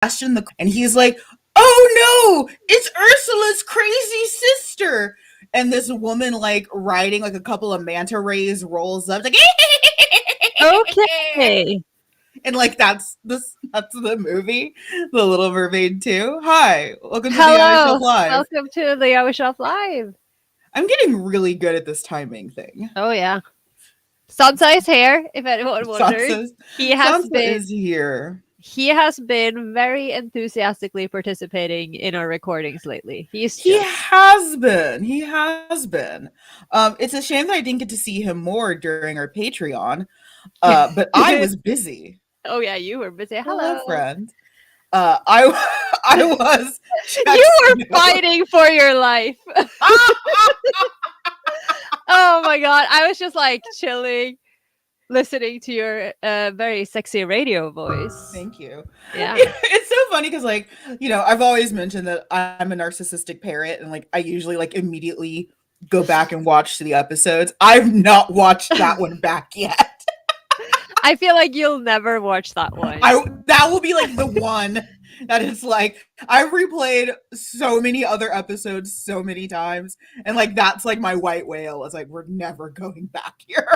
and he's like, "Oh no, it's Ursula's crazy sister." And this woman, like riding like a couple of manta rays, rolls up like, Okay. and like that's the movie, The Little Mermaid 2. Hi, welcome to the Eye Hello. Shelf Live. Welcome to the Hour Shelf Live. I'm getting really good at this timing thing. Oh yeah. Sansa is here, if anyone wonders. Sansa is here. He has been very enthusiastically participating in our recordings lately. He has been. It's a shame that I didn't get to see him more during our Patreon. But I was busy. Oh yeah, you were busy. Hello, friend. I was. You were fighting for your life. Oh my god, I was just like chilling, listening to your very sexy radio voice. Thank you. Yeah. It's so funny because, like, I've always mentioned that I'm a narcissistic parrot, and like I usually like immediately go back and watch the episodes. I've not watched that one back yet. I feel like you'll never watch that one. That will be like the one that is like, I've replayed so many other episodes so many times, and like that's like my white whale. It's like, we're never going back here.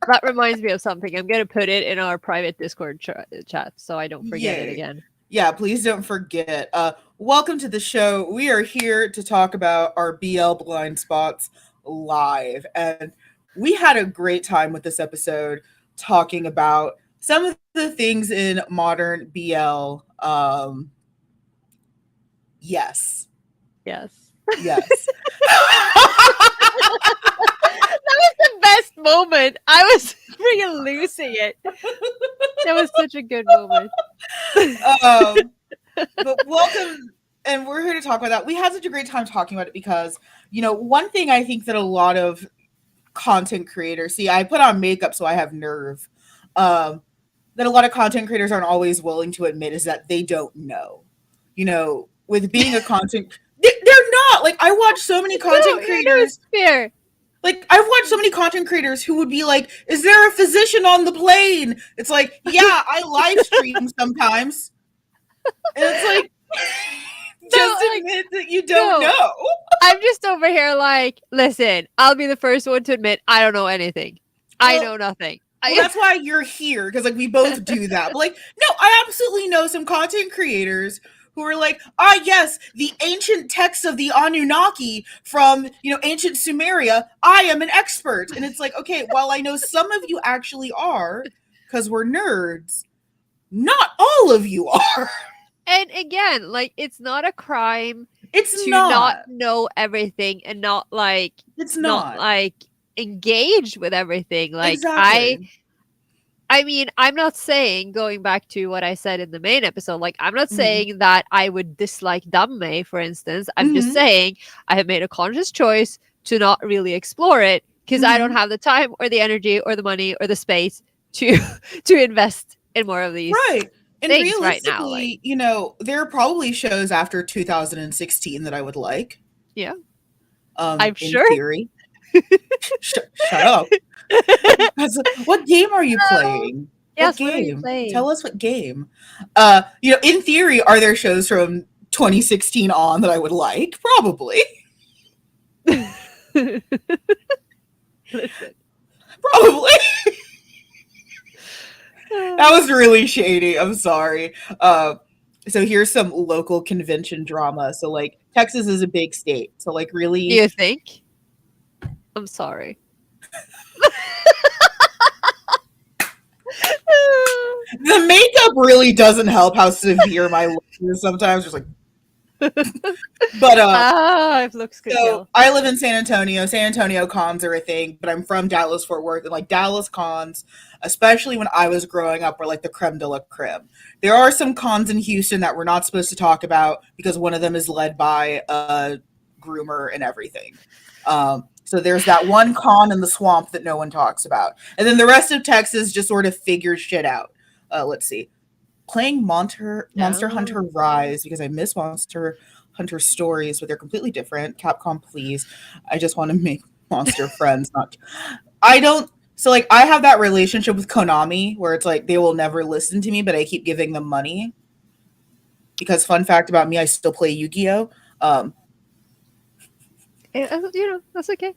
That reminds me of something. I'm going to put it in our private Discord chat so I don't forget it again. Yeah, please don't forget. Welcome to the show. We are here to talk about our BLindspots live, and we had a great time with this episode talking about some of the things in modern BL. Yes. That was the best moment. I was freaking losing it. That was such a good moment. But welcome, and we're here to talk about that. We had such a great time talking about it because, one thing I think that a lot of content creators, see, I put on makeup so I have nerve, that a lot of content creators aren't always willing to admit is that they don't know. With being a content, they're not. Like, I watch so many content creators. Fair. Like, I've watched so many content creators who would be like, "Is there a physician on the plane?" It's like, yeah, I live stream sometimes. And it's like, just admit that you don't know. I'm just over here like, listen, I'll be the first one to admit I don't know anything. I know nothing. Well, that's why you're here, because like we both do that. But like, no, I absolutely know some content creators who are like, yes, the ancient texts of the Anunnaki from, ancient Sumeria, I am an expert. And it's like, okay, while I know some of you actually are, because we're nerds, not all of you are. And again, like, it's not a crime to not know everything and not like, it's not like engaged with everything. Like, exactly. I mean, I'm not saying, going back to what I said in the main episode, like, I'm not saying that I would dislike Damme, for instance. I'm just saying I have made a conscious choice to not really explore it because I don't have the time or the energy or the money or the space to invest in more of these And things realistically, right now. There are probably shows after 2016 that I would like. Yeah. I'm sure. Theory. Shut up. What game are you playing? Yes, what game? What are you playing? Tell us what game. In theory, are there shows from 2016 on that I would like? Probably. Listen. Probably. That was really shady. I'm sorry. So here's some local convention drama. So like Texas is a big state. So like really. Do you think? I'm sorry. The makeup really doesn't help how severe my look is sometimes. Just like, but it looks good. So I live in San Antonio. San Antonio cons are a thing, but I'm from Dallas Fort Worth, and like Dallas cons, especially when I was growing up, were like the creme de la creme. There are some cons in Houston that we're not supposed to talk about because one of them is led by a groomer and everything. So there's that one con in the swamp that no one talks about. And then the rest of Texas just sort of figures shit out. Let's see. Playing Monster Hunter Rise because I miss Monster Hunter stories, but they're completely different. Capcom, please. I just want to make monster friends. So like I have that relationship with Konami where it's like they will never listen to me, but I keep giving them money. because fun fact about me, I still play Yu-Gi-Oh. Um, That's okay.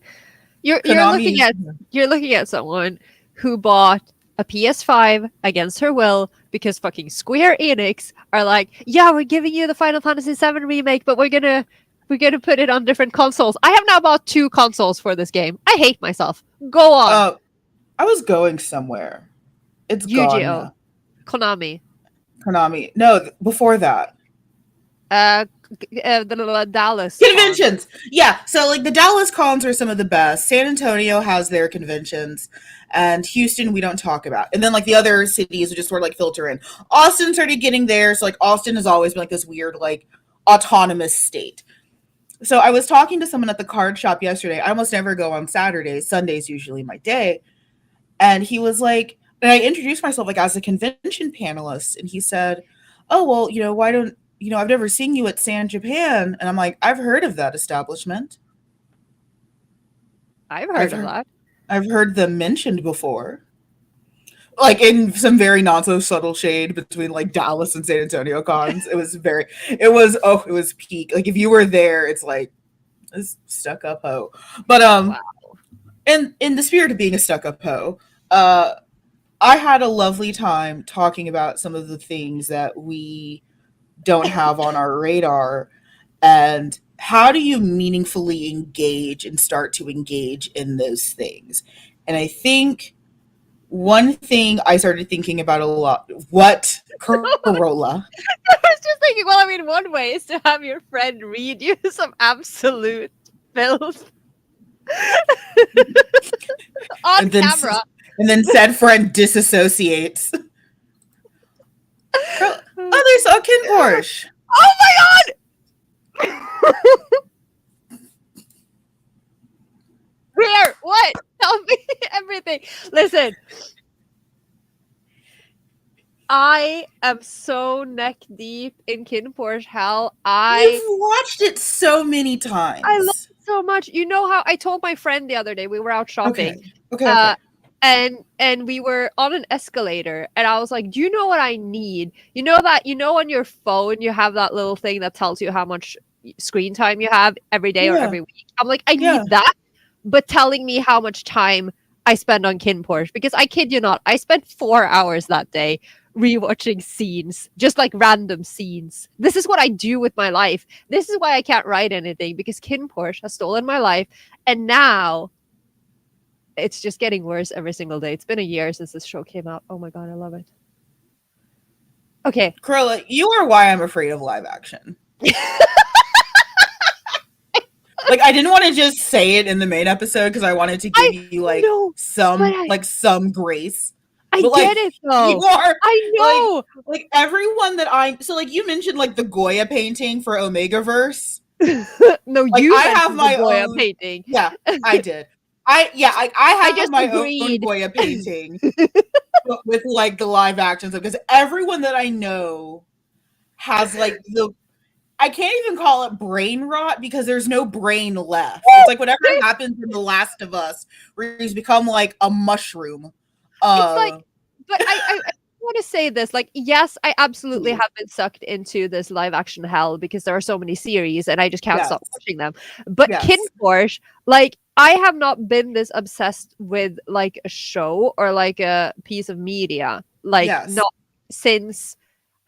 You're Konami is you're looking at someone who bought a PS5 against her will because fucking Square Enix are like, yeah, we're giving you the Final Fantasy VII remake, but we're gonna put it on different consoles. I have now bought 2 consoles for this game. I hate myself. Go on. I was going somewhere. It's gone Yu-Gi-Oh, now. Konami, Konami. No, before that. the Dallas con. Conventions. Yeah. So like the Dallas cons are some of the best. San Antonio has their conventions. And Houston we don't talk about. And then like the other cities just sort of like filter in. Austin started getting there. So like Austin has always been like this weird like autonomous state. So I was talking to someone at the card shop yesterday. I almost never go on Saturdays. Sunday's usually my day. And he was like, and I introduced myself like as a convention panelist, and he said, "Oh well, why don't I've never seen you at San Japan." And I'm like, "I've heard of that establishment. I've heard of that. I've heard them mentioned before." Like in some very not so subtle shade between like Dallas and San Antonio cons. It was peak. Like if you were there, it's like this stuck up hoe. But Wow. and in the spirit of being a stuck up hoe, I had a lovely time talking about some of the things that we don't have on our radar, and how do you meaningfully engage and start to engage in those things. And I think one thing I started thinking about a lot, what Corolla? I was just thinking, well, I mean, one way is to have your friend read you some absolute filth on camera. And then said friend disassociates. Oh, they saw Ken Porsche. Oh my god! Where? What? Tell me everything. Listen. I am so neck deep in Ken Porsche hell. You've watched it so many times. I love it so much. You know how I told my friend the other day, we were out shopping. Okay. And we were on an escalator, and I was like, do you know what I need? You know on your phone you have that little thing that tells you how much screen time you have every day or every week? I'm like, I need that, but telling me how much time I spend on Ken Porsche, because I kid you not, I spent 4 hours that day rewatching scenes, just like random scenes. This is what I do with my life. This is why I can't write anything, because Ken Porsche has stolen my life, and now it's just getting worse every single day. It's been a year since this show came out. Oh my god, I love it. Okay. Corolla, you are why I'm afraid of live action. Like, I didn't want to just say it in the main episode because I wanted to give you like some grace. I get it though. You are. I know. Like everyone that so like you mentioned like the Goya painting for Omegaverse. No, like, you I have my Goya own painting. Yeah, I did. I have my own Goya painting with like the live action stuff, because everyone that I know has like I can't even call it brain rot, because there's no brain left. It's like whatever happens in The Last of Us, where he's become like a mushroom. It's like, but I want to say this, like, yes, I absolutely have been sucked into this live action hell because there are so many series and I just can't stop watching them. But Ken Porsche, like, I have not been this obsessed with like a show or like a piece of media, like not since,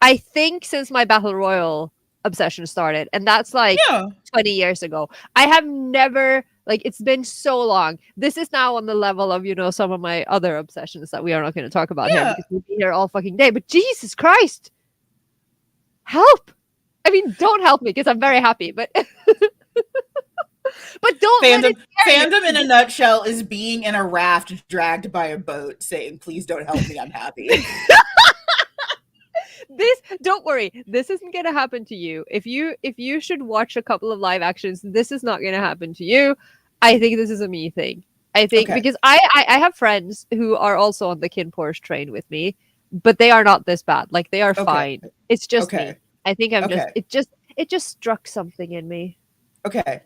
I think since my Battle Royale obsession started, and that's like 20 years ago. I have never, like, it's been so long. This is now on the level of, some of my other obsessions that we are not going to talk about here, because we'll be here all fucking day. But Jesus Christ, help! I mean, don't help me, because I'm very happy, but but don't fandom in a nutshell is being in a raft dragged by a boat saying, please don't help me, I'm happy. Don't worry, this isn't gonna happen to you. If you should watch a couple of live actions, this is not gonna happen to you. I think this is a me thing. I think because I have friends who are also on the Ken Porsche train with me, but they are not this bad. Like, they are fine. It's just me. I think I'm just it just struck something in me. Okay.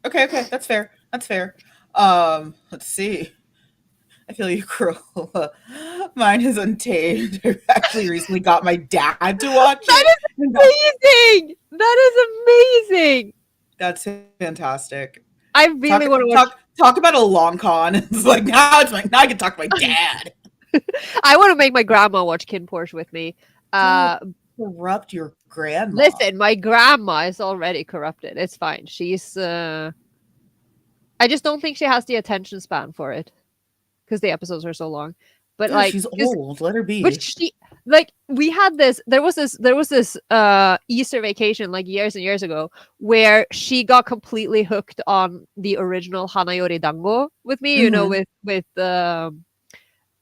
That's fair. Let's see. I feel you, Cruella. Mine is Untamed. I actually recently got my dad to watch That it. is amazing. That is amazing. That's fantastic. I Talk really want to watch. talk about a long con. It's like now I can talk to my dad. I want to make my grandma watch Kin Porsche with me. Don't Uh, corrupt your grandma. Listen, my grandma is already corrupted. It's fine. She's. I just don't think she has the attention span for it because the episodes are so long. But Yeah, like, she's old. Let her but be. she like we had this. There was this Easter vacation like years and years ago where she got completely hooked on the original Hanayori Dango with me. You know, Hmm. with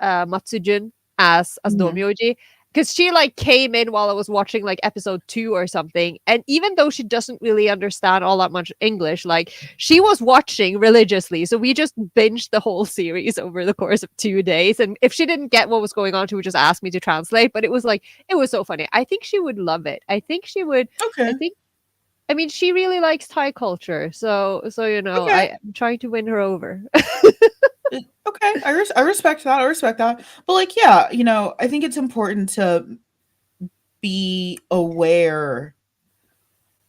Matsujun as Hmm. Domyoji, because she like came in while I was watching like episode 2 or something, and even though she doesn't really understand all that much English, like she was watching religiously, so we just binged the whole series over the course of 2 days. And if she didn't get what was going on, she would just ask me to translate. But it was like it was so funny. I think she would love it. I think she would. I Okay. think. I mean, she really likes Thai culture, so Okay. I'm trying to win her over. Okay. I respect that. I respect that. But like, yeah, I think it's important to be aware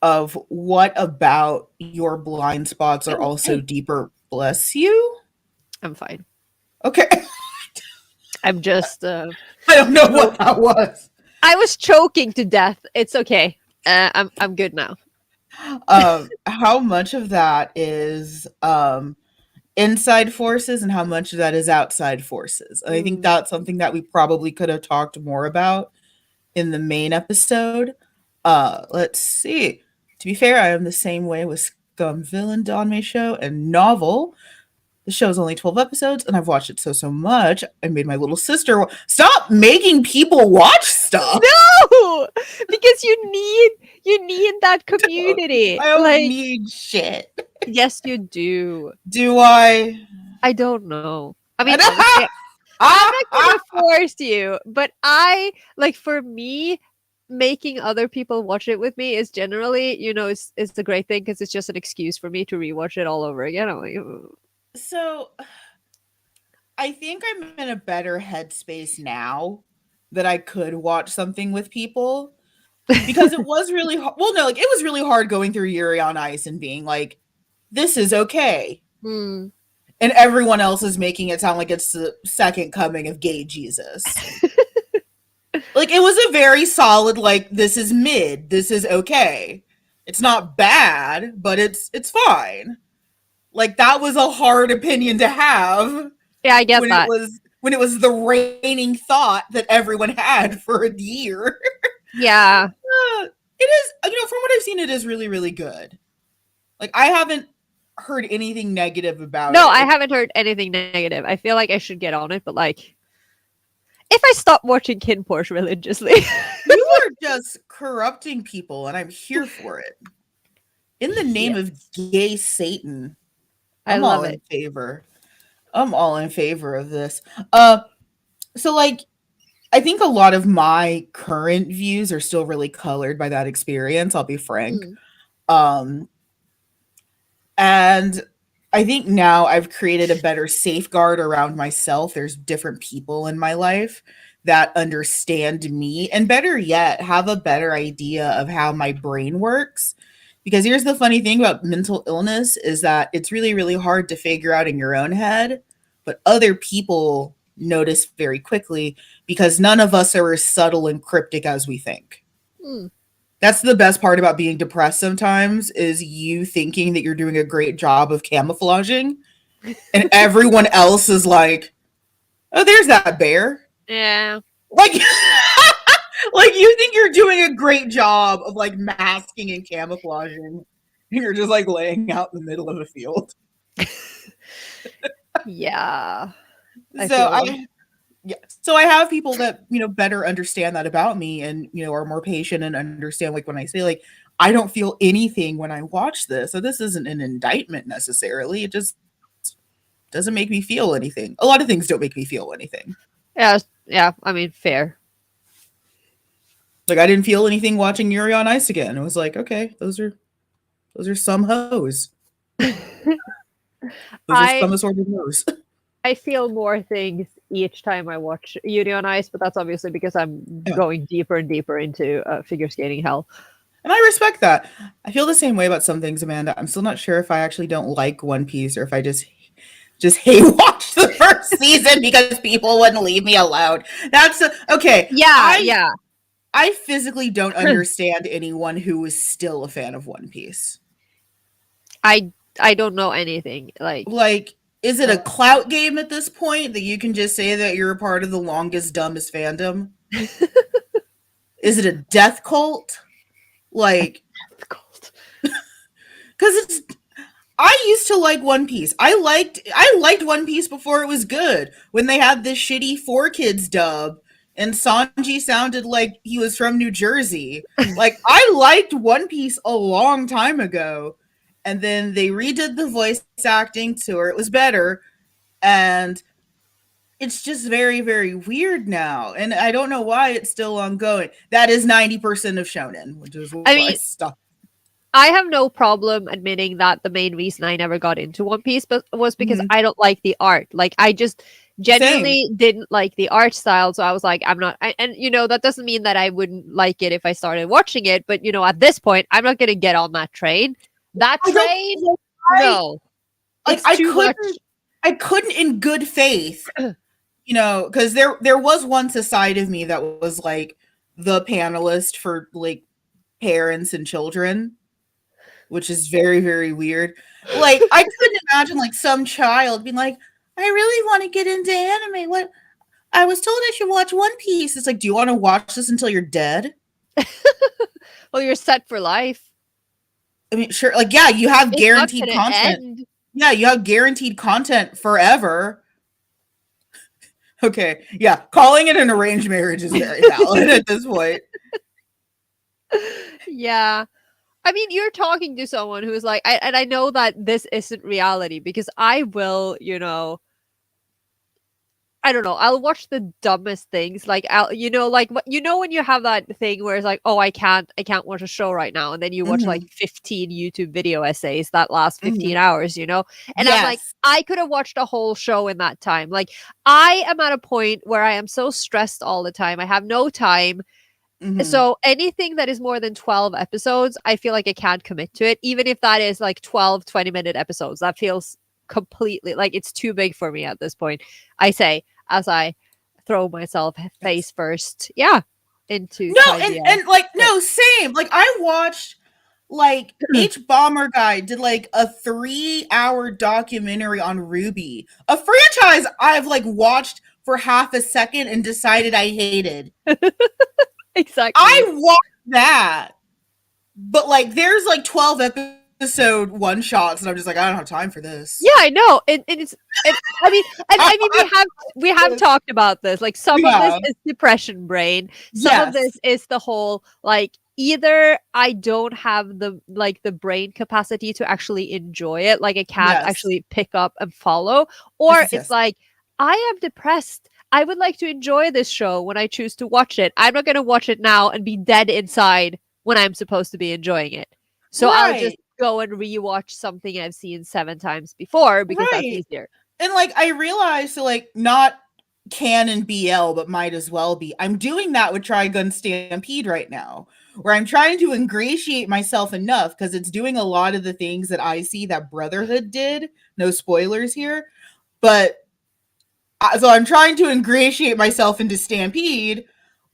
of what about your blind spots are also deeper. Bless you. I'm fine. Okay. I'm just I don't know no, what that was. I was choking to death. It's okay. I'm good now. How much of that is inside forces and how much of that is outside forces? And I think Mm. that's something that we probably could have talked more about in the main episode. Let's see. To be fair, I am the same way with Scum Villain, Donmei Show, and Novel. The show's only 12 episodes, and I've watched it so much. I made my little sister stop making people watch stuff. No, because you need that community. I don't Like, need shit. yes, you do. Do I? I don't know. I mean, obviously, I'm not gonna force you, but I like for me, making other people watch it with me is generally, it's a great thing because it's just an excuse for me to rewatch it all over again. I'm like, "Ugh." So I think I'm in a better headspace now that I could watch something with people because it was really well, no, like it was really hard going through Yuri on Ice and being like, this is okay. Hmm. And everyone else is making it sound like it's the second coming of gay Jesus. Like it was a very solid, like, this is mid, this is okay. It's not bad, but it's fine. Like that was a hard opinion to have Yeah, I get that. when it was the reigning thought that everyone had for a year. Yeah. It is, from what I've seen, it is really, really good. Like I haven't heard anything negative about No, it. I haven't heard anything negative. I feel like I should get on it, but like, if I stop watching Kin Porsche religiously, You are just corrupting people, and I'm here for it. In the name yeah, of gay Satan, I I'm love all it. in favor. I'm all in favor of this. So like I think a lot of my current views are still really colored by that experience, I'll be frank. Mm, Um and I think now I've created a better safeguard around myself. There's different people in my life that understand me and better yet have a better idea of how my brain works. Because here's the funny thing about mental illness is that it's really, really hard to figure out in your own head, but other people notice very quickly because none of us are as subtle and cryptic as we think. mm. That's the best part about being depressed sometimes is you thinking that you're doing a great job of camouflaging and everyone else is like, "Oh, there's that bear." Yeah. Like like you think you're doing a great job of like masking and camouflaging and you're just like laying out in the middle of a field. Yeah. I So feel I Yeah. So I have people that, better understand that about me and, are more patient and understand like when I say like I don't feel anything when I watch this. So this isn't an indictment necessarily. It just doesn't make me feel anything. A lot of things don't make me feel anything. yeah, yeah, I mean, fair. Like I didn't feel anything watching Yuri on Ice again. It was like, okay, those are some hoes. Those are I some assorted hoes. I feel more things each time I watch Yuri on Ice, but that's obviously because I'm Yeah. going deeper and deeper into figure skating hell. And I respect that. I feel the same way about some things, Amanda. I'm still not sure if I actually don't like One Piece or if I just hate watch the first season because people wouldn't leave me alone. That's okay. Yeah, I yeah. I physically don't understand anyone who is still a fan of One Piece. I I don't know anything. Like, is it a clout game at this point that you can just say that you're a part of the longest, dumbest fandom? Is it a death cult? Like, It's cold. because it's I used to like One Piece. I liked One Piece before it was good. When they had this shitty Four Kids dub and Sanji sounded like he was from New Jersey. Like I liked One Piece a long time ago. And then they redid the voice acting to where it was better. And it's just very, very weird now. And I don't know why it's still ongoing. That is 90% of shonen, which is I why I mean, stopped. I have no problem admitting that the main reason I never got into One Piece was because Mhm. I don't like the art. Like, I just Same. genuinely didn't like the art style. So I was like, I'm not. And, that doesn't mean that I wouldn't like it if I started watching it. But, at this point, I'm not going to get on that train. That I don't train, like I no. like It's too much. I couldn't in good faith, because there was one side of me that was like the panelist for like parents and children, which is very, very weird. Like I couldn't imagine like some child being like, I really want to get into anime. What I was told I should watch One Piece. It's like, do you want to watch this until you're dead? Well, you're set for life. I mean, sure, like yeah, you have It's not guaranteed going to content. end. Yeah, you have guaranteed content forever. Okay, yeah, calling it an arranged marriage is very valid at this point. Yeah. I mean, you're talking to someone who's like, and I know that this isn't reality because I will, I don't know. I'll watch the dumbest things. Like, like when you have that thing where it's like, oh, I can't watch a show right now, and then you watch like Mhm, 15 YouTube video essays that last 15 mhm. hours, and I'm like, Yes. I could have watched a whole show in that time. Like, I am at a point where I am so stressed all the time. I have no time. Mhm. So anything that is more than 12 episodes, I feel like I can't commit to it, even if that is like 12 20-minute episodes. That feels completely like it's too big for me at this point. I say as I throw myself Yes. face first, yeah, into No, tidy ass. and like But no, same. Like I watched like H Bomber Guy did like a 3-hour documentary on Ruby, a franchise I've like watched for half a second and decided I hated. exactly. I watched that, but like there's like 12 episode one shots, and I'm just like, I don't have time for this. Yeah, I know. And it's and I mean we have talked about this. Like some of this Yeah. is depression brain. Some of this Yes. is the whole like either I don't have the brain capacity to actually enjoy it, like I can't Yes. actually pick up and follow, Yes. or Yes. it's Yes. like I am depressed. I would like to enjoy this show when I choose to watch it. I'm not going to watch it now and be dead inside when I'm supposed to be enjoying it. So I'll just Right. go and rewatch something I've seen 7 times before because that's Right. easier. And like I realized, so like not canon BL, but might as well be. I'm doing that with Trigun Stampede right now, where I'm trying to ingratiate myself enough because it's doing a lot of the things that I see that Brotherhood did. No spoilers here, but so I'm trying to ingratiate myself into Stampede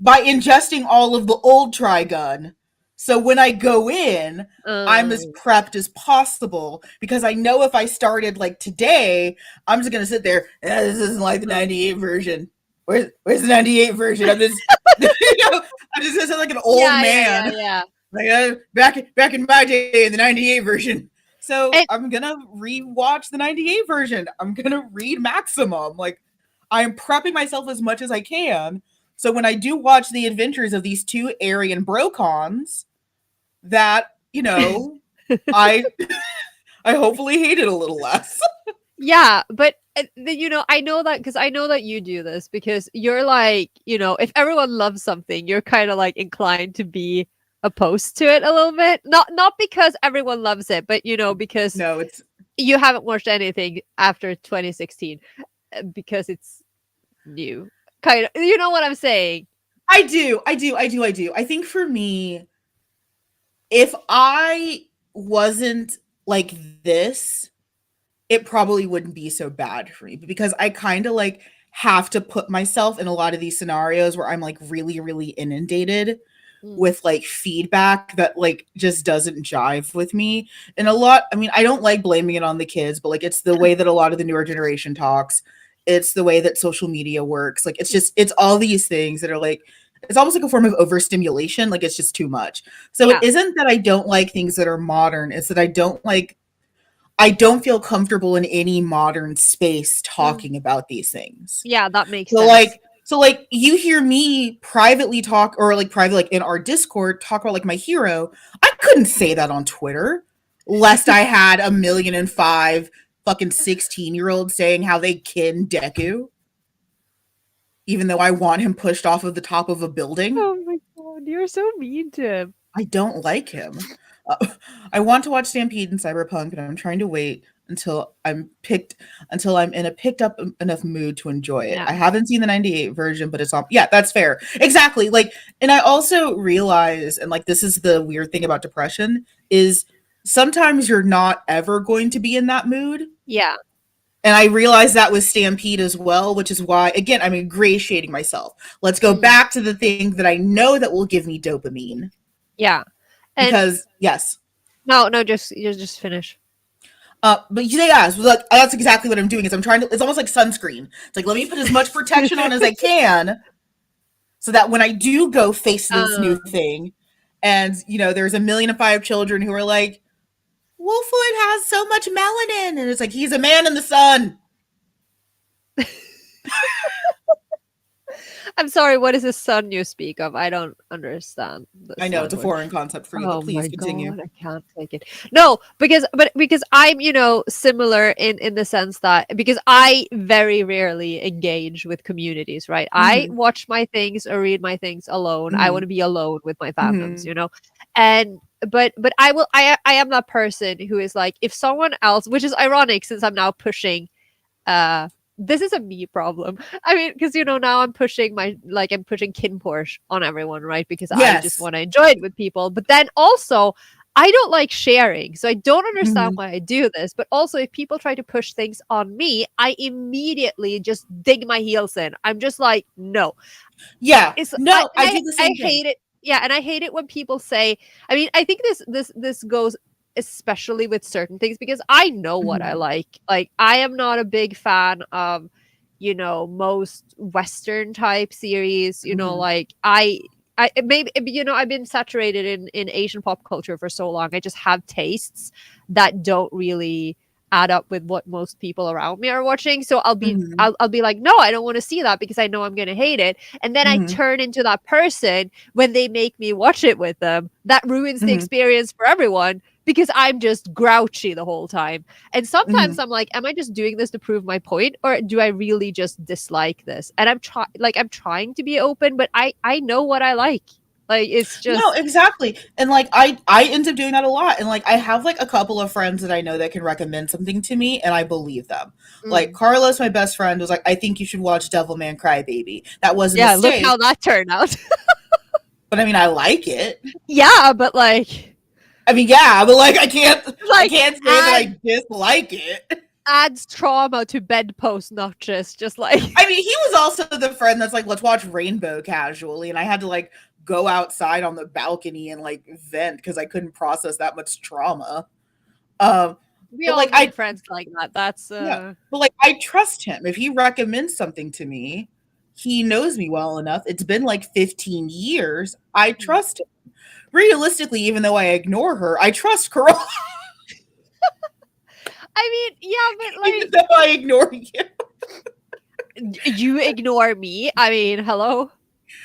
by ingesting all of the old Trigun. So when I go in, I'm as Um, prepped as possible because I know if I started like today, I'm just gonna sit there. This isn't like the '98 version. Where's the '98 version? I'm just I'm just gonna sound like an old yeah, yeah, yeah, man. yeah. Like back in my day, the '98 version. So And I'm gonna rewatch the '98 version. I'm gonna read Maximum. Like I am prepping myself as much as I can. So when I do watch the adventures of these two Aryan brocons, that I I hopefully hate it a little less. yeah, but I know that because I know that you do this because you're like, if everyone loves something, you're kind of like inclined to be opposed to it a little bit. Not because everyone loves it, but because No, it's you haven't watched anything after 2016. because it's new. Kind of, you know what I'm saying? I do. I think for me, if I wasn't like this, it probably wouldn't be so bad for me because I kind of like have to put myself in a lot of these scenarios where I'm like really, really inundated Mm. with like feedback that like just doesn't jive with me. And a lot, I mean, I don't like blaming it on the kids, but like it's the way that a lot of the newer generation talks. It's the way that social media works. Like it's all these things that are like, it's almost like a form of overstimulation. Like it's just too much. So it Yeah. isn't that I don't like things that are modern, it's that I don't feel comfortable in any modern space Mm. talking about these things. Yeah, that makes So sense. like you hear me privately talk or like private like in our Discord talk about like my hero. I couldn't say that on Twitter lest I had 1,000,005 fucking 16-year-olds saying how they kin Deku, even though I want him pushed off of the top of a building. Oh my god, you're so mean to him. I don't like him. Uh, I want to watch Stampede and Cyberpunk, but I'm trying to wait until I'm in a picked up enough mood to enjoy it. Yeah. I haven't seen the 98 version, but it's on. Yeah, that's fair. Exactly. Like, and I also realize, and like, this is the weird thing about depression is sometimes you're not ever going to be in that mood. Yeah. And I realized that with Stampede as well, which is why, again, I'm ingratiating myself. Let's go Mm. back to the thing that I know that will give me dopamine. Yeah. And Because yes, no, just finish. but yeah, so like, that's exactly what I'm doing. Is I'm trying to. It's almost like sunscreen. It's like let me put as much protection on as I can, so that when I do go face this new Um, thing, and you know, there's 1,000,005 children who are like, Wolfwood has so much melanin, and it's like he's a man in the sun. I'm sorry, what is the sun you speak of? I don't understand I this know it's a language. foreign concept for you, but Oh please my continue. god, I can't take it. No, because I'm, similar in the sense that because I very rarely engage with communities, right? I Mm-hmm. watch my things or read my things alone. I want Mm-hmm. to be alone with my fandoms, Mm-hmm. you know? And but I am that person who is like if someone else, which is ironic since I'm now pushing uh this is a me problem. I mean, because now I'm pushing kin Porsche on everyone, right? Because I just Yes. want to enjoy it with people. But then also, I don't like sharing. So I don't understand Mm-hmm. why I do this. But also, if people try to push things on me, I immediately just dig my heels in. I'm just like, no. Yeah. It's No, I do the I same thing. hate it. Yeah, and I hate it when people say. I mean, I think this goes especially with certain things because I know what I Mm-hmm. like. Like, I am not a big fan of, most Western type series. Mm-hmm. Like I maybe I've been saturated in Asian pop culture for so long. I just have tastes that don't really add up with what most people around me are watching. So Mm-hmm. I'll be like, no, I don't want to see that because I know I'm gonna hate it. And then I Mm-hmm. turn into that person when they make me watch it with them. That ruins the Mm-hmm. experience for everyone because I'm just grouchy the whole time. And Mm-hmm. sometimes I'm like, am I just doing this to prove my point or do I really just dislike this? And I'm trying to be open, but I know what I like. Like it's No, just exactly. And like I end up doing that a lot. And like I have like a couple of friends that I know that can recommend something to me and I believe them. Like mm. Carlos, my best friend, was like, I think you should watch Devilman Crybaby. That was a Yeah, look how mistake, that turned out. but I mean I like it. Yeah, but like I mean, yeah, but like I like can't say that add I dislike it. adds trauma to bedpost notches, just like I mean, he was also the friend that's like, let's watch Rainbow casually, and I had to like go outside on the balcony and like vent because I couldn't process that much trauma. Um, we but all like need friends like that. That's yeah, but like I trust him. If he recommends something to me, he knows me well enough. It's been like 15 years. I mm. trust him. Realistically, even though I ignore her, I trust Carl, I mean, yeah, even though I ignore you. but you ignore me. I mean, hello,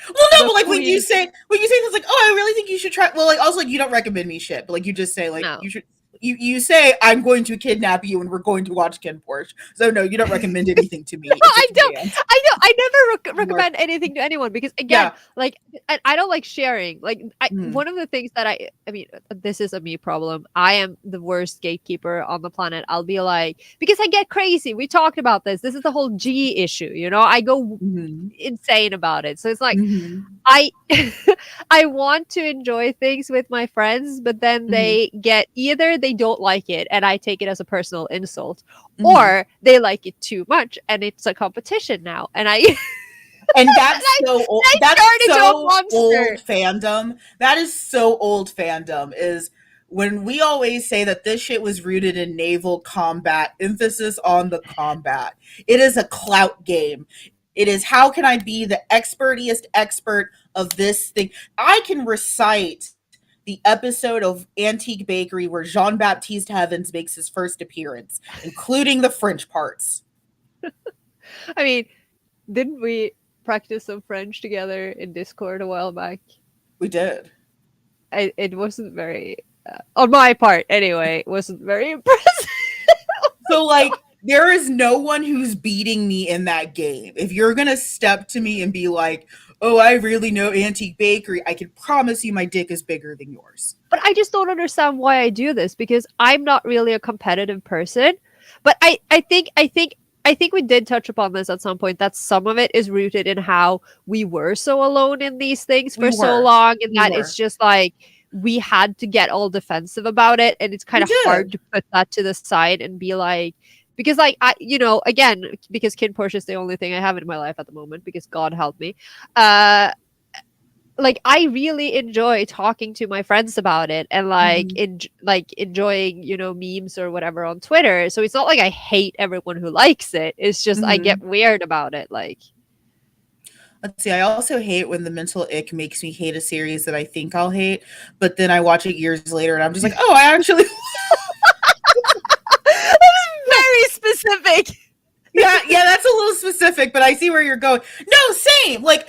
Well, no, the but like queen. when you say things like, "Oh, I really think you should try," well, like also like you don't recommend me shit, but like you just say like No, you should. you say I'm going to kidnap you and we're going to watch Ken Porsche. So no, you don't recommend anything to me. No, If I it's don't. banned. I know. I never You are, recommend anything to anyone because, again, yeah. like, I don't like sharing. Like, Mm, one of the things that I mean, this is a me problem. I am the worst gatekeeper on the planet. I'll be like, because I get crazy. We talked about this. This is the whole G issue. I go mm-hmm, insane about it. So it's like, mm-hmm, I I want to enjoy things with my friends, but then mm-hmm, they get, either they don't like it and I take it as a personal insult, mm-hmm. or they like it too much and it's a competition now. And I And that's so old. I That's turned into a so old monster. fandom. That is so old fandom. Is when we always say that this shit was rooted in naval combat, emphasis on the combat. It is a clout game. It is how can I be the expertiest expert of this thing? I can recite the episode of Antique Bakery where Jean Baptiste Heavens makes his first appearance, including the French parts. I mean, didn't we practice some French together in Discord a while back? We did. It wasn't very, on my part anyway, it wasn't very impressive. So like there is no one who's beating me in that game. If you're gonna step to me and be like, "Oh, I really know Antique Bakery," I can promise you my dick is bigger than yours. But I just don't understand why I do this, because I'm not really a competitive person. But I think we did touch upon this at some point, that some of it is rooted in how we were so alone in these things We for so were, long, and we that it's were, just like we had to get all defensive about it, and it's kind we of hard did. to put that to the side and be like, because, like, again, because Kin Porsche is the only thing I have in my life at the moment, because God help me. uh like, I really enjoy talking to my friends about it, and like Mhm, enjoying, memes or whatever on Twitter. So it's not like I hate everyone who likes it. It's just I get mhm. weird about it. Like, Let's see. I also hate when the mental ick makes me hate a series that I think I'll hate, but then I watch it years later and I'm just like, oh, I actually, very specific. yeah, yeah, that's a little specific, but I see where you're going. No, same. Like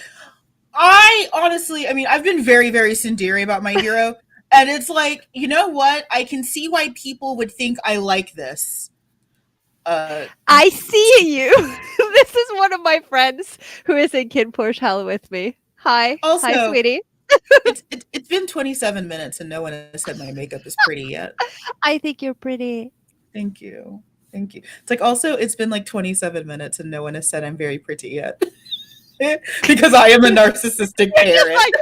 I honestly, I mean, I've been very, very Sindiri about My Hero, and it's like, you know what? I can see why people would think I like this. Uh, I see you. This is one of my friends who is in Kin Porsche Hell with me. Hi, also, sweetie. it's been 27 minutes and no one has said my makeup is pretty yet. I think you're pretty. Thank you, thank you. It's like also it's been like 27 minutes and no one has said I'm very pretty yet because I am a narcissistic You're just parent. like,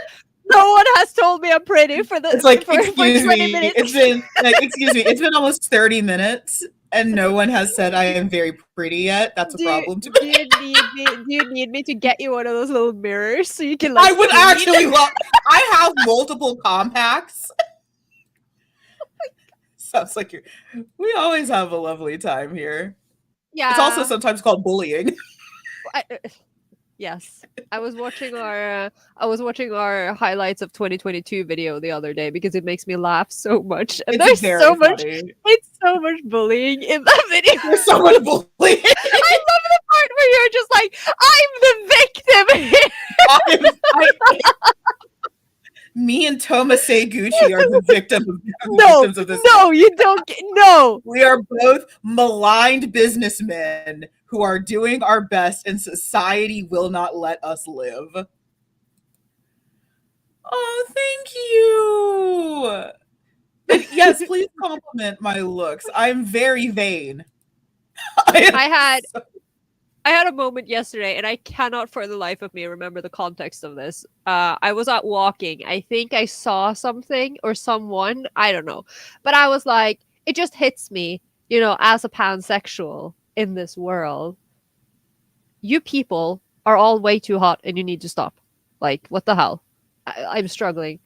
no one has told me I'm pretty for It's like, for excuse 20 me. minutes. It's been like, excuse me. It's been almost 30 minutes, and no one has said I am very pretty yet. That's a Do you problem to me. need me to get you one of those little mirrors so you can, I like, would clean? actually love. I have multiple compacts. Sounds like you're. We always have a lovely time here. It's also Yeah. sometimes called bullying. I, yes. I was watching our highlights of 2022 video the other day because it makes me laugh so much. And It's very funny. it's so much bullying in that video. There's so much bullying. I love the part where you're just like, I'm the victim here. Me and Thomas Gucci are the No, victims of this. no, you don't get, no. We are both maligned businessmen who are doing our best, and society will not let us live. Oh, thank you. And yes, please compliment my looks. I'm very vain. I had I had a moment yesterday, and I cannot for the life of me remember the context of this. I was out walking. I think I saw something or someone. I don't know. But I was like, it just hits me, as a pansexual in this world. You people are all way too hot and you need to stop. Like, what the hell? I'm struggling.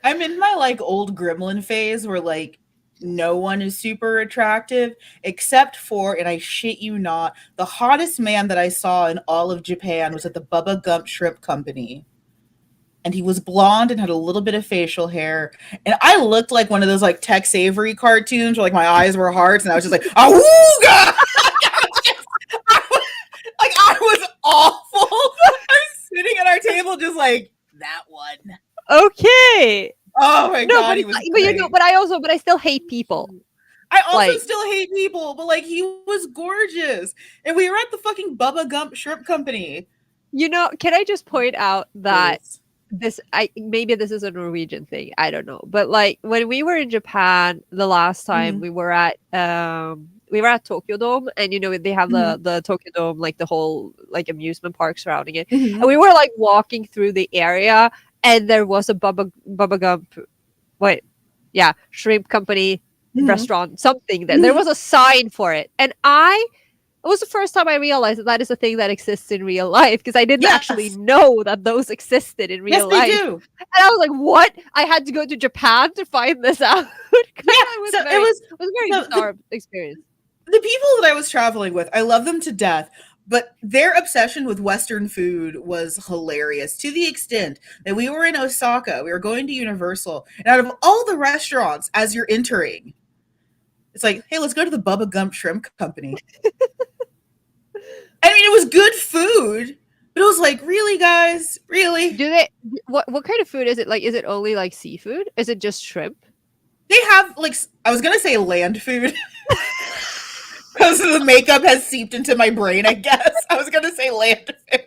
I'm in my like old gremlin phase where like no one is super attractive except for, and I shit you not, the hottest man that I saw in all of Japan was at the Bubba Gump Shrimp Company. And he was blonde and had a little bit of facial hair. And I looked like one of those like Tex Avery cartoons where like my eyes were hearts and I was just like, awooga! Like I was awful. I was sitting at our table just like, that one. Okay. Oh my No, god, but he it's was like, but you know, great. but I still hate people. I also Like, still hate people, but like he was gorgeous. And we were at the fucking Bubba Gump Shrimp Company. you know, can I just point out that Yes. maybe this is a Norwegian thing, I don't know. But like when we were in Japan the last time, Mhm. we were at Tokyo Dome, and you know they have Mhm. the Tokyo Dome, like the whole like amusement park surrounding it. And Mhm. we were like walking through the area, and there was a Bubba Gump, wait, yeah, shrimp company Mhm. restaurant, something there. There Mhm. was a sign for it. And it was the first time I realized that that is a thing that exists in real life, because I didn't actually Yes. know that those existed in Yes, real they life. do. And I was like, "What? I had to go to Japan to find this out." Yeah. It So it was a very was bizarre experience. the people that I was traveling with, I love them to death, but their obsession with Western food was hilarious to the extent that we were in Osaka, we were going to Universal, and out of all the restaurants as you're entering, it's like, hey, let's go to the Bubba Gump Shrimp Company. I mean, it was good food, but it was like, really, guys? Really? Do they what kind of food is it? Like, is it only like seafood? Is it just shrimp? They have, like, I was going to say land food because the makeup has seeped into my brain, I guess. I was going to say land food.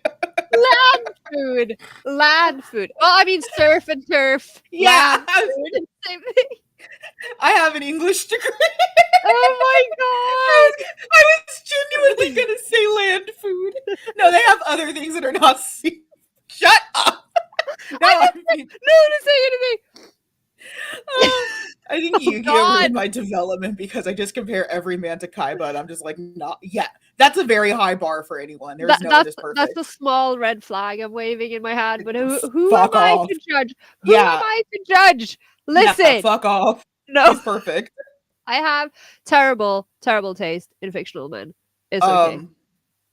Land food. Land food. Well, I mean surf and turf. Yeah, Land food. Same thing. I have an English degree. Oh I was genuinely going to say land food. No, they have other things that are not sea. Shut up. No, I I didn't mean, say anything. I think Oh Yu-Gi-Oh God. ruined my development because I just compare every man to Kaiba, and I'm just like, not yeah. That's a very high bar for anyone. There is no one is That's perfect. a small red flag I'm waving in my hand. But who am Fuck I off. to judge? Who am Yeah, I to judge? yeah. Listen, Fuck off. no, He's perfect. I have terrible taste in fictional men. It's okay. Um,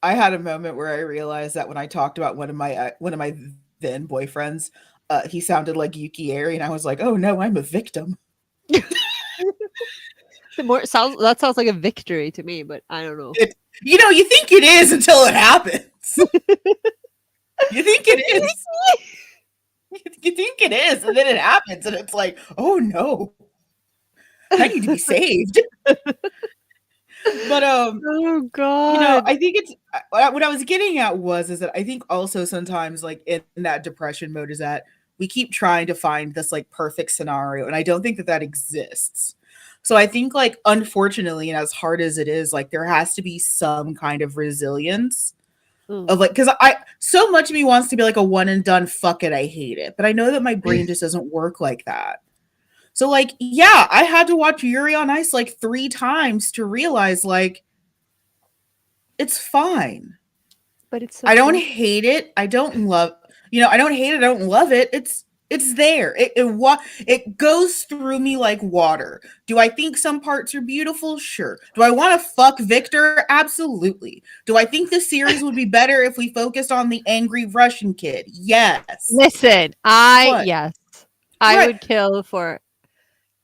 I had a moment where I realized that when I talked about one of my then boyfriends, he sounded like Yuki Eri, and I was like, oh no, I'm a victim. That sounds like a victory to me, but I don't know. It, you think it is until it happens. You think it is. You think it is, and then it happens, and it's like, oh no, I need to be saved. But Oh God. I think it's what I was getting at is that I think also sometimes like in that depression mode is that we keep trying to find this like perfect scenario, and I don't think that that exists. So I think like unfortunately, and as hard as it is, like there has to be some kind of resilience Mm. of like because I so much of me wants to be like a one and done, fuck it, I hate it, but I know that my brain just doesn't work like that. So like yeah, I had to watch Yuri on Ice like 3 times to realize like it's fine. But it's so I don't beautiful. hate it. I don't love, I don't hate it. I don't love it. It's there. It goes through me like water. Do I think some parts are beautiful? Sure. Do I want to fuck Victor? Absolutely. Do I think the series would be better if we focused on the angry Russian kid? Yes. Listen, What? yes, I Right. would kill for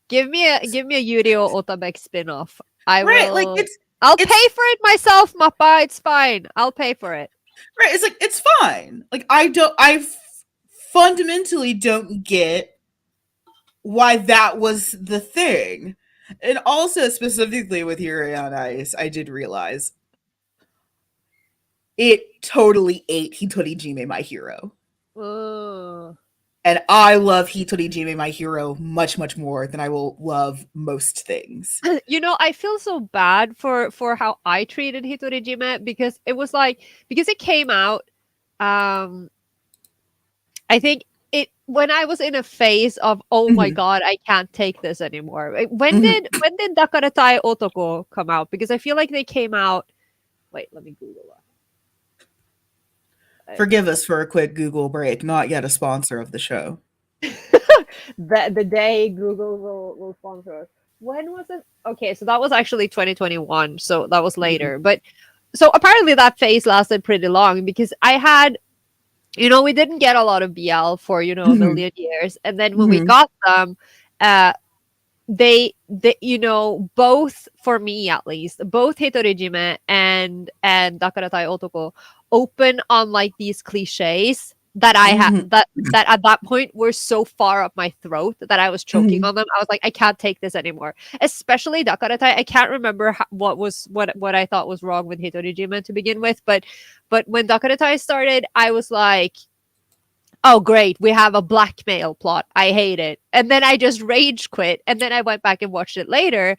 give me a Yurio Otabek spin-off. I Right. Like will I'll it's pay for it myself, Mappa. It's fine. I'll pay for it. right. It's like it's fine. Like I fundamentally don't get why that was the thing. And also specifically with Yuri on Ice, I did realize it totally ate Hitorijime My Hero. Oh. And I love Hitorijime My Hero much, much more than I will love most things. You know, I feel so bad for how I treated Hitorijime, because it was like, because it came out, um I think it when I was in a phase of, oh my Mhm, god, I can't take this anymore. mhm. When did Dakaratai Otoko come out? Because I feel like they came out. Wait, let me Google that. Forgive us for a quick Google break, not yet a sponsor of the show. The day Google will sponsor us. When was it? Okay, so that was actually 2021, so that was Mhm, later. But so apparently that phase lasted pretty long, because I had, we didn't get a lot of BL for, a mhm, million years. And then when we mhm, got them, uh they both, for me at least, both Hitorijime and Dakaratai Otoko open on like these cliches that I had Mhm. that at that point were so far up my throat that I was choking Mhm. on them. I was like, I can't take this anymore. Especially Dakaratai. I can't remember what I thought was wrong with Hitorijima to begin with, but when Dakaratai started, I was like, oh great, we have a blackmail plot. I hate it. And then I just rage quit. And then I went back and watched it later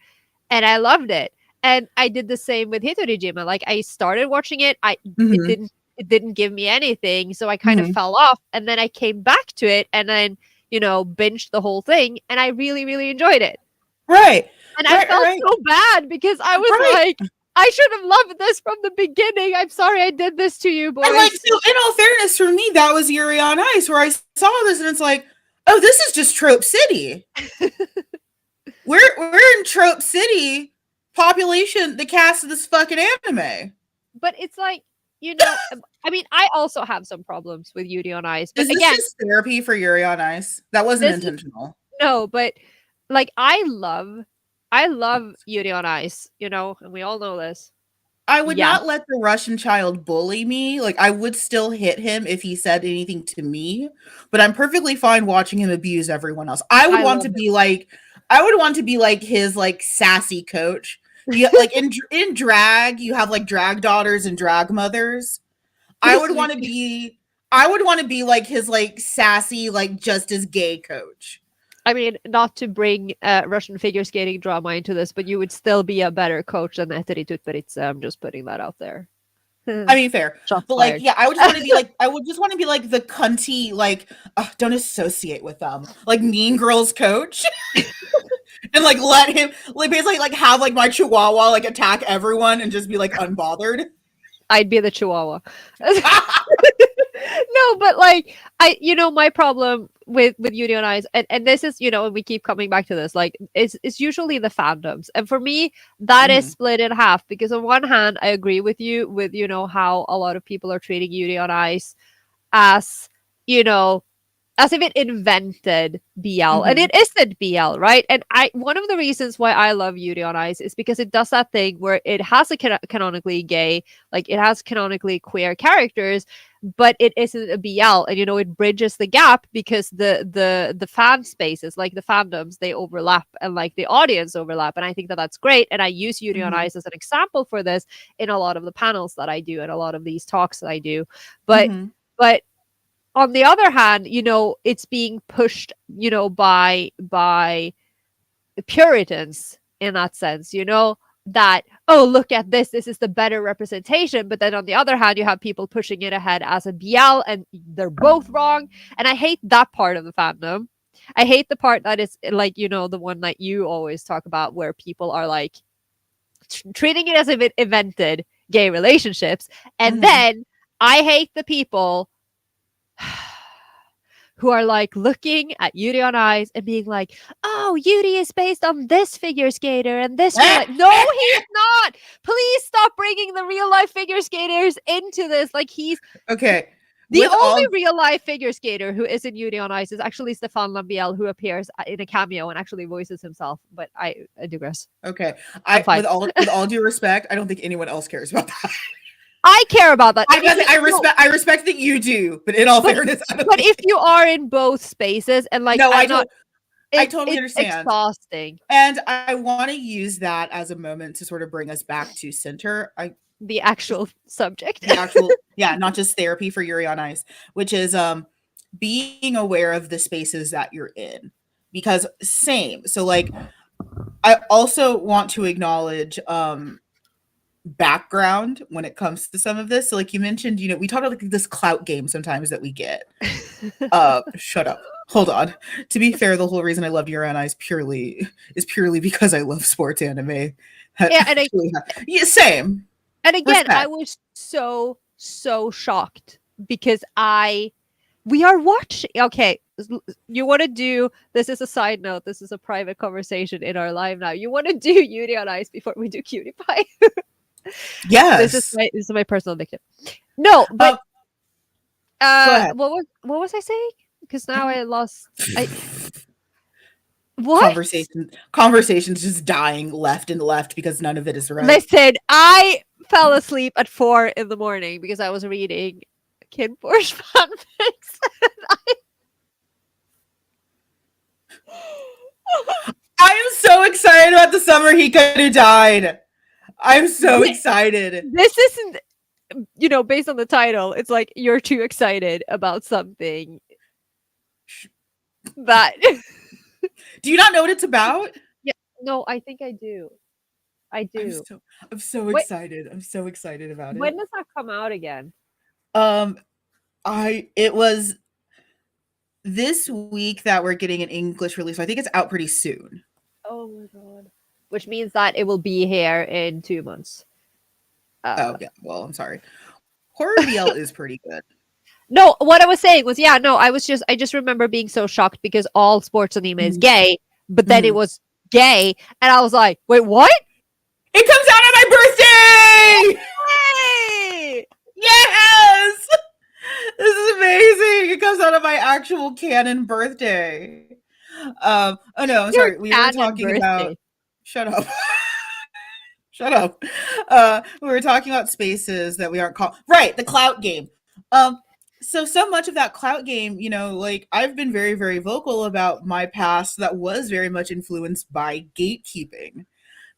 and I loved it. And I did the same with Hitorijima. Like I started watching it, it Mhm. didn't it didn't give me anything, so I kind of Mhm. fell off. And then I came back to it and then, binged the whole thing and I really, really enjoyed it. Right. And I Right. felt Right. so bad because I was Right. like, I should have loved this from the beginning. I'm sorry I did this to you, And like, boys. so in all fairness, for me, that was Yuri on Ice, where I saw this and it's like, oh, this is just Trope City. We're in Trope City. Population, the cast of this fucking anime. But it's like, I mean, I also have some problems with Yuri on Ice, but Is this again, just therapy for Yuri on Ice? That wasn't this is intentional. no, but like I love Yuri on Ice, and we all know this. I would Yes, not let the Russian child bully me. Like, I would still hit him if he said anything to me, but I'm perfectly fine watching him abuse everyone else. I love I would want to be like his like sassy coach. You like in drag, you have like drag daughters and drag mothers. I yes, would you want to be I would want to be like his like sassy, like just as gay coach. I mean, not to bring Russian figure skating drama into this, but you would still be a better coach than Etteri Tutberitse. I'm just putting that out there. I mean, fair, Shots but like, fired. yeah, I would just want to be like the cunty, like, don't associate with them, like Mean Girls coach, and like let him, like, basically, like have like my Chihuahua like attack everyone and just be like unbothered. I'd be the Chihuahua. No, but like my problem with Yuri on Ice, and this is, and we keep coming back to this, like it's usually the fandoms. And for me, that is Mhm. split in half because on one hand, I agree with you with how a lot of people are treating Yuri on Ice as, you know, as if it invented BL, and Mhm. it isn't BL, right? And one of the reasons why I love Yuri on Ice is because it does that thing where it has a canonically gay, like it has canonically queer characters, but it isn't a BL, and it bridges the gap because the fan spaces, like the fandoms, they overlap and like the audience overlap, and I think that that's great. And I use Yuri on Mhm. Ice as an example for this in a lot of the panels that I do and a lot of these talks that I do, but Mhm. but on the other hand, it's being pushed, by Puritans in that sense, that, oh, look at this is the better representation. But then on the other hand, you have people pushing it ahead as a BL, and they're both wrong. And I hate that part of the fandom. I hate the part that is like, the one that you always talk about where people are like treating it as if it invented gay relationships. And Mhm. then I hate the people who are like looking at Yuri on Ice and being like, "Oh, Yuri is based on this figure skater and this real life." No, he's not. Please stop bringing the real life figure skaters into this. Like he's Okay, the with only all real life figure skater who isn't Yuri on Ice is actually Stefan Lambiel, who appears in a cameo and actually voices himself. But I digress. okay, I'm I fine. with all due respect, I don't think anyone else cares about that. I care about that. I If guess you no, I respect that you do, but in all but fairness, I don't but think. if you are in both spaces and like No, I'm not, I it's totally it's understand. exhausting. And I want to use that as a moment to sort of bring us back to center. I The actual subject. the actual, yeah, not just therapy for Yuri on Ice, which is being aware of the spaces that you're in. Because same. So like I also want to acknowledge background when it comes to some of this. So like you mentioned, we talk about like this clout game sometimes that we get. Shut up. Hold on. To be fair, the whole reason I love Yuri on Ice purely because I love sports anime. Yeah, and Yeah, same. again, I Respect. was so shocked because we are watching. Okay, you want to do this? Is a side note. This is a private conversation in our live now. You want to do Yuri on Ice before we do Cutie Pie? Yes. This is my personal addiction. No, but Um, go ahead. what was I saying? Because now I lost. I what? Conversations just dying left and left because none of it is right. Listen, I fell asleep at 4 in the morning because I was reading Kid Force fanfics. I'm so excited about the summer he could have died. I'm so excited. This isn't, based on the title, it's like you're too excited about something that. Do you not know what it's about? Yeah, no, I think I do. I I'm do. so I'm so Wait, excited. I'm so excited about when it. does that come out again? Um it was this week that we're getting an English release. So I think it's out pretty soon. Oh my god. Which means that it will be here in 2 months. Oh yeah, well, I'm sorry. Horror BL is pretty good. No, what I was saying was, yeah, no, I just remember being so shocked because all sports anime is Mhm. gay, but then it Mhm. was gay, and I was like, wait, what? It comes out on my birthday! Hey! Yes! This is amazing. It comes out on my actual canon birthday. Oh no, I'm Your sorry. We were canon talking about birthday. shut up. Shut up. We were talking about spaces that we aren't called right, the clout game. Um, so much of that clout game, like I've been very, very vocal about my past that was very much influenced by gatekeeping.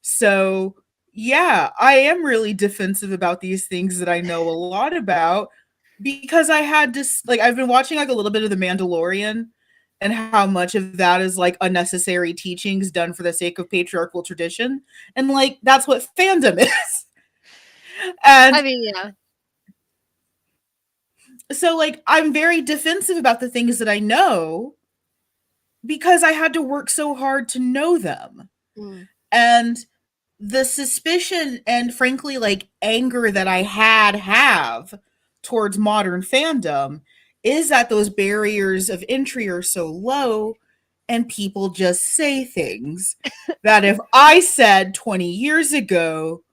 So yeah, I am really defensive about these things that I know a lot about because I had to like I've been watching like a little bit of The Mandalorian and how much of that is like unnecessary teachings done for the sake of patriarchal tradition. And like that's what fandom is. I And mean, yeah. so like I'm very defensive about the things that I know because I had to work so hard to know them. Mm. And the suspicion and frankly like anger that I have towards modern fandom is that those barriers of entry are so low and people just say things that if I said 20 years ago,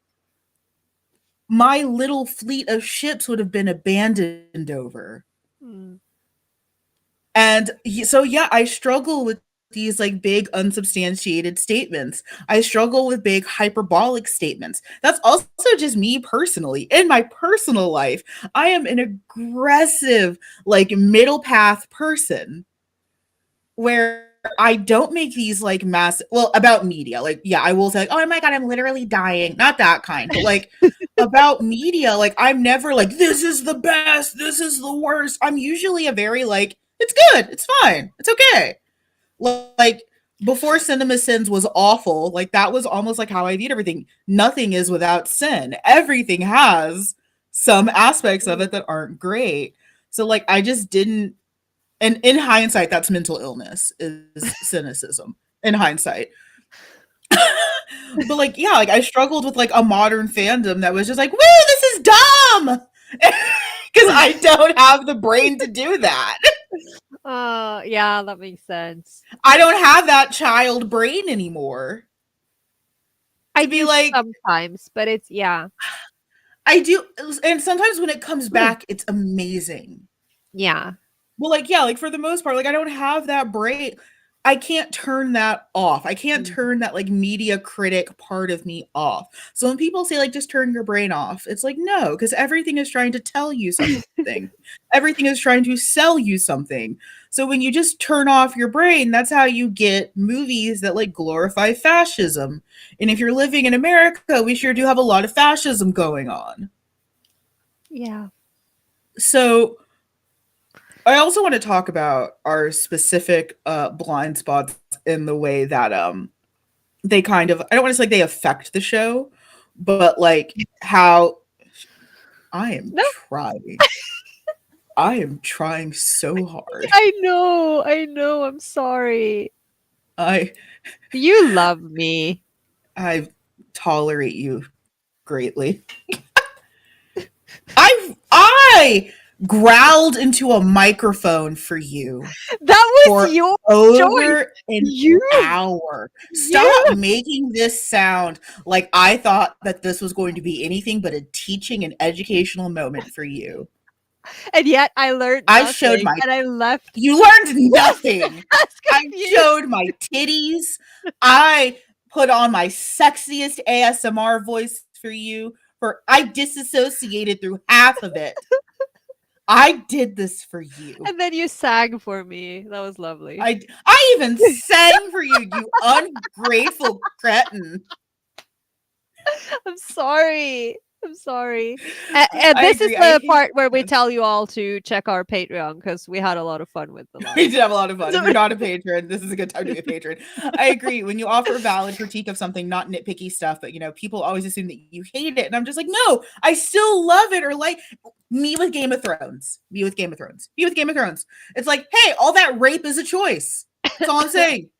my little fleet of ships would have been abandoned over. Mm. And so, yeah, I struggle with these like big unsubstantiated statements. I struggle with big hyperbolic statements. That's also just me personally. In my personal life, I am an aggressive, like middle path person where I don't make these like massive, well, about media. Like, yeah, I will say, like, oh my God, I'm literally dying. Not that kind, but like about media, like, I'm never like, this is the best, this is the worst. I'm usually a very like, it's good, it's fine, it's okay. Like, before Cinema Sins was awful, like, that was almost like how I viewed everything. Nothing is without sin, everything has some aspects of it that aren't great. So, like, I just didn't and in hindsight, that's mental illness is cynicism in hindsight. But like, yeah, like I struggled with like a modern fandom that was just like, woo, this is dumb. Because I don't have the brain to do that. Yeah, that makes sense. I don't have that child brain anymore. I To be do like, sometimes, but it's, yeah. I do. And sometimes when it comes back, it's amazing. Yeah. Well, like, yeah, like for the most part, like I don't have that brain. I can't turn that off. I can't Mm. turn that like media critic part of me off. So when people say like just turn your brain off, it's like no, because everything is trying to tell you something. Everything is trying to sell you something. So when you just turn off your brain, that's how you get movies that like glorify fascism. And if you're living in America, we sure do have a lot of fascism going on. Yeah. So I also want to talk about our specific blind spots in the way that they kind of I don't want to say like they affect the show, but like how I am No, trying. I am trying so hard. I know, I'm sorry. I You love me. I tolerate you greatly. I growled into a microphone for you That was for your choice. over an You hour. Yeah. Stop making this sound like I thought that this was going to be anything but a teaching and educational moment for you. And yet I learned I showed nothing my and I left. You learned nothing. I was I confused. showed my titties. I put on my sexiest ASMR voice for you. For I disassociated through half of it. I did this for you. And then you sang for me. That was lovely. I even sang for you, you ungrateful cretin. I'm sorry. I'm sorry. And I this is agree. the part where we tell you all to check our Patreon because we had a lot of fun with the We live. did have a lot of fun. If you're not a patron, this is a good time to be a patron. I agree. When you offer a valid critique of something, not nitpicky stuff, but people always assume that you hate it. And I'm just like, no, I still love it. Or like me with Game of Thrones. Me with Game of Thrones. Me with Game of Thrones. It's like, hey, all that rape is a choice. That's all I'm saying.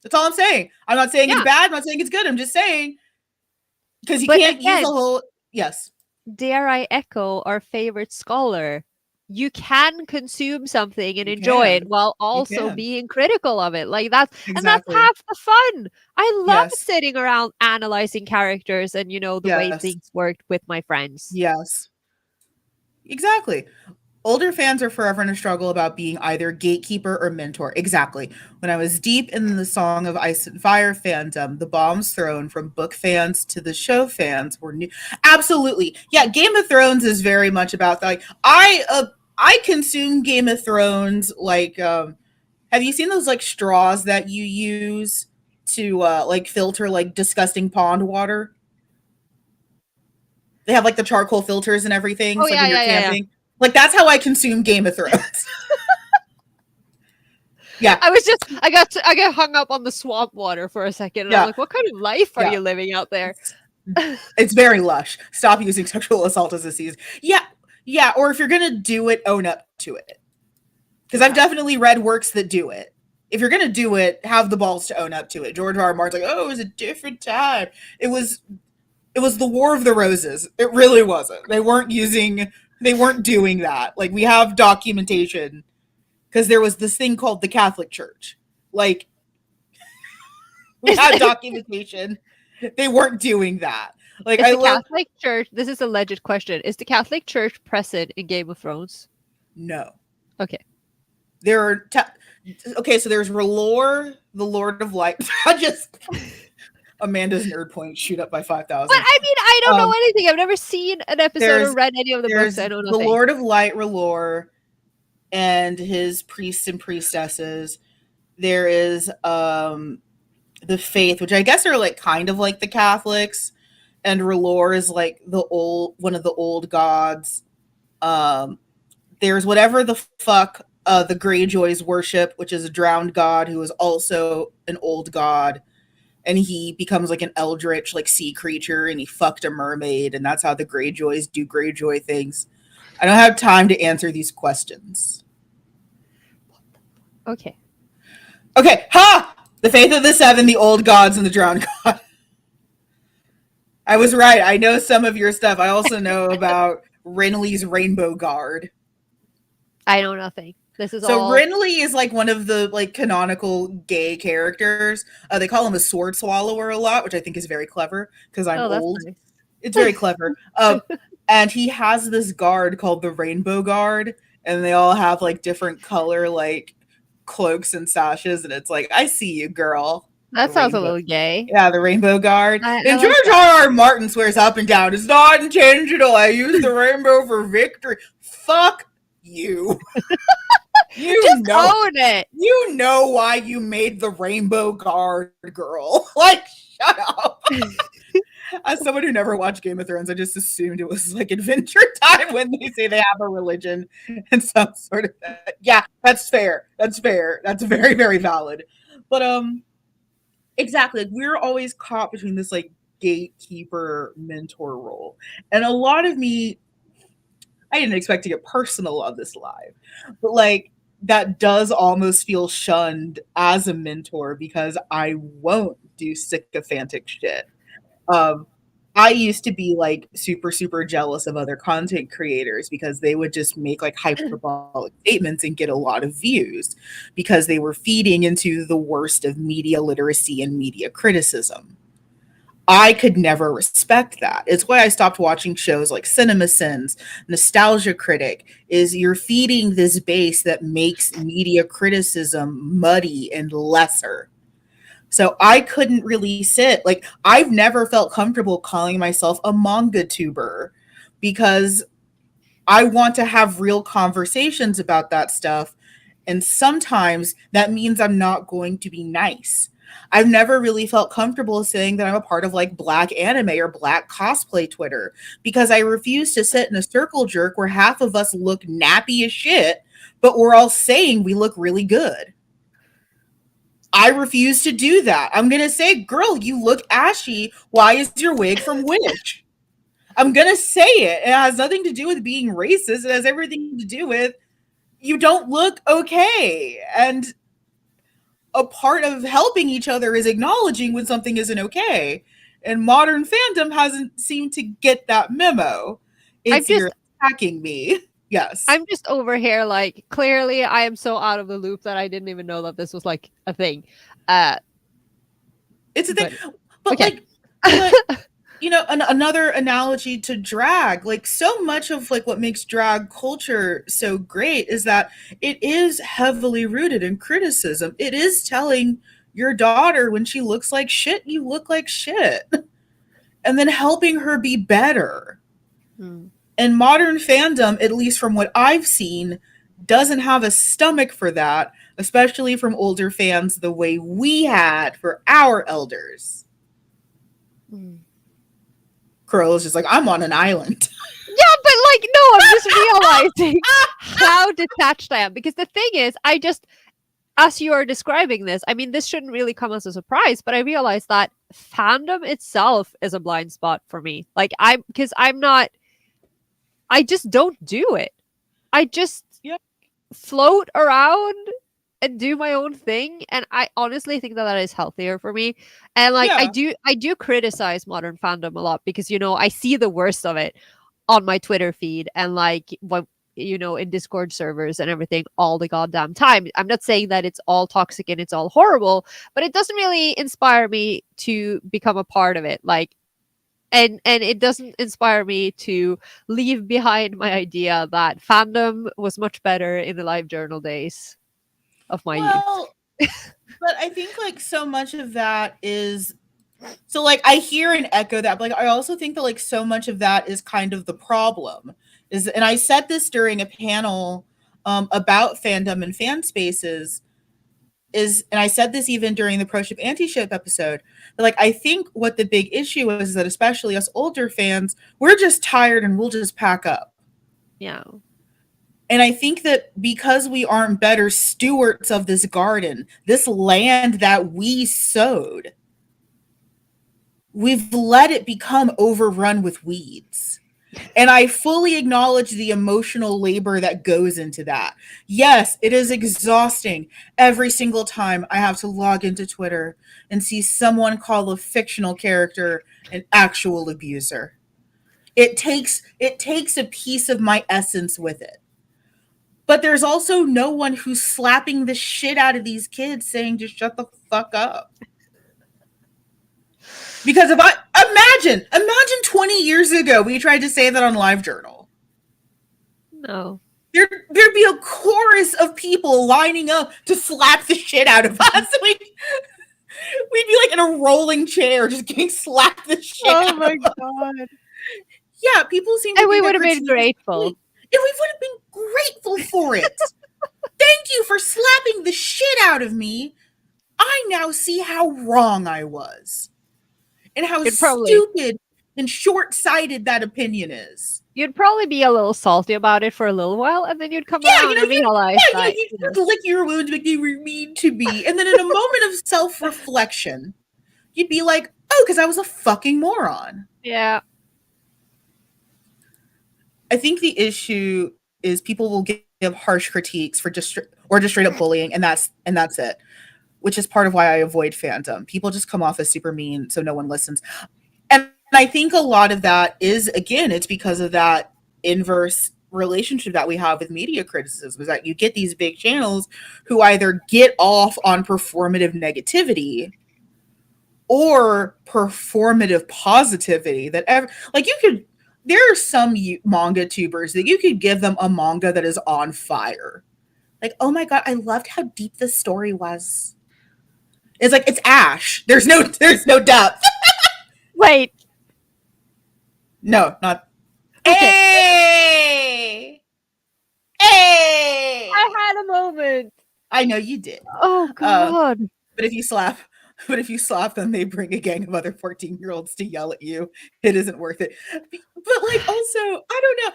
That's all I'm saying. I'm not saying it's bad. I'm not saying it's good. I'm just saying because you can't use a whole yes. Dare I echo our favorite scholar? You can consume something and You enjoy can. it while also being critical of it. Like that's Exactly. and that's half the fun. I love Yes. sitting around analyzing characters and the way Yes. things worked with my friends. Yes. Exactly. Older fans are forever in a struggle about being either gatekeeper or mentor. Exactly. When I was deep in the Song of Ice and Fire fandom, the bombs thrown from book fans to the show fans were new. Absolutely. Yeah, Game of Thrones is very much about that. Like I consume Game of Thrones like have you seen those like straws that you use to like filter like disgusting pond water? They have like the charcoal filters and everything. Oh It's like when you're yeah. camping. Like that's how I consume Game of Thrones. Yeah. I got hung up on the swamp water for a second and I'm like, what kind of life are you living out there? It's very lush. Stop using sexual assault as a season. Yeah. Yeah. Or if you're going to do it, own up to it. Because I've definitely read works that do it. If you're going to do it, have the balls to own up to it. George R. R. Martin's like, oh, it was a different time. It was the War of the Roses. It really wasn't. They weren't doing that. Like we have documentation because there was this thing called the Catholic Church. Like we had documentation. They weren't doing that. Like is the Catholic Church, this is a legit question, is the Catholic Church present in Game of Thrones? No. Okay. There are so there's R'hllor, the Lord of Light. Amanda's nerd point shoot up by 5,000. But I mean, I don't know anything. I've never seen an episode or read any of the books. I know nothing. The Lord of Light, R'hllor, and his priests and priestesses. There is the faith, which I guess are like kind of like the Catholics, and R'hllor is like one of the old gods. There's whatever the fuck the Greyjoys worship, which is a drowned god who is also an old god. And he becomes like an eldritch, like sea creature, and he fucked a mermaid, and that's how the Greyjoys do Greyjoy things. I don't have time to answer these questions. Okay. Ha! The Faith of the Seven, the Old Gods, and the Drowned God. I was right. I know some of your stuff. I also know about Renly's Rainbow Guard. I know nothing. This is so Renly is like one of the like canonical gay characters. They call him a sword swallower a lot, which I think is very clever because I'm old. Nice. It's very clever. And he has this guard called the Rainbow Guard, and they all have like different color like cloaks and sashes, and it's like, I see you, girl. That sounds a little gay. Yeah, the Rainbow Guard. And George R. R. Martin swears up and down, it's not intentional. I use the rainbow for victory. Fuck you. Just own it. You know why you made the Rainbow Guard, girl. Like, shut up. As someone who never watched Game of Thrones, I just assumed it was like Adventure Time when they say they have a religion and some sort of yeah, that's fair. That's fair. That's very, very valid. But exactly, like, we're always caught between this like gatekeeper mentor role. And a lot of me, I didn't expect to get personal on this live, but like that does almost feel shunned as a mentor because I won't do sycophantic shit. I used to be like super, super jealous of other content creators because they would just make like hyperbolic statements and get a lot of views because they were feeding into the worst of media literacy and media criticism. I could never respect that. It's why I stopped watching shows like CinemaSins, Nostalgia Critic, is you're feeding this base that makes media criticism muddy and lesser. So I couldn't really sit, like, I've never felt comfortable calling myself a manga tuber because I want to have real conversations about that stuff. And sometimes that means I'm not going to be nice. I've never really felt comfortable saying that I'm a part of like black anime or black cosplay Twitter because I refuse to sit in a circle jerk where half of us look nappy as shit, but we're all saying we look really good. I refuse to do that. I'm going to say, girl, you look ashy. Why is your wig from Wish? I'm going to say it. It has nothing to do with being racist. It has everything to do with you don't look okay. And a part of helping each other is acknowledging when something isn't okay. And modern fandom hasn't seemed to get that memo. I'm It's just you're attacking me. Yes. I'm just over here like clearly I am so out of the loop that I didn't even know that this was like a thing. Uh It's a thing. but But okay. like but you know, another analogy to drag, like so much of like what makes drag culture so great is that it is heavily rooted in criticism. It is telling your daughter when she looks like shit, you look like shit, and then helping her be better. Hmm. And modern fandom, at least from what I've seen, doesn't have a stomach for that, especially from older fans the way we had for our elders. Hmm. Crow is just like, I'm on an island. Yeah, but like no, I'm just realizing how detached I am because the thing is I just as you are describing this, I mean, this shouldn't really come as a surprise, but I realized that fandom itself is a blind spot for me. Like, because I'm not, I just don't do it. I just Yeah. float around and do my own thing. And I honestly think that that is healthier for me. And like, Yeah. I do criticize modern fandom a lot because, you know, I see the worst of it on my Twitter feed and like what in Discord servers and everything all the goddamn time. I'm not saying that it's all toxic and it's all horrible, but it doesn't really inspire me to become a part of it. Like and it doesn't inspire me to leave behind my idea that fandom was much better in the live journal days of my youth. Well, but I think like so much of that is so like I hear and echo that, but like I also think that like so much of that is kind of the problem. Is and I said this during a panel about fandom and fan spaces is and I said this even during the pro ship anti ship episode. But like I think what the big issue is that especially us older fans, we're just tired and we'll just pack up. Yeah. And I think that because we aren't better stewards of this garden, this land that we sowed, we've let it become overrun with weeds. And I fully acknowledge the emotional labor that goes into that. Yes, it is exhausting every single time I have to log into Twitter and see someone call a fictional character an actual abuser. It takes a piece of my essence with it. But there's also no one who's slapping the shit out of these kids saying just shut the fuck up. Because if I imagine 20 years ago we tried to say that on LiveJournal. No. There'd be a chorus of people lining up to slap the shit out of us. We'd be like in a rolling chair just getting slapped the shit Oh out my of us. god. Yeah, people seem to And we think would that have been critique is grateful. sweet. And we would have been grateful for it. Thank you for slapping the shit out of me. I now see how wrong I was. And how You'd probably stupid and short-sighted that opinion is. you'd probably be a little salty about it for a little while, and then you'd come Yeah, around and realize that, you lick your wounds like you were mean to me. And then in a moment of self-reflection, you'd be like, oh, because I was a fucking moron. yeah, I think the issue is people will give harsh critiques for just straight up bullying, and that's it. Which is part of why I avoid fandom. People just come off as super mean, so no one listens. And I think a lot of that is, again, it's because of that inverse relationship that we have with media criticism, is that you get these big channels who either get off on performative negativity or performative positivity like you could there are some manga tubers that you could give them a manga that is on fire. Like, oh my god, I loved how deep this story was. It's like it's Ash. There's no depth. wait, No, not. okay. Hey! moment. I know you did. Oh Uh, God. but if you slap them, they bring a gang of other 14-year-olds to yell at you. It isn't worth it. But like, also, I don't know.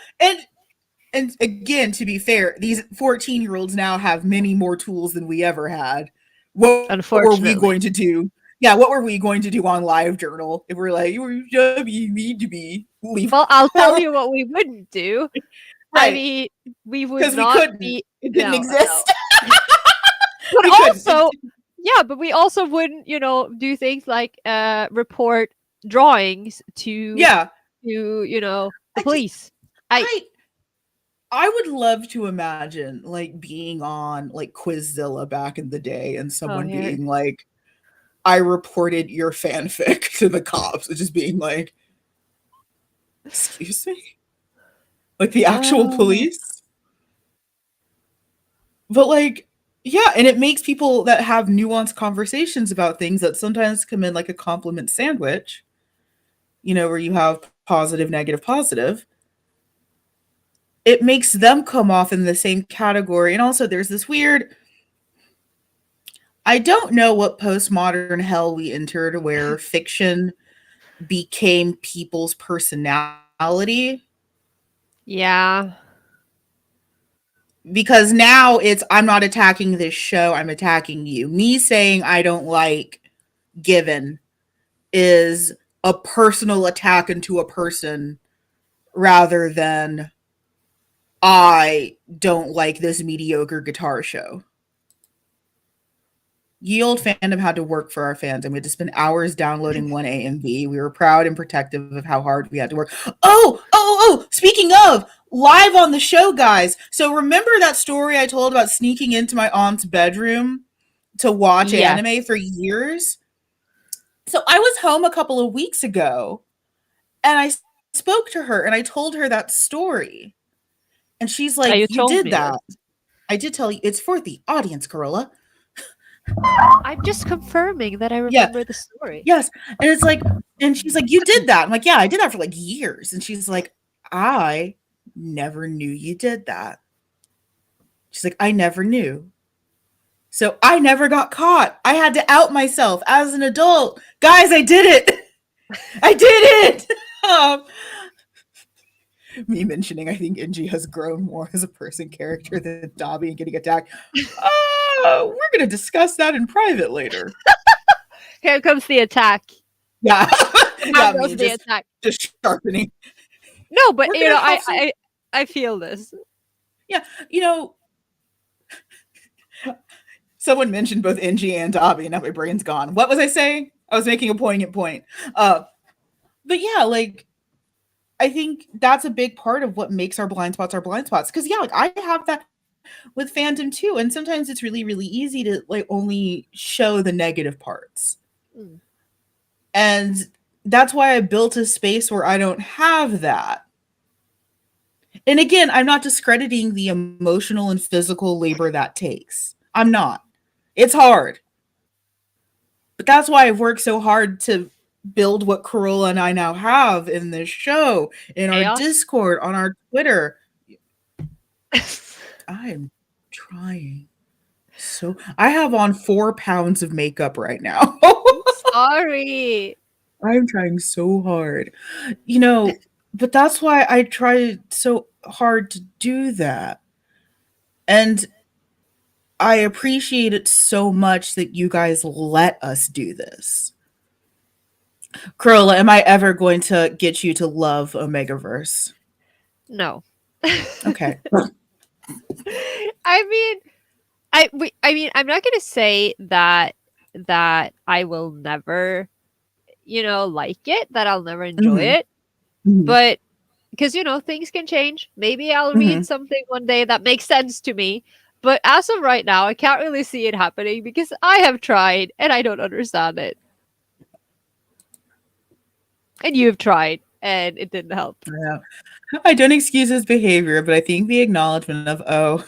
And again, to be fair, these 14-year-olds now have many more tools than we ever had. What were we Unfortunately. going to do? Yeah, what were we going to do on Live Journal if we're like, you need to be leave? Well, I'll tell you what we wouldn't do. I Right, mean, we would because we not couldn't. be It didn't no, no. exist. But We couldn't. also, yeah, but we also wouldn't, do things like report drawings Yeah, to, the I just, police. I I I would love to imagine like being on like Quizzilla back in the day and oh someone here. being like, I reported your fanfic to the cops. And just being like, excuse me? Like the actual Uh, police? But like, yeah, and it makes people that have nuanced conversations about things that sometimes come in like a compliment sandwich, where you have positive, negative, positive. It makes them come off in the same category. And also, there's this weird, I don't know what postmodern hell we entered where fiction became people's personality, yeah. because now it's, I'm not attacking this show, I'm attacking you. Me saying I don't like Given is a personal attack into a person rather than I don't like this mediocre guitar show. Ye old fandom had to work for our fandom. We had to spend hours downloading one AMV. We were proud and protective of how hard we had to work. Oh, speaking of, live on the show, guys. So remember that story I told about sneaking into my aunt's bedroom to watch Yes. anime for years? So I was home a couple of weeks ago and I spoke to her and I told her that story. And she's Yeah, like, you you told did me this. that. I did tell you. It's for the audience, Corolla. I'm just confirming that I Yeah. remember the story. Yes. And it's like, and she's like, you did that. I'm like, yeah, I did that for like years. And she's like, I never knew you did that. She's like, I never knew. So I never got caught. I had to out myself as an adult. Guys, I did it. I did it. Um, Me mentioning, I think Inji has grown more as a person character than Dobby and getting attacked. We're going to discuss that in private later. Here comes the attack. Yeah. How Yeah, goes me the attack? just sharpening. No, but We're going to have some. I feel this. Yeah, someone mentioned both Inji and Dobby, and now my brain's gone. What was I saying? I was making a poignant point. But yeah, like, I think that's a big part of what makes our blind spots our blind spots. Because yeah, like I have that with fandom too, and sometimes it's really, really easy to like only show the negative parts. Mm. And that's why I built a space where I don't have that. And again, I'm not discrediting the emotional and physical labor that takes. I'm not. It's hard. But that's why I've worked so hard to build what Corolla and I now have in this show, in our Chaos. Discord, on our Twitter. I'm trying. So I have on 4 pounds of makeup right now. Sorry. I'm trying so hard. But that's why I try so hard to do that. And I appreciate it so much that you guys let us do this. Corolla, am I ever going to get you to love Omegaverse? No. Okay. I mean, I'm not gonna say that I will never, like it, that I'll never enjoy Mhm. it, Mhm. but because things can change. Maybe I'll read Mhm. something one day that makes sense to me. But as of right now, I can't really see it happening because I have tried and I don't understand it. And you've tried and it didn't help. Yeah. I don't excuse his behavior, but I think the acknowledgement of, oh,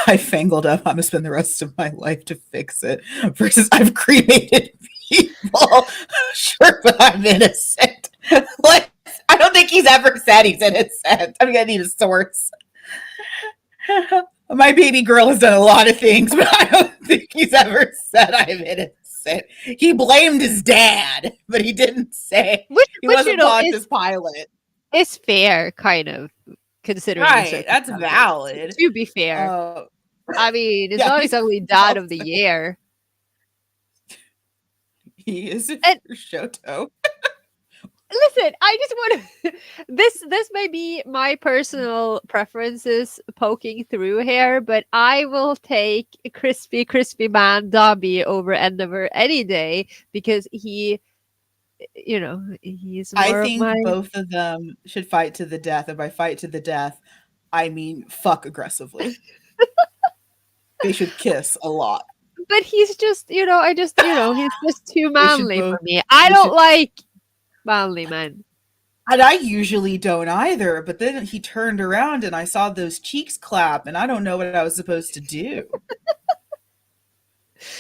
I fangled up, I'm gonna spend the rest of my life to fix it, versus I've cremated people. Sure, but I'm innocent. Like, I don't think he's ever said he's innocent. I'm gonna need a source. My baby girl has done a lot of things, but I don't think he's ever said I'm innocent. He blamed his dad, but he didn't say he which you wasn't know Pontius Pilate. is fair, kind of, considering the Right, that's circumstances. valid. To be fair, Uh, I mean, it's yeah, not exactly he's dad of the also, year. he is And for Shoto. listen, I just want to. This may be my personal preferences poking through here, but I will take crispy man Dobby over Endeavor any day because he's I more of think my. both of them should fight to the death. And by fight to the death, I mean fuck aggressively. They should kiss a lot. But he's just, he's just too They should manly for both. me. I They don't should. like manly men. And I usually don't either. But then he turned around and I saw those cheeks clap, and I don't know what I was supposed to do.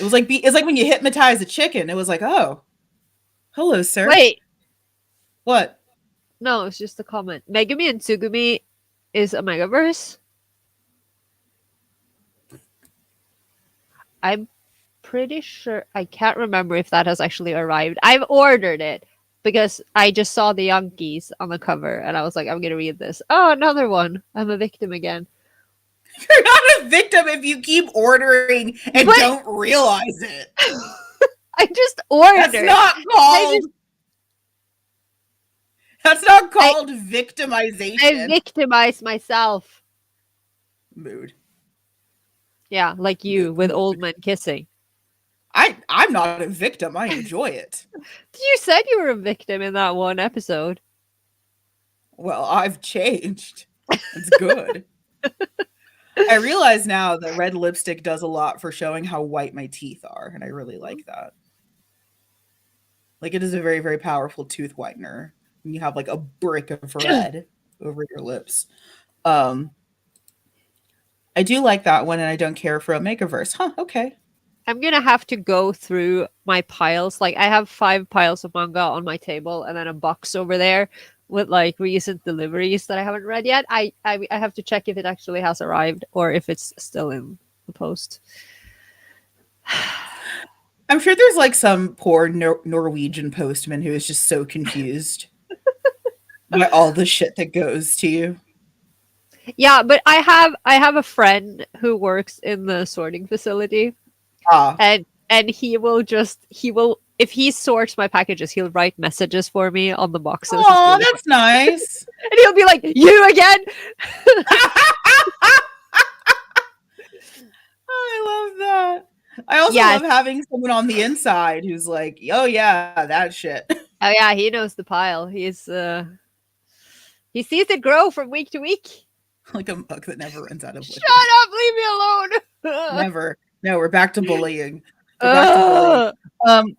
It's like when you hypnotize a chicken. It was like, oh, hello, sir. Wait, What? no, it's just a comment. Megumi and Tsugumi is a megaverse. I'm pretty sure. I can't remember if that has actually arrived. I've ordered it because I just saw the Yankees on the cover and I was like, I'm gonna read this. Oh, another one. I'm a victim again. You're not a victim if you keep ordering and But don't realize it. I just ordered. That's not called. That's not called victimization. I victimized myself. Mood. Yeah, like you with old men kissing. I'm not a victim. I enjoy it. You said you were a victim in that one episode. Well, I've changed. It's good. I realize now that red lipstick does a lot for showing how white my teeth are, and I really like that. Like, it is a very, very powerful tooth whitener. And you have like a brick of red over your lips. I do like that one, and I don't care for a Makeverse. Huh, okay. I'm gonna have to go through my piles. Like, I have 5 piles of manga on my table and then a box over there with like recent deliveries that I haven't read yet. I have to check if it actually has arrived or if it's still in the post. I'm sure there's like some poor Norwegian postman who is just so confused by all the shit that goes to you. Yeah, but I have a friend who works in the sorting facility, Ah, and he will if he sorts my packages, he'll write messages for me on the boxes. oh, that's nice. And he'll be like, "You again?" I love that. I also Yes. love having someone on the inside who's like, "Oh yeah, that shit." Oh yeah, he knows the pile. He sees it grow from week to week. Like a mug that never runs out of Shut liquid. up! Leave me alone. Never. No, we're back to bullying. We're back to bullying.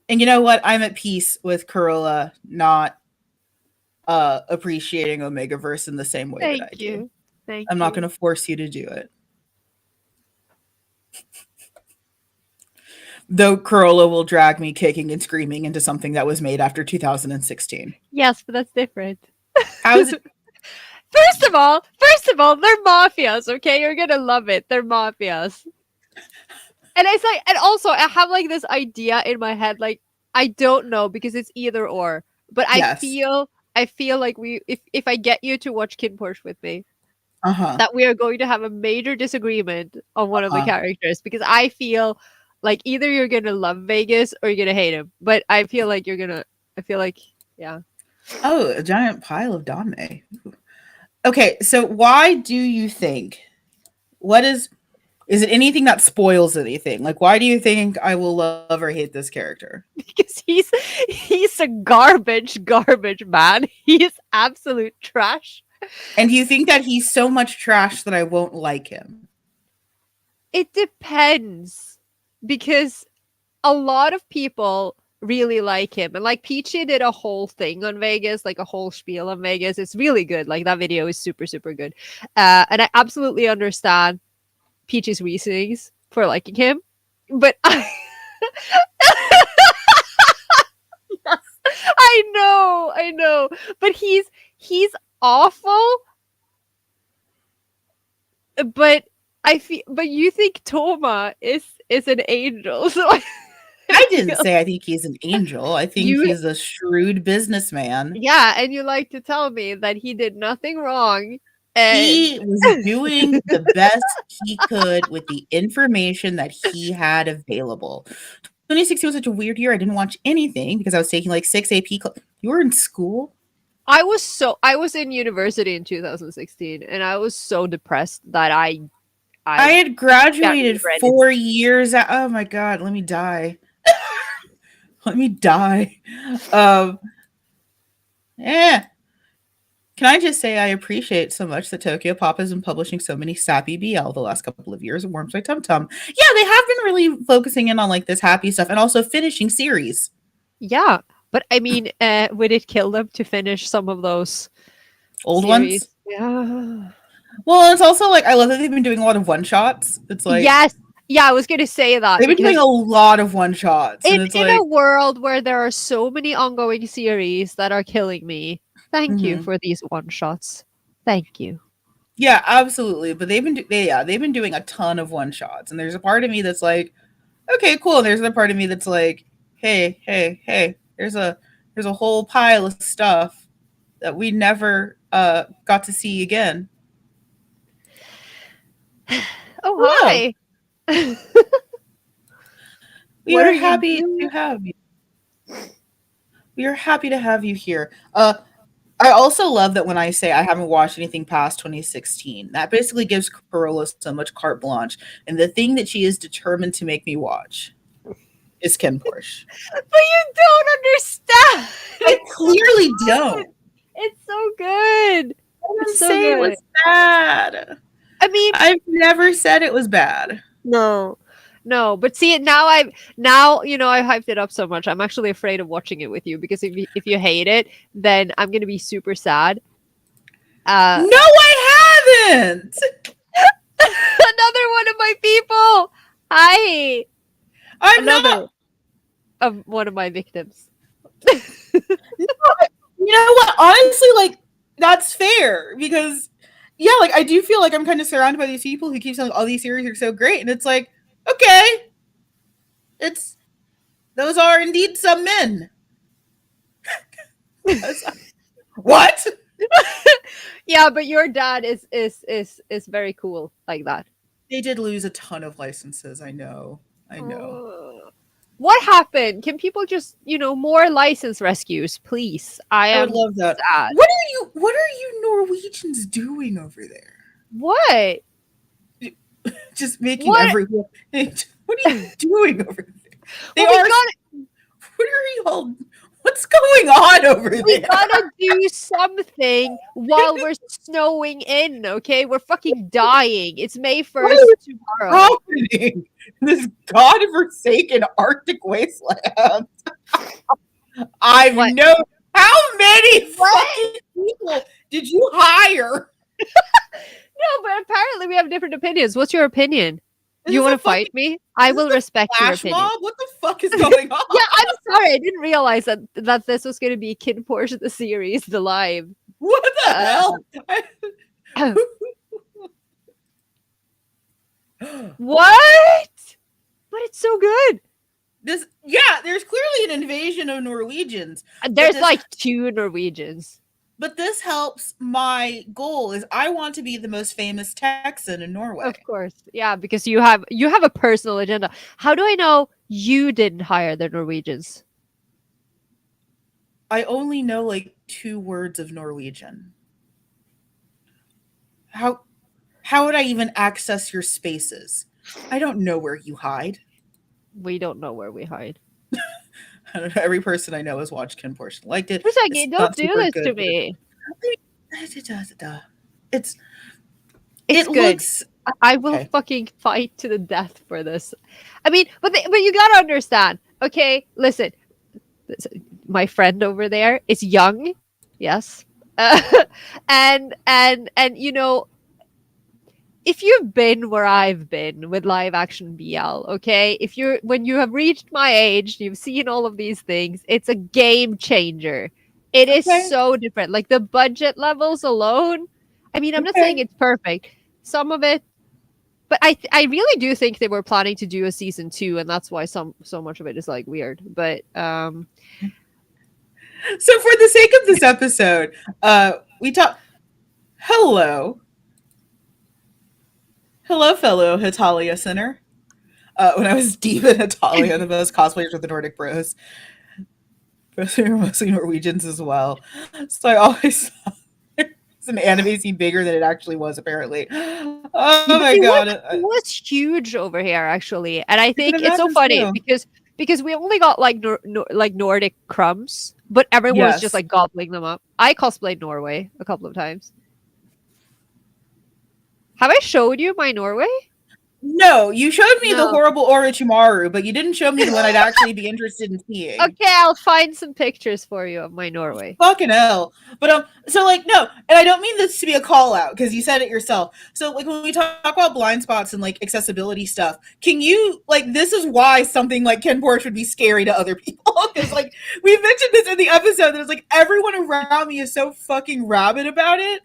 And you know what? I'm at peace with Corolla not appreciating Omegaverse in the same way that I do. Thank I'm you. not going to force you to do it. Though Corolla will drag me kicking and screaming into something that was made after 2016. Yes, but that's different. How is it? First of all, they're mafias. Okay, you're gonna love it. They're mafias. And it's like, and also I have like this idea in my head, like I don't know because it's either or, but Yes. I feel like if I get you to watch Kid Porsche with me, Uh-huh. that we are going to have a major disagreement on one of the characters because I feel like either you're gonna love Vegas or you're gonna hate him. But I feel like yeah. Oh, a giant pile of Dame. Okay, so why do you think? Is it anything that spoils anything? Like, why do you think I will love or hate this character? Because he's a garbage man. He's absolute trash. And do you think that he's so much trash that I won't like him? It depends. Because a lot of people really like him. And like Peachy did a whole thing on Vegas, like a whole spiel on Vegas. It's really good. Like that video is super, super good. And I absolutely understand Peachy's reasonings for liking him. But yes, I know. But he's awful. but I feel, but you think Toma is an angel, so I I didn't feel say I think he's an angel. I think you, he's a shrewd businessman. yeah, and you like to tell me that he did nothing wrong, and He was doing the best he could with the information that he had available. 2016 was such a weird year. I didn't watch anything because I was taking like 6 AP You were in school? I was in university in 2016, and I was so depressed that I I had can't graduated remember anything. 4 years oh my god, let me die. Let me die. Um, yeah. Can I just say I appreciate so much that Tokyo Pop has been publishing so many sappy BL the last couple of years. It warms my tum tum. Yeah, they have been really focusing in on like this happy stuff and also finishing series. Yeah, but I mean, would it kill them to finish some of those Old series? ones. Yeah. Well, it's also like I love that they've been doing a lot of one shots. It's like Yes. Yeah, I was gonna say that they've been doing because a lot of one shots, and it's in like, a world where there are so many ongoing series that are killing me, thank you mhm. for these one shots. Thank you. Yeah, absolutely. But they've been doing a ton of one shots, and there's a part of me that's like, okay, cool. And there's another part of me that's like, hey, there's a whole pile of stuff that we never got to see again. Oh, Hello. hi. We What are are you happy doing? to have you. We are happy to have you here. I also love that when I say I haven't watched anything past 2016, that basically gives Corolla so much carte blanche. And the thing that she is determined to make me watch is Ken Porsche. But you don't understand. I It's so clearly good. don't. It's so good. I It's didn't so say it good. was bad. I mean, I've never said it was bad. no. No, but see now now I hyped it up so much. I'm actually afraid of watching it with you because if you hate it, then I'm gonna be super sad. Uh No, I haven't. Another one of my people. Hi. I'm Another not. of one of my victims. You know what? Honestly, like that's fair because yeah, like I do feel like I'm kind of surrounded by these people who keep saying all these series are so great, and it's like, okay, it's those are indeed some men. What? Yeah, but your dad is very cool like that. They did lose a ton of licenses. I know. I know. What happened? Can people just, more license rescues, please? I I would am love that. sad. What are you Norwegians doing over there? What? Just making What? everyone. What are you doing over there? They Well, are. What are you all? What's going on over we there? gotta do something while we're snowing in, okay? We're fucking dying. It's May What 1st is tomorrow. happening in this godforsaken Arctic wasteland? I've What? known how many What? fucking people did you hire? No, but apparently we have different opinions. What's your opinion? Is Do you this want a to fight fucking me? I is this will a respect your flash opinion. mob? What the fuck is going on? Yeah, I'm sorry. I didn't realize that this was going to be Kid Porsche the series, the live. What the hell? What? But it's so good. There's clearly an invasion of Norwegians. There's like 2 Norwegians. But this helps my goal is I want to be the most famous Texan in Norway. Of course. Yeah, because you have a personal agenda. How do I know you didn't hire the Norwegians? I only know like 2 words of Norwegian. How would I even access your spaces? I don't know where you hide. We don't know where we hide. I don't know, every person I know has watched Ken Portion, liked it. Usagi, don't do this to me. It's It's it good. looks I will okay. fucking fight to the death for this. I mean, but you gotta understand. Okay, listen. My friend over there is young, yes, and if you've been where I've been with live action BL, okay, when you have reached my age, you've seen all of these things. It's a game changer. It is Okay. so different. Like the budget levels alone. I mean, I'm not saying Okay. it's perfect. Some of it but I really do think they were planning to do a season 2, and that's why so much of it is like weird. But So for the sake of this episode, we talk. Hello, hello, fellow Hitalia Center. When I was deep in Hitalia, the most cosplayers were the Nordic Bros. But they were mostly Norwegians as well. So I always thought it's an anime scene bigger than it actually was, apparently. Oh yeah, but my god. it was huge over here actually, and I I can think it's so imagine funny so. because we only got like like Nordic crumbs, but everyone was just Yes. like gobbling them up. I cosplayed Norway a couple of times. Have I showed you my Norway? No, you showed me the No. horrible Orochimaru, but you didn't show me the one I'd actually be interested in seeing. Okay, I'll find some pictures for you of my Norway. Fucking hell. But so like no, and I don't mean this to be a call out because you said it yourself. So like when we talk about blind spots and like accessibility stuff, can you like this is why something like Ken Porsche would be scary to other people? Because like we mentioned this in the episode that it's like everyone around me is so fucking rabid about it.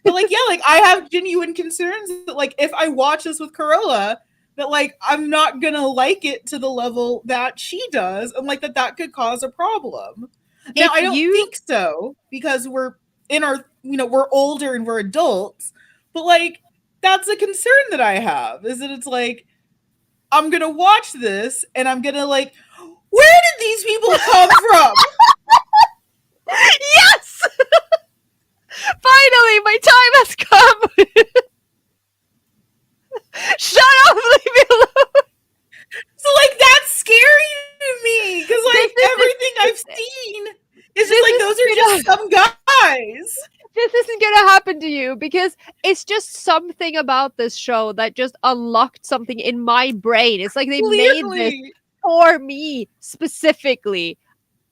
But like yeah, like I have genuine concerns that like if I watch this with Corolla, that like I'm not gonna like it to the level that she does, and like that could cause a problem. Now, If I don't you think so because we're in our, we're older and we're adults, but like that's a concern that I have is that it's like I'm going to watch this and I'm going to like, where did these people come from? yes, finally, my time has come. Shut up, leave me alone. So like that's scary to me because like everything I've seen is just like those are just some guys. This isn't gonna happen to you because it's just something about this show that just unlocked something in my brain. It's like they made this Clearly. for me specifically.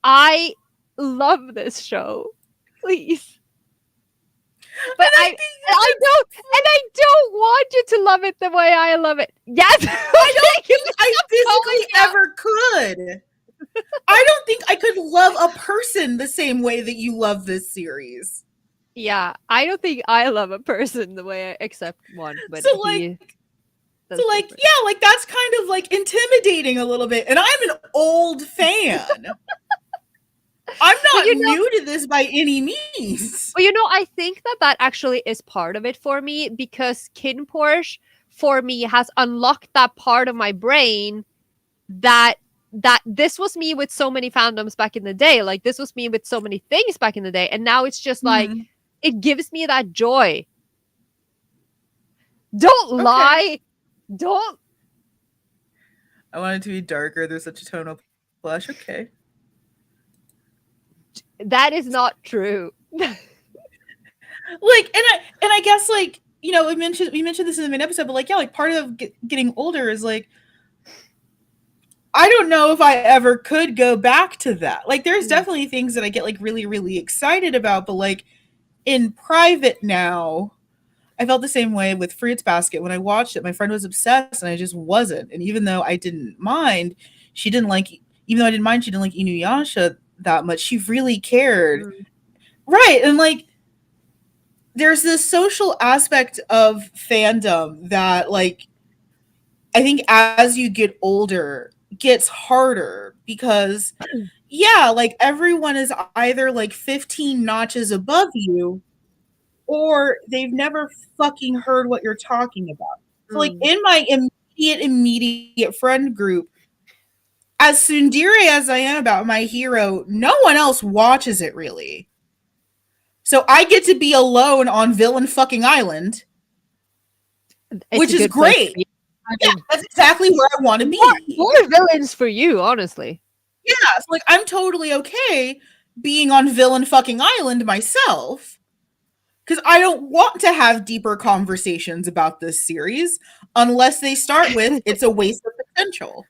I love this show. Please. But I don't want you to love it the way I love it. Yes. I don't think I physically ever could. I don't think I could love a person the same way that you love this series. Yeah, I don't think I love a person the way I except one, but So like yeah, like that's kind of like intimidating a little bit. And I'm an old fan. I'm not new to this by any means. Well, I think that actually is part of it for me because Kin Porsche for me has unlocked that part of my brain that this was me with so many fandoms back in the day. Like this was me with so many things back in the day. And now it's just like, it gives me that joy. Don't lie. Don't. I want it to be darker. There's such a tonal blush. Okay. That is not true. Like, and I guess like, we mentioned this in the main episode, but like, yeah, like part of getting older is like, I don't know if I ever could go back to that. Like, there's definitely things that I get like really, really excited about, but like in private now, I felt the same way with Fruits Basket. When I watched it, my friend was obsessed and I just wasn't. And even though I didn't mind, even though I didn't mind, she didn't like Inuyasha that much. She really cared. Right. And like, there's this social aspect of fandom that like, I think as you get older, gets harder because yeah, like everyone is either like 15 notches above you or they've never fucking heard what you're talking about. So like in my immediate friend group, as tsundere as I am about My Hero, no one else watches it really. So I get to be alone on Villain fucking Island, which is great. Yeah, that's exactly where I want to be. More villains for you, honestly. Yeah, so like I'm totally okay being on Villain fucking Island myself because I don't want to have deeper conversations about this series unless they start with it's a waste of potential.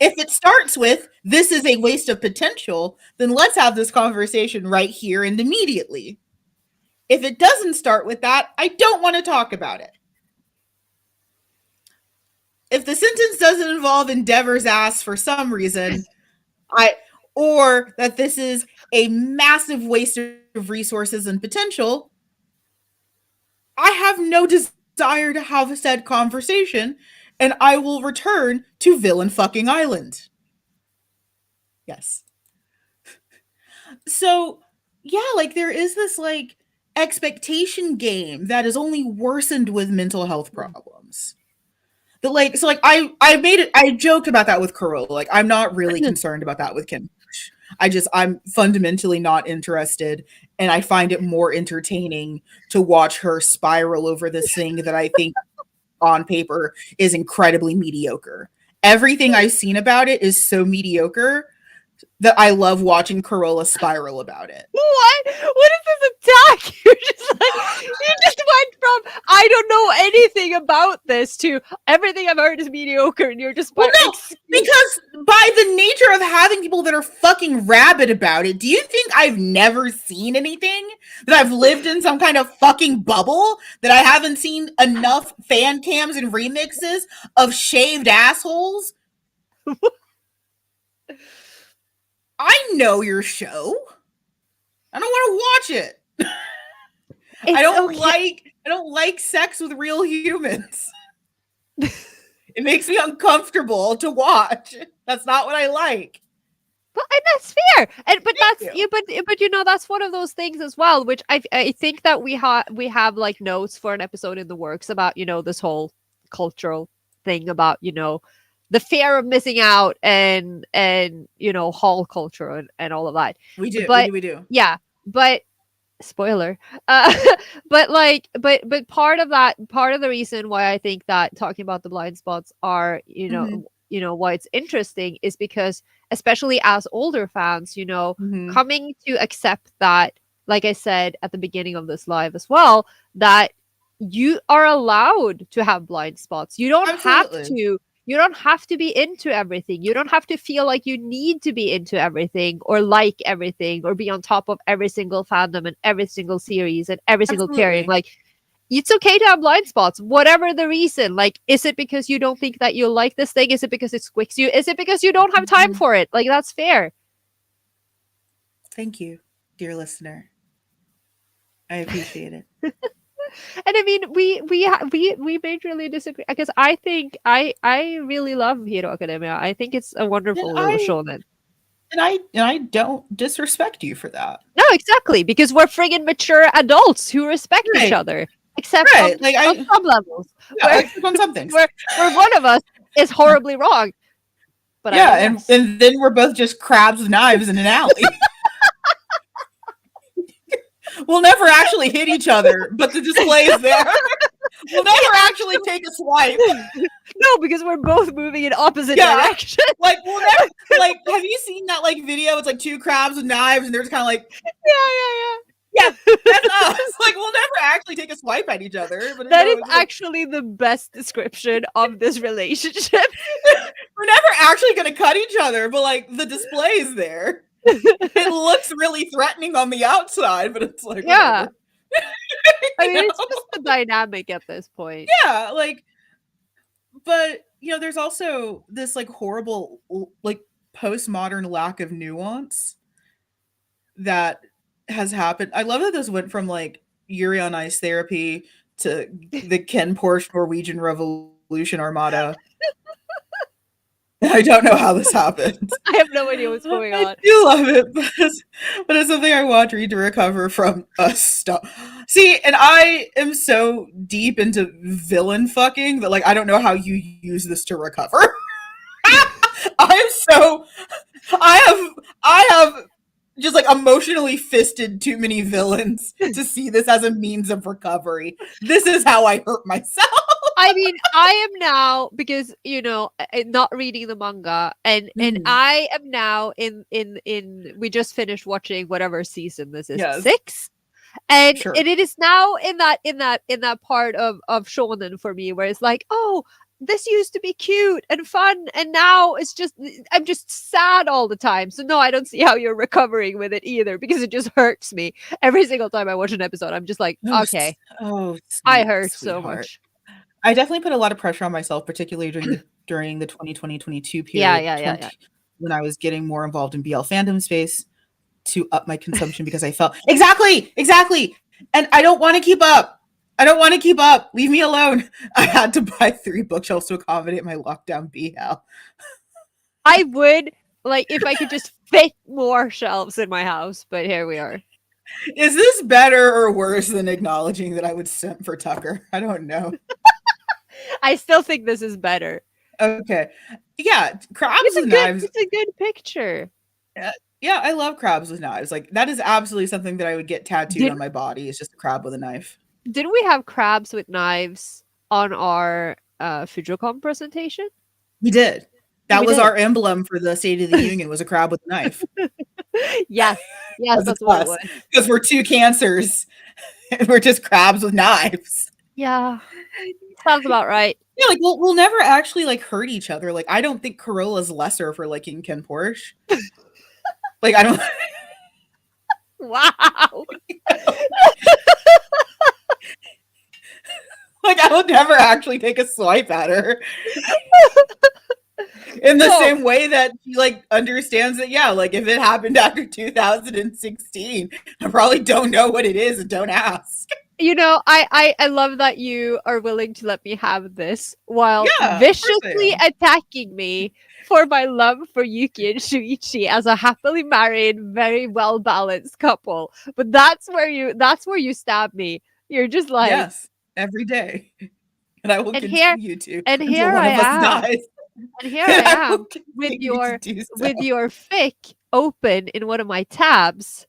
If it starts with this is a waste of potential, then let's have this conversation right here and immediately. If it doesn't start with that, I don't want to talk about it. If the sentence doesn't involve Endeavor's ass for some reason, or that this is a massive waste of resources and potential, I have no desire desire to have said conversation, and I will return to Villain fucking Island. Yes. So, yeah, like there is this like expectation game that is only worsened with mental health problems. That like so like I made it I joked about that with Corolla. Like I'm not really concerned about that with Kim. I'm fundamentally not interested, and I find it more entertaining to watch her spiral over this thing that I think on paper is incredibly mediocre. Everything I've seen about it is so mediocre that I love watching Corolla spiral about it. What? What is this attack? You just went from I don't know anything about this to everything I've heard is mediocre, and you're just well, no, because by the nature of having people that are fucking rabid about it, do you think I've never seen anything? That I've lived in some kind of fucking bubble? That I haven't seen enough fan cams and remixes of shaved assholes? I know your show. I don't want to watch it. I don't like sex with real humans. It makes me uncomfortable to watch. That's not what I like. Well, and that's fair. And but that's you. But you know that's one of those things as well, which I think that we have like notes for an episode in the works about this whole cultural thing about the fear of missing out and hall culture and all of that. We do. We do. Yeah, but spoiler. But part of the reason why I think that talking about the blind spots are why it's interesting is because especially as older fans, coming to accept that, like I said at the beginning of this live as well, that you are allowed to have blind spots. You don't have to be into everything. You don't have to feel like you need to be into everything or like everything or be on top of every single fandom and every single series and every single pairing. Like, it's okay to have blind spots, whatever the reason. Like, is it because you don't think that you like this thing? Is it because it squicks you? Is it because you don't have time for it? Like, that's fair. Thank you, dear listener. I appreciate it. And I mean, we majorly disagree because I think I really love Hero Academia. I think it's a wonderful little shonen. And I don't disrespect you for that. No, exactly, because we're friggin' mature adults who respect each other, except on some levels. On some things, where one of us is horribly wrong. But and then we're both just crabs with knives in an alley. We'll never actually hit each other, but the display is there. We'll never actually take a swipe. No, because we're both moving in opposite directions. Like, we'll never, like, have you seen that, like, video? It's, like, two crabs with knives, and they're just kind of like... Yeah, that's us. Like, we'll never actually take a swipe at each other. But that is actually the best description of this relationship. We're never actually going to cut each other, but, like, the display is there. It looks really threatening on the outside, but it's like, whatever. I mean, it's just the dynamic at this point. Yeah, like, but there's also this like horrible like postmodern lack of nuance that has happened. I love that this went from like Yuri on Ice Therapy to the Ken Porsche Norwegian Revolution Armada. I don't know how this happened. I have no idea what's going on. I do love it, but it's something I watch read to recover from a stuff. See, and I am so deep into villain fucking that like I don't know how you use this to recover. I have just like emotionally fisted too many villains to see this as a means of recovery. This is how I hurt myself. I mean, I am now because not reading the manga, and I am now in. We just finished watching whatever season this is, 6, and it is now in that part of shonen for me where it's like, oh, this used to be cute and fun, and now I'm just sad all the time. So no, I don't see how you're recovering with it either, because it just hurts me every single time I watch an episode. I'm just like, okay, I hurt so much. I definitely put a lot of pressure on myself, particularly during the 2020-22 period. Yeah. When I was getting more involved in BL fandom space to up my consumption because I felt exactly, and I don't want to keep up. I don't want to keep up. Leave me alone. I had to buy 3 bookshelves to accommodate my lockdown BL. I would like if I could just fit more shelves in my house, but here we are. Is this better or worse than acknowledging that I would simp for Tucker? I don't know. I still think this is better. Okay. Yeah, crabs It's with a good knives. it's a good picture. Yeah, I love crabs with knives. Like that is absolutely something that I would get tattooed Did on my body. It's just a crab with a knife. didn't we have crabs with knives on our Fujicom presentation? We did. That We was did. our emblem for the State of the Union was a crab with a knife. Yes. Yes, That's that's what it us. was. Because we're two cancers. And we're just crabs with knives. Yeah. Sounds about right. Yeah, like we'll never actually like hurt each other. Like I don't think Corolla's lesser for liking Ken Porsche. Like I don't Wow. like I would never actually take a swipe at her. In the No. same way that she like understands that, yeah, like if it happened after 2016, I probably don't know what it is and don't ask. You know, I love that you are willing to let me have this while Yeah, of course I viciously am. attacking me for my love for Yuki and Shuichi as a happily married, very well balanced couple. But that's where you stab me. You're just like, Yes, every day. And I will and here continue to and until here one I of us am. dies. And here And I I will am with continue to do so. your fic open in one of my tabs.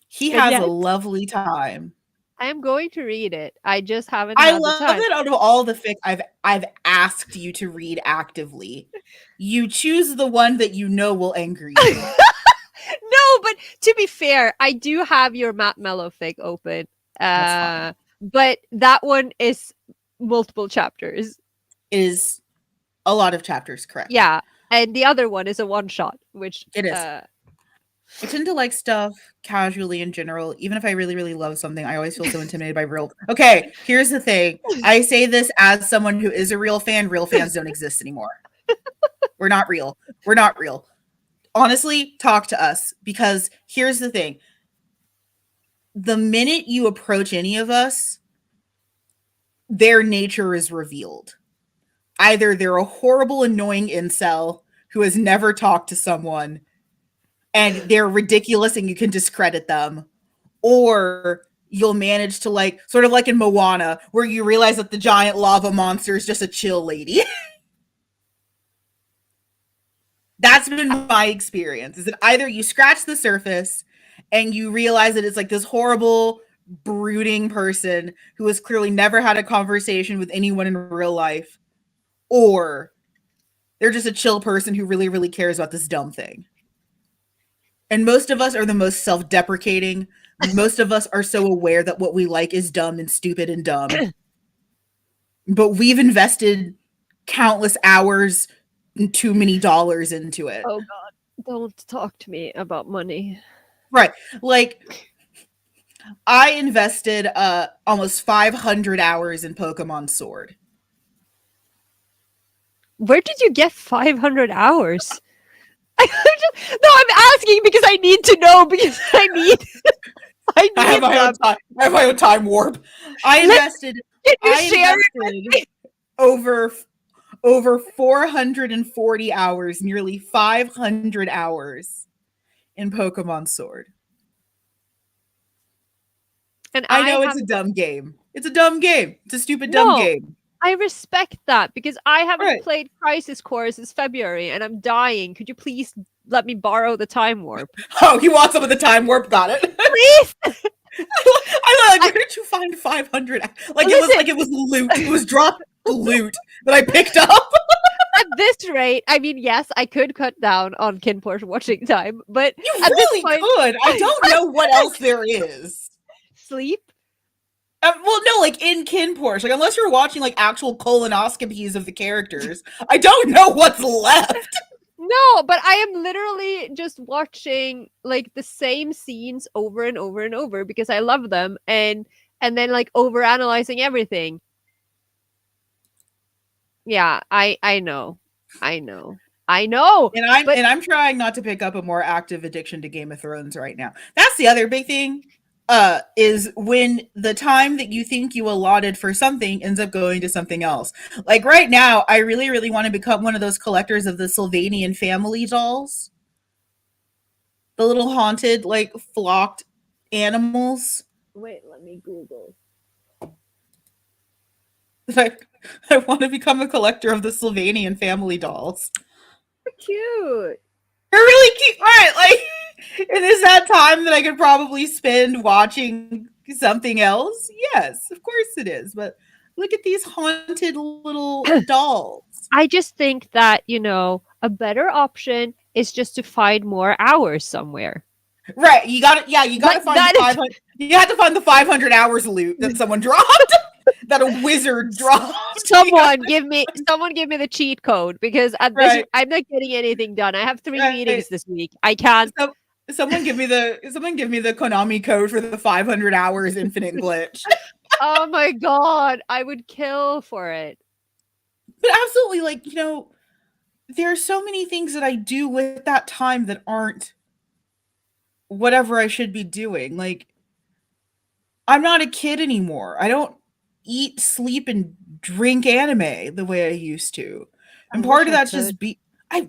He And has a yet lovely time. I am going to read it. I just haven't I had the love time. it out of all the fic I've asked you to read actively. You choose the one that you know will anger you. No, but to be fair, I do have your Matt Mello fic open. That's fine. But that one is multiple chapters. Is a lot of chapters, correct? Yeah. And the other one is a one shot, which It is. I tend to like stuff casually in general. Even if I really, really love something, I always feel so intimidated by real. Okay, here's the thing. I say this as someone who is a real fan. Real fans don't exist anymore. We're not real. We're not real. Honestly, talk to us because here's the thing. The minute you approach any of us, their nature is revealed. Either they're a horrible, annoying incel who has never talked to someone and they're ridiculous and you can discredit them, or you'll manage to like sort of like in Moana where you realize that the giant lava monster is just a chill lady. That's been my experience, is that either you scratch the surface and you realize that it's like this horrible brooding person who has clearly never had a conversation with anyone in real life, or they're just a chill person who really, really cares about this dumb thing. And most of us are the most self-deprecating. Most of us are so aware that what we like is dumb and stupid and dumb. But we've invested countless hours and too many dollars into it. Oh god, don't talk to me about money. Right. Like I invested almost 500 hours in Pokemon Sword. Where did you get 500 hours? No, I'm asking because I need to know because I need I have my own time warp. I invested over 440 hours, nearly 500 hours in Pokemon Sword. And I know it's a dumb game. It's a dumb game. It's a stupid dumb game. I respect that because I haven't played Crisis Core since February and I'm dying. Could you please let me borrow the time warp? Oh, you want some of the time warp? Got it. Please. I where did you find 500? Like it was loot. It was dropped loot that I picked up. At this rate, I mean, yes, I could cut down on Kin Porsche watching time, but You at really this point, could. I don't know what else there is. Sleep. Well, no, like in Kin Porsche, like unless you're watching like actual colonoscopies of the characters, I don't know what's left. No, but I am literally just watching like the same scenes over and over and over because I love them, and then like over analyzing everything. Yeah, I know. And I'm trying not to pick up a more active addiction to Game of Thrones right now. That's the other big thing. is when the time that you think you allotted for something ends up going to something else. Like right now, I really, really want to become one of those collectors of the Sylvanian family dolls, the little haunted, like flocked animals. Wait, let me Google. I, I want to become a collector of the Sylvanian family dolls. Cute. They're really cute, right? Like, and is that time that I could probably spend watching something else? Yes, of course it is. But look at these haunted little dolls. I just think that, a better option is just to find more hours somewhere. Right, you got to yeah, you got to Like find the that is 500. You have to find the 500 hours loot that someone dropped, that a wizard dropped. someone give me the cheat code because at this Right, I'm not getting anything done. I have 3 right. meetings this week. I can't. So, someone give me the Konami code for the 500 hours infinite glitch. Oh my god, I would kill for it. But absolutely, like, there are so many things that I do with that time that aren't whatever I should be doing. Like, I'm not a kid anymore. I don't eat, sleep, and drink anime the way I used to. I And part wish of I that's could. just I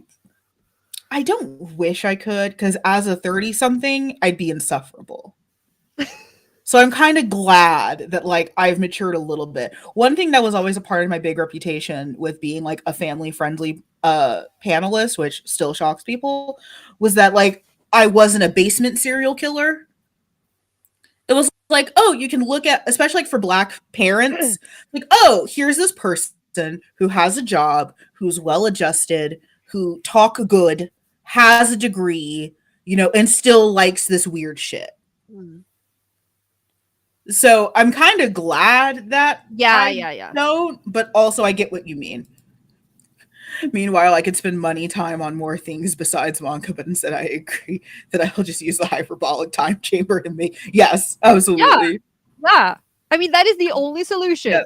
I don't wish I could, because as a 30 something, I'd be insufferable. So I'm kind of glad that like I've matured a little bit. One thing that was always a part of my big reputation with being like a family friendly panelist, which still shocks people, was that like I wasn't a basement serial killer. It was like, oh, you can look at, especially like for black parents, like, oh, here's this person who has a job, who's well adjusted, who talk good, has a degree, and still likes this weird shit. Mm. So I'm kind of glad that Yeah, I yeah, yeah. don't, but also I get what you mean. Meanwhile, I could spend money time on more things besides manga, but instead I agree that I'll just use the hyperbolic time chamber to make. Yes, Yeah, absolutely. yeah. I mean, that is the only solution. Yes.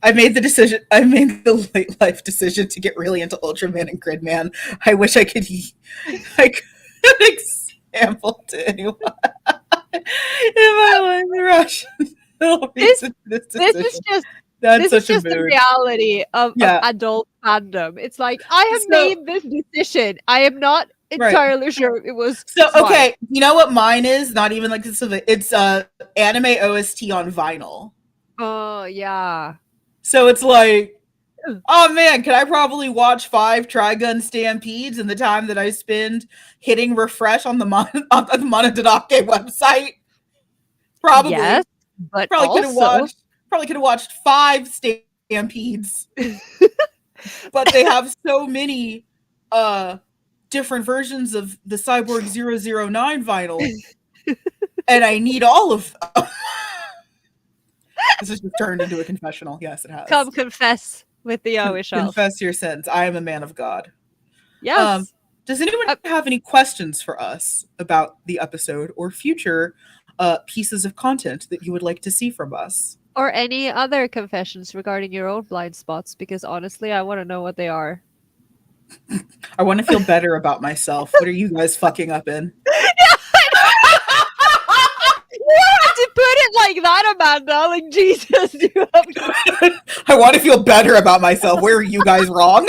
I made the decision. I made the late life decision to get really into Ultraman and Gridman. I wish I could example to anyone in my life rush. This This this is decision. just That's this is such a just the mood. reality of Yeah. adult fandom. It's like I have So made this decision. I am not right. entirely sure it was So smart. okay, you know what mine is? Not even like this. It's anime OST on vinyl. Oh yeah. So it's like, oh man, can I probably watch 5 Trigun Stampedes in the time that I spend hitting refresh on the on the Mononoke website? Yes, Probably. but Probably could have also watched. Probably could have watched 5 Stampedes, but they have so many different versions of the Cyborg 009 vinyl, and I need all of them. This has just turned into a confessional. Yes, it has. come confess with the Yowie shelf. Confess your sins. I am a man of God. Um, Yes. does anyone Uh, have any questions for us about the episode or future pieces of content that you would like to see from us? or any other confessions regarding your own blind spots, because honestly, I want to know what they are. I want to feel better about myself. What are you guys fucking up in? You have to put it like that, Amanda. Like Jesus, you have I want to feel better about myself. Where are you guys wrong?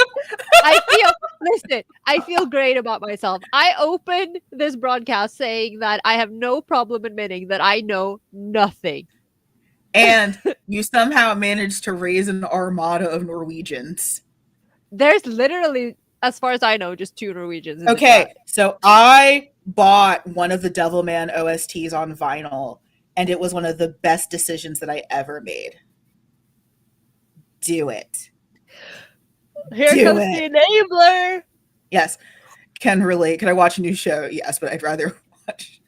I feel great about myself. I opened this broadcast saying that I have no problem admitting that I know nothing. And you somehow managed to raise an armada of Norwegians. There's literally, as far as I know, just 2 Norwegians in the Okay, chat. so I bought one of the Devilman OSTs on vinyl, and it was one of the best decisions that I ever made. Do it. Here Do comes it. the enabler. Yes. Can relate. Can I watch a new show? Yes, but I'd rather watch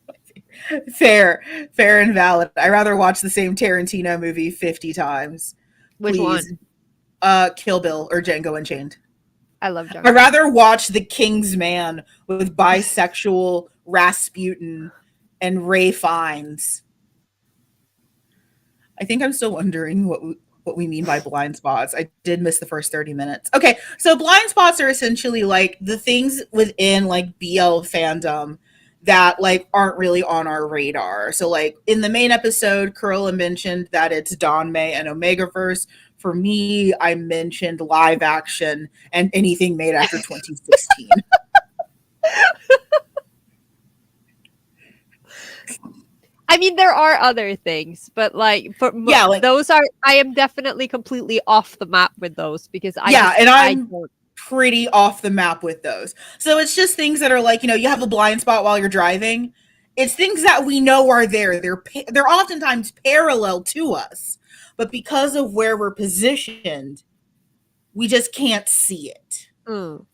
fair and valid. I'd rather watch the same Tarantino movie 50 times. Which Please. one? Kill Bill or Django Unchained. I love Django. I'd rather watch The King's Man with bisexual Rasputin and Ray Fiennes. I think I'm still wondering what we mean by blind spots. I did miss the first 30 minutes. Okay, so blind spots are essentially like the things within like BL fandom that like aren't really on our radar. So like in the main episode, Kurla mentioned that it's Donmei and Omegaverse. For me, I mentioned live action and anything made after 2016. I mean, there are other things, but like Yeah, like those are. I am definitely completely off the map with those because and I I'm don't. pretty off the map with those. So it's just things that are like, you know, you have a blind spot while you're driving. It's things that we know are there. They're oftentimes parallel to us, but because of where we're positioned, we just can't see it. Mm.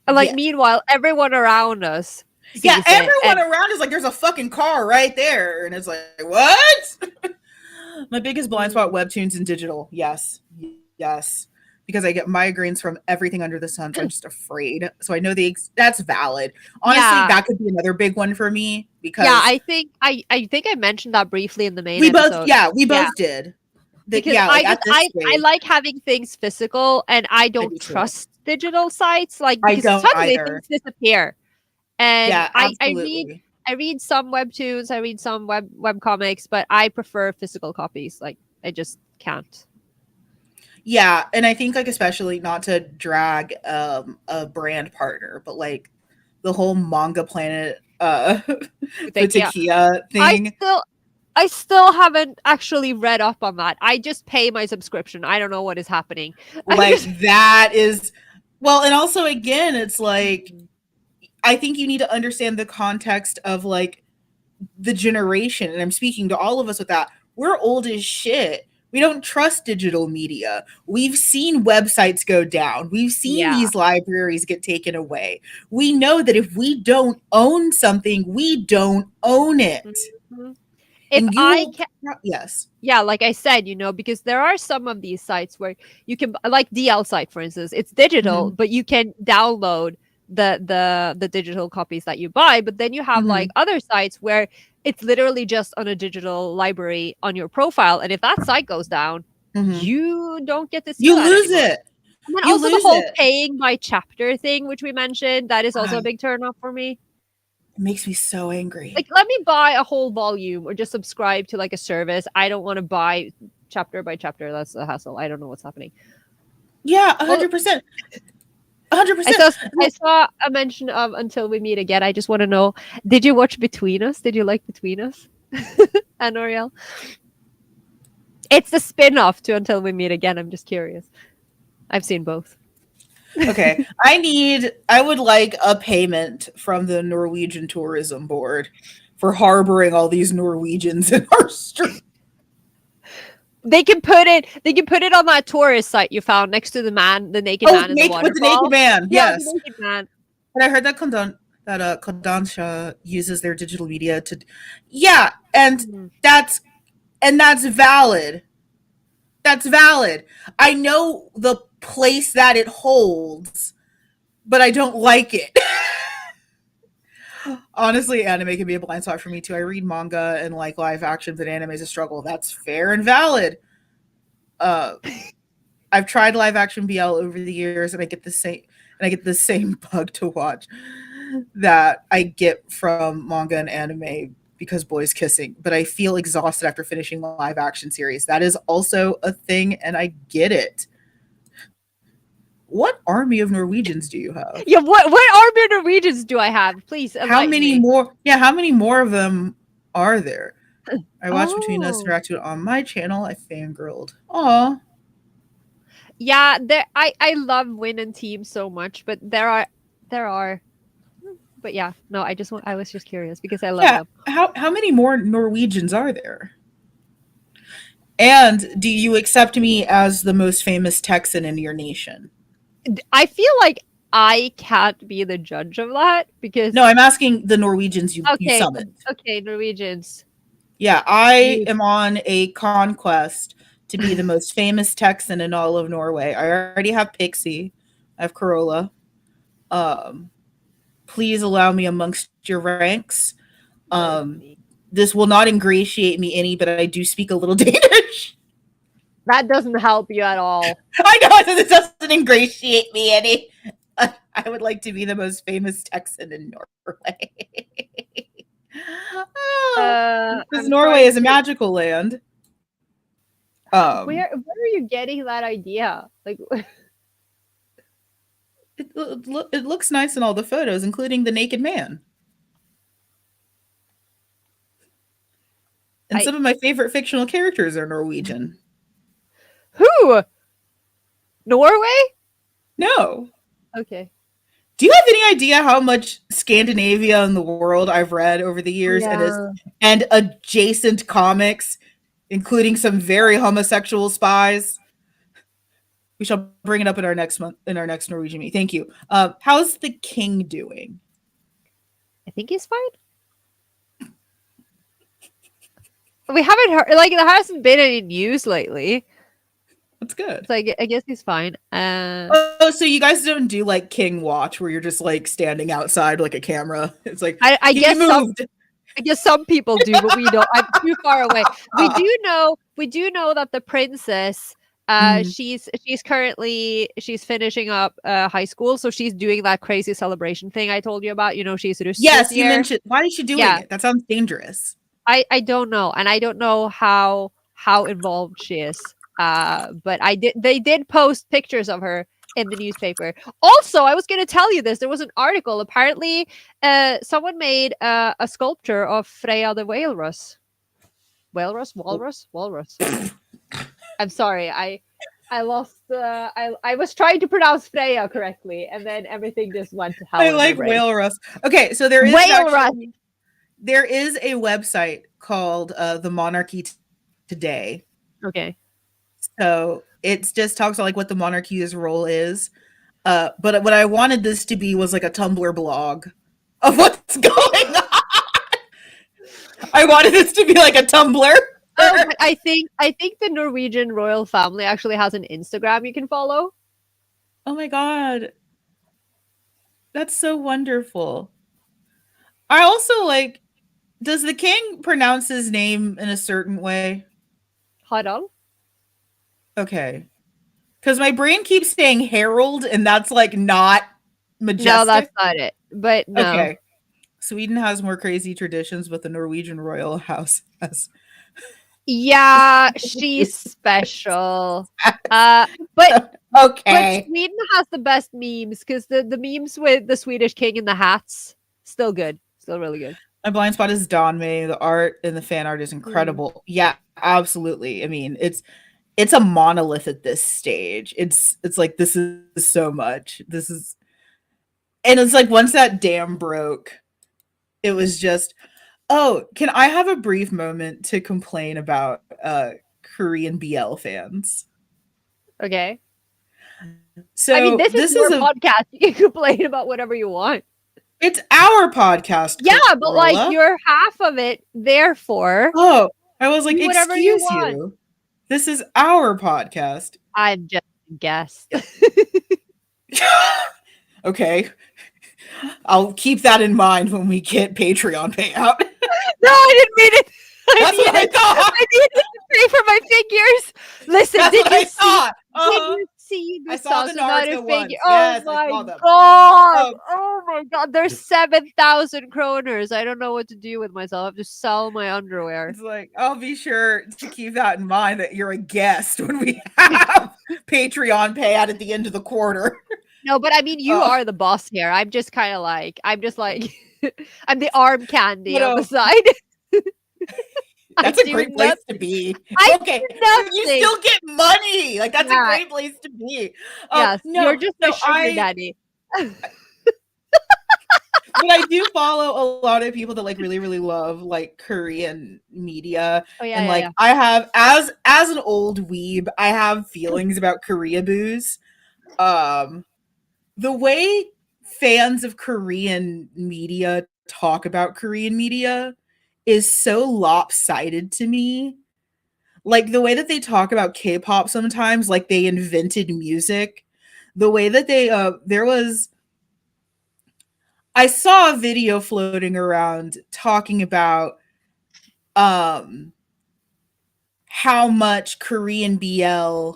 Like Yes. meanwhile, everyone around us Yeah, sees it, everyone and around is like, there's a fucking car right there. And it's like, what? My biggest blind spot, webtoons and digital. Yes. Yes. Because I get migraines from everything under the sun. So I'm just afraid. So I know that's valid. Honestly, yeah, that could be another big one for me yeah. because I think I mentioned that briefly in the main we both, episode. yeah, we Yeah, both did. That, because yeah, like at this I stage, like having things physical, and I I don't do too. trust digital sites like I because don't suddenly either. things disappear. And Yeah, absolutely. I read some webtoons, I read some web comics, but I prefer physical copies. Like I just can't. Yeah, and I think like especially not to drag a brand partner, but like the whole manga planet Like yeah, Futakia I thing, still I still haven't actually read up on that. I just pay my subscription. I don't know what is happening. I'm like just that is well, and also again, it's like I think you need to understand the context of like the generation, and I'm speaking to all of us with that. We're old as shit. We don't trust digital media. We've seen websites go down. We've seen yeah. these libraries get taken away. We know that if we don't own something, we don't own it. Mhm. If And you I will, can, yes. yeah, like I said, because there are some of these sites where you can, like DL site, for instance, it's digital, Mm-hmm. but you can download the digital copies that you buy. But then you have like Mm-hmm. other sites where it's literally just on a digital library on your profile, and if that site goes down, Mm-hmm. you don't get to see You that lose anymore. it. And then You also the lose whole it. paying by chapter thing, which we mentioned, that is also a God, big turn off for me. it makes me so angry. Like, let me buy a whole volume or just subscribe to like a service. I don't want to buy chapter by chapter. That's a hassle. I don't know what's happening. Yeah, Well, 100%. 100%. I saw a mention of Until We Meet Again. I just want to know, did you watch Between Us? Did you like Between Us? And Oriel? It's the spin-off to Until We Meet Again. I'm just curious. I've seen both. Okay, I would like a payment from the Norwegian Tourism Board for harboring all these Norwegians in our street. They can put it on that tourist site you found next to the naked Oh, man in the with the naked waterfall. man, Yeah, the yes. naked man. And I heard that Kodansha uses their digital media to, yeah, and Mhm. that's that's valid. That's valid. I know the place that it holds, but I don't like it. Honestly, anime can be a blind spot for me too. I read manga and like live actions, and anime is a struggle. That's fair and valid. Uh, I've tried live action BL over the years, and I get the same bug to watch that I get from manga and anime because boys kissing. But I feel exhausted after finishing live action series. That is also a thing, and I get it. What army of Norwegians do you have? Yeah, what army Norwegians do I have? Please How enlighten many me. more? Yeah, how many more of them are there? I watched Between Us Oh. interacted on my channel. I fangirled. Aw. Yeah, I love Win and Team so much, but there are but yeah, no, I was just curious because I love Yeah. them. How many more Norwegians are there? And do you accept me as the most famous Texan in your nation? I feel like I can't be the judge of that because No, I'm asking the Norwegians you okay, summoned. okay, Norwegians. Yeah, I You am on a conquest to be the most famous Texan in all of Norway. I already have Pixie. I have Corolla. Um, please allow me amongst your ranks. Um, Leslie. this will not ingratiate me any, but I do speak a little Danish. That doesn't help you at all. I know this doesn't ingratiate me any. I would like to be the most famous Texan in Norway. Oh, because I'm Norway trying is a to. magical land. Um, Where are you getting that idea? Like, it looks nice in all the photos, including the naked man. And I some of my favorite fictional characters are Norwegian. who? Norway? No. Okay. Do you have any idea how much Scandinavia and the world I've read over the years Yeah. and adjacent comics, including some very homosexual spies? We shall bring it up in our next month in our next Norwegian meet. Thank you. How's the king doing? I think he's fine. We haven't heard like there hasn't been any news lately. That's good. So I guess he's fine. Oh, so you guys don't do like King Watch where you're just like standing outside like a camera. It's like I he guess some moved. I guess some people do, but we don't. I'm too far away. We do know that the princess Mm. she's currently she's finishing up high school, so she's doing that crazy celebration thing I told you about. You know, she's Rus this Yes, you year. mentioned. Why is she doing Yeah, it? That sounds dangerous. I don't know, and I don't know how involved she is. But they did post pictures of her in the newspaper. Also, I was going to tell you this. There was an article. Apparently, someone made a sculpture of Freya the walrus. Walrus. I'm sorry. I lost. I was trying to pronounce Freya correctly, and then everything just went to hell I in my like brain. whale rust. Okay, so there is Walrus. actually there is a website called the Monarchy Today. Okay. So it just talks about like what the monarchy's role is. But what I wanted this to be was like a Tumblr blog of what's going on. I wanted this to be like a Tumblr. Oh, but I think the Norwegian royal family actually has an Instagram you can follow. Oh my god, that's so wonderful. I also like. Does the king pronounce his name in a certain way? Hold on. Okay, because my brain keeps saying Harold, and that's like not No, that's majestic. not it. But no. Okay, Sweden has more crazy traditions, but the Norwegian royal house has. Yeah, she's special. Uh, but but Okay. Sweden has the best memes because the memes with the Swedish king in the hats still good, still really good. My blind spot is Don May. The art and the fan art is Mm. incredible. Yeah, absolutely. I mean, it's a monolith at this stage. It's like this is so much. This is and it's like once that dam broke, it was just oh, can I have a brief moment to complain about Korean BL fans? Okay. I mean, So this is this is your a podcast. You can complain about whatever you want. it's our podcast, Yeah, but like Corolla. you're half of it. Therefore, Oh, I was like, do whatever you excuse want. you. This is our podcast. I'm just a guest. Okay. I'll keep that in mind when we get Patreon payout. No, I didn't mean it. That's what I thought. I needed to pay for my figures. Listen, That's did what you I see? thought. Did you see I the saw the Sassanata Naruto figure? ones. Oh Yes, I my saw them. god! Um, Oh my god! There's 7,000 kroners. I don't know what to do with myself. I have to sell my underwear. it's like I'll be sure to keep that in mind that you're a guest when we have Patreon payout at the end of the quarter. No, but I mean, you Uh, are the boss here. I'm just like, I'm the arm candy but on the side. I that's a do great place to nothing. be. I Okay, do but you nothing. still get money. Like that's a Yeah. great place to be. Yes. You're No, just my no, sugar daddy. but I do follow a lot of people that like really, really love like Korean media. Oh yeah, And yeah, like yeah. I have as an old weeb, I have feelings about Korea booze. Um the way fans of Korean media talk about Korean media is so lopsided to me. Like the way that they talk about K-pop sometimes, like they invented music. The way that they there was I saw a video floating around talking about um how much Korean BL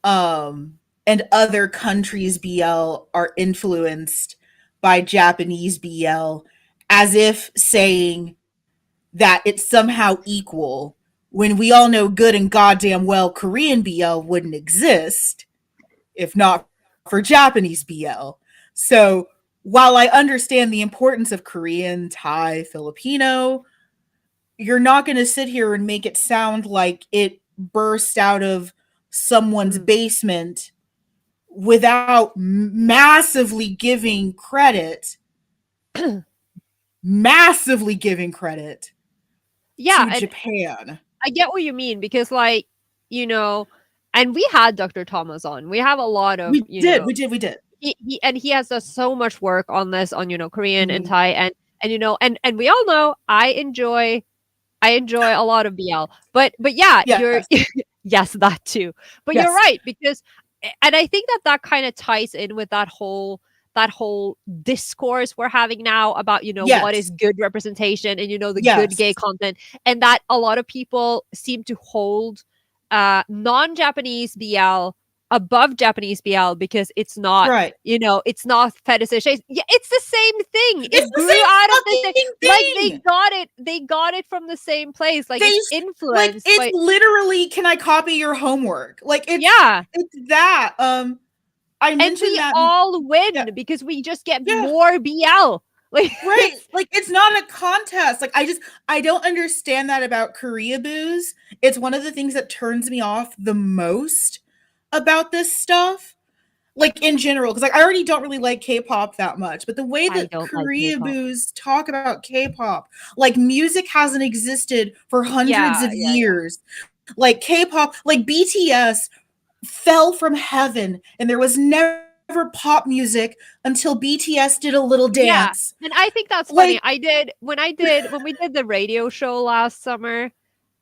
um and other countries' BL are influenced by Japanese BL, as if saying that it's somehow equal, when we all know good and goddamn well Korean BL wouldn't exist if not for Japanese BL. So while I understand the importance of Korean, Thai, Filipino, you're not going to sit here and make it sound like it burst out of someone's Mm. basement without massively giving credit Yeah, to and Japan. I get what you mean because, like, you know, and we had Dr. Thomas on. We have a lot of, We did, we did. he has done so much work on this, on, Korean and Mhm. Thai, and and we all know I enjoy a lot of BL. But yeah, Yes, you're yes, that too. But you're yes, right because and I think that that kind of ties in with that whole discourse we're having now about, what is yes, good representation and, the good yes. gay content, and that a lot of people seem to hold non-Japanese BL above Japanese BL because it's not, Right. it's not fetishization. Yeah, it's the same thing. It's It the grew out of the same, same like fucking thing. they got it from the same place. Like They it's like influenced it's by, literally, can I copy your homework? Like yeah. it's that. I And mentioned we that. all Yeah, win because we just get yeah. more BL. Like Right. it's Like it's not a contest. Like I don't understand that about Korea booze. It's one of the things that turns me off the most about this stuff. Like in general, because like I already don't really like K-pop that much, but the way I that don't like Korea K-pop. boos talk about K-pop, like music hasn't existed for hundreds Yeah, of yeah, yeah. years. Like K-pop, like BTS fell from heaven, and there was never pop music until BTS did a little Yeah. dance. And I think that's Like funny. When we did the radio show last summer.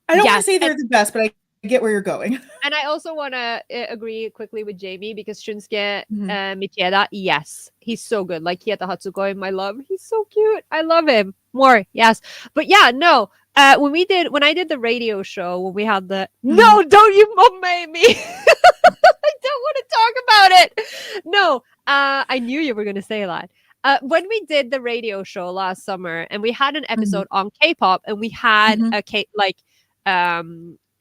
I don't want to Yes. say And they're the best, but I get where you're going. and I also want to agree quickly with Jamie because Shunsuke Mhm, Michieda, yes, he's so good. Like Kieta Hatsukoi, my love, he's so cute. I love him more. Yes, but yeah, no. When I did the radio show when we had the mhm, no, don't you mummy me. I don't want to talk about it. No, I knew you were gonna say that. When we did the radio show last summer, and we had an mhm, episode on K-pop, and we had mhm, a K like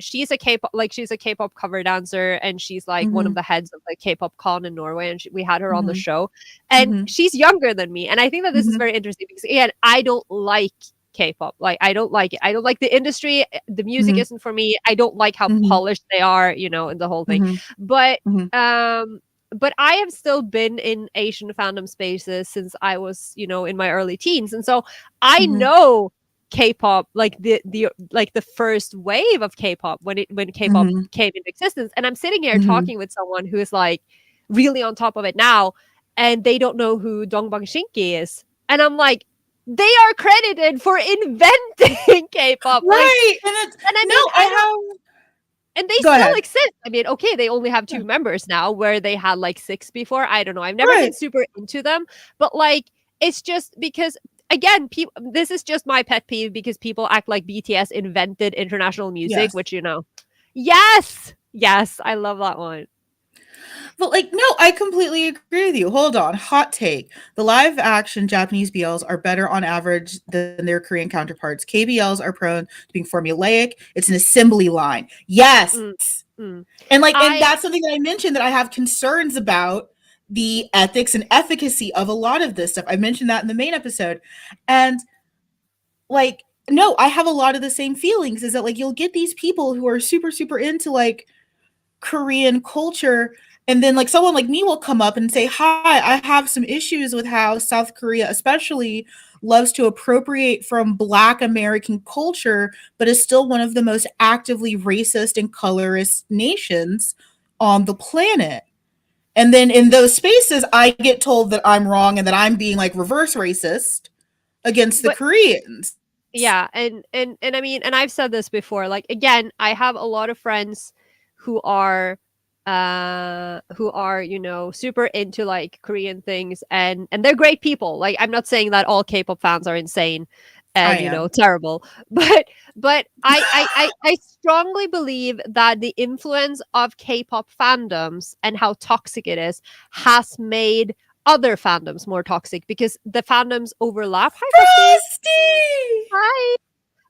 she's a K-pop cover dancer, and she's like one of mhm, the heads of the K-pop con in Norway, and we had her on the mhm, show, and mhm, she's younger than me, and I think that this is mhm, very interesting because again, I don't like K-pop. Like I don't like it. I don't like the industry. The music mhm, isn't for me. I don't like how mhm, polished they are, and the whole thing. mhm, But mhm, um but I have still been in Asian fandom spaces since I was, in my early teens. And so I mhm, know K-pop, like the first wave of K-pop when K-pop mhm, came into existence. And I'm sitting here mhm. talking with someone who is like really on top of it now, and they don't know who Dongbang Shinki is. And I'm like, they are credited for inventing K-pop. Like, Right, and it's and I no, mean, I I don't, have and they go still ahead. exist. I mean, okay, they only have Yeah, 2 members now where they had like 6 before. I don't know. I've never been right. super into them, but like it's just because again, people this is just my pet peeve because people act like BTS invented international music, Yes. which Yes. Yes, I love that one. But like, no, I completely agree with you. Hold on. Hot take. The live action Japanese BLs are better on average than their Korean counterparts. KBLs are prone to being formulaic. It's an assembly line. Yes. Mm, mm. And I that's something that I mentioned that I have concerns about the ethics and efficacy of a lot of this stuff. I mentioned that in the main episode. And like, no, I have a lot of the same feelings is that like you'll get these people who are super, super into like Korean culture. And then, like, someone like me will come up and say, hi, I have some issues with how South Korea, especially, loves to appropriate from Black American culture, but is still one of the most actively racist and colorist nations on the planet. And then in those spaces, I get told that I'm wrong and that I'm being like reverse racist against the but Koreans. yeah, and I mean, and I've said this before. Like again, I have a lot of friends who are super into like Korean things, and they're great people. Like I'm not saying that all K-pop fans are insane. I and am. terrible. But I strongly believe that the influence of K-pop fandoms and how toxic it is has made other fandoms more toxic because the fandoms overlap. Hi, Frosty. Frosty! Hi.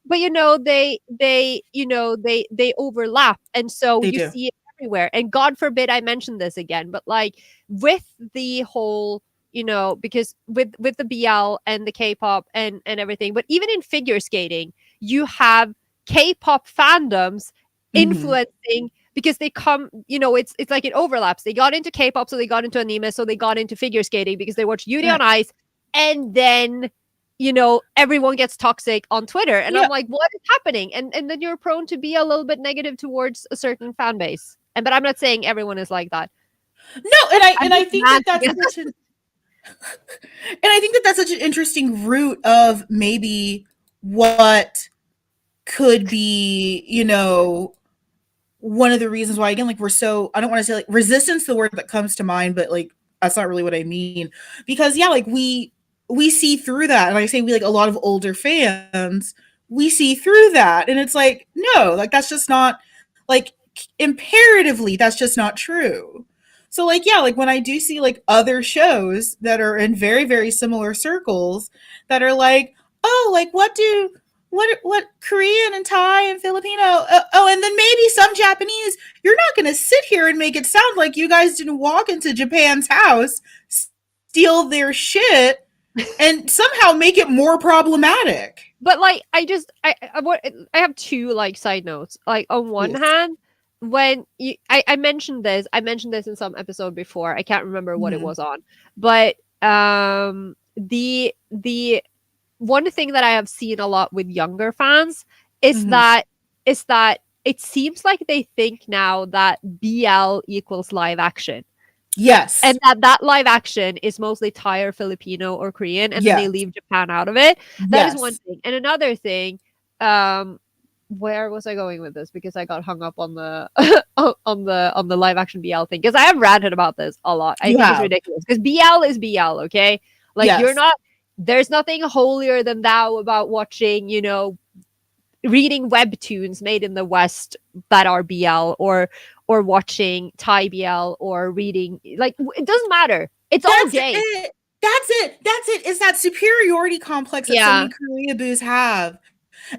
But they overlap, and so They you do. see it everywhere. And God forbid I mention this again, but like with the whole, because with the BL and the K-pop and everything, but even in figure skating, you have K-pop fandoms Mm-hmm. influencing because they come, it's like it overlaps. They got into K-pop, so they got into anime, so they got into figure skating because they watched Yuri on Right. Ice, and then everyone gets toxic on Twitter. And I'm Yeah. like, what is happening? And then you're prone to be a little bit negative towards a certain fan base. But I'm not saying everyone is like that. No, and I I'm and I just think that mad that's again. such an and I think that that's such an interesting root of maybe what could be, one of the reasons why, again, like, we're so, I don't want to say like resistance the word that comes to mind, but like that's not really what I mean, because yeah, like we see through that, and I say we, like, a lot of older fans, we see through that, and it's like, no, like that's just not, like, imperatively that's just not true. So like, yeah, like when I do see like other shows that are in very very similar circles that are like, oh, like what Korean and Thai and Filipino, oh, and then maybe some Japanese, you're not going to sit here and make it sound like you guys didn't walk into Japan's house, steal their shit, and somehow make it more problematic. But like, I have two like side notes. Like on one Yes. hand, when I mentioned this in some episode before. I can't remember what it Mm-hmm. was on, but the one thing that I have seen a lot with younger fans is Mm-hmm. that it seems like they think now that BL equals live action, and Yes. that live action is mostly Thai or Filipino or Korean, and then they Yes. leave Japan out of it. That is one Yes. thing. And another thing, um, where was I going with this? Because I got hung up on the on the live action BL thing. Because I have ranted about this a lot. I You think it's have. ridiculous. Because BL is BL, okay? Like you're Yes. not. There's nothing holier than thou about watching, reading webtoons made in the West that are BL, or watching Thai BL, or reading, like, it doesn't matter. It's all That's gay. it. That's it. That's it. It's that superiority complex that so Yeah. many Korea boos have.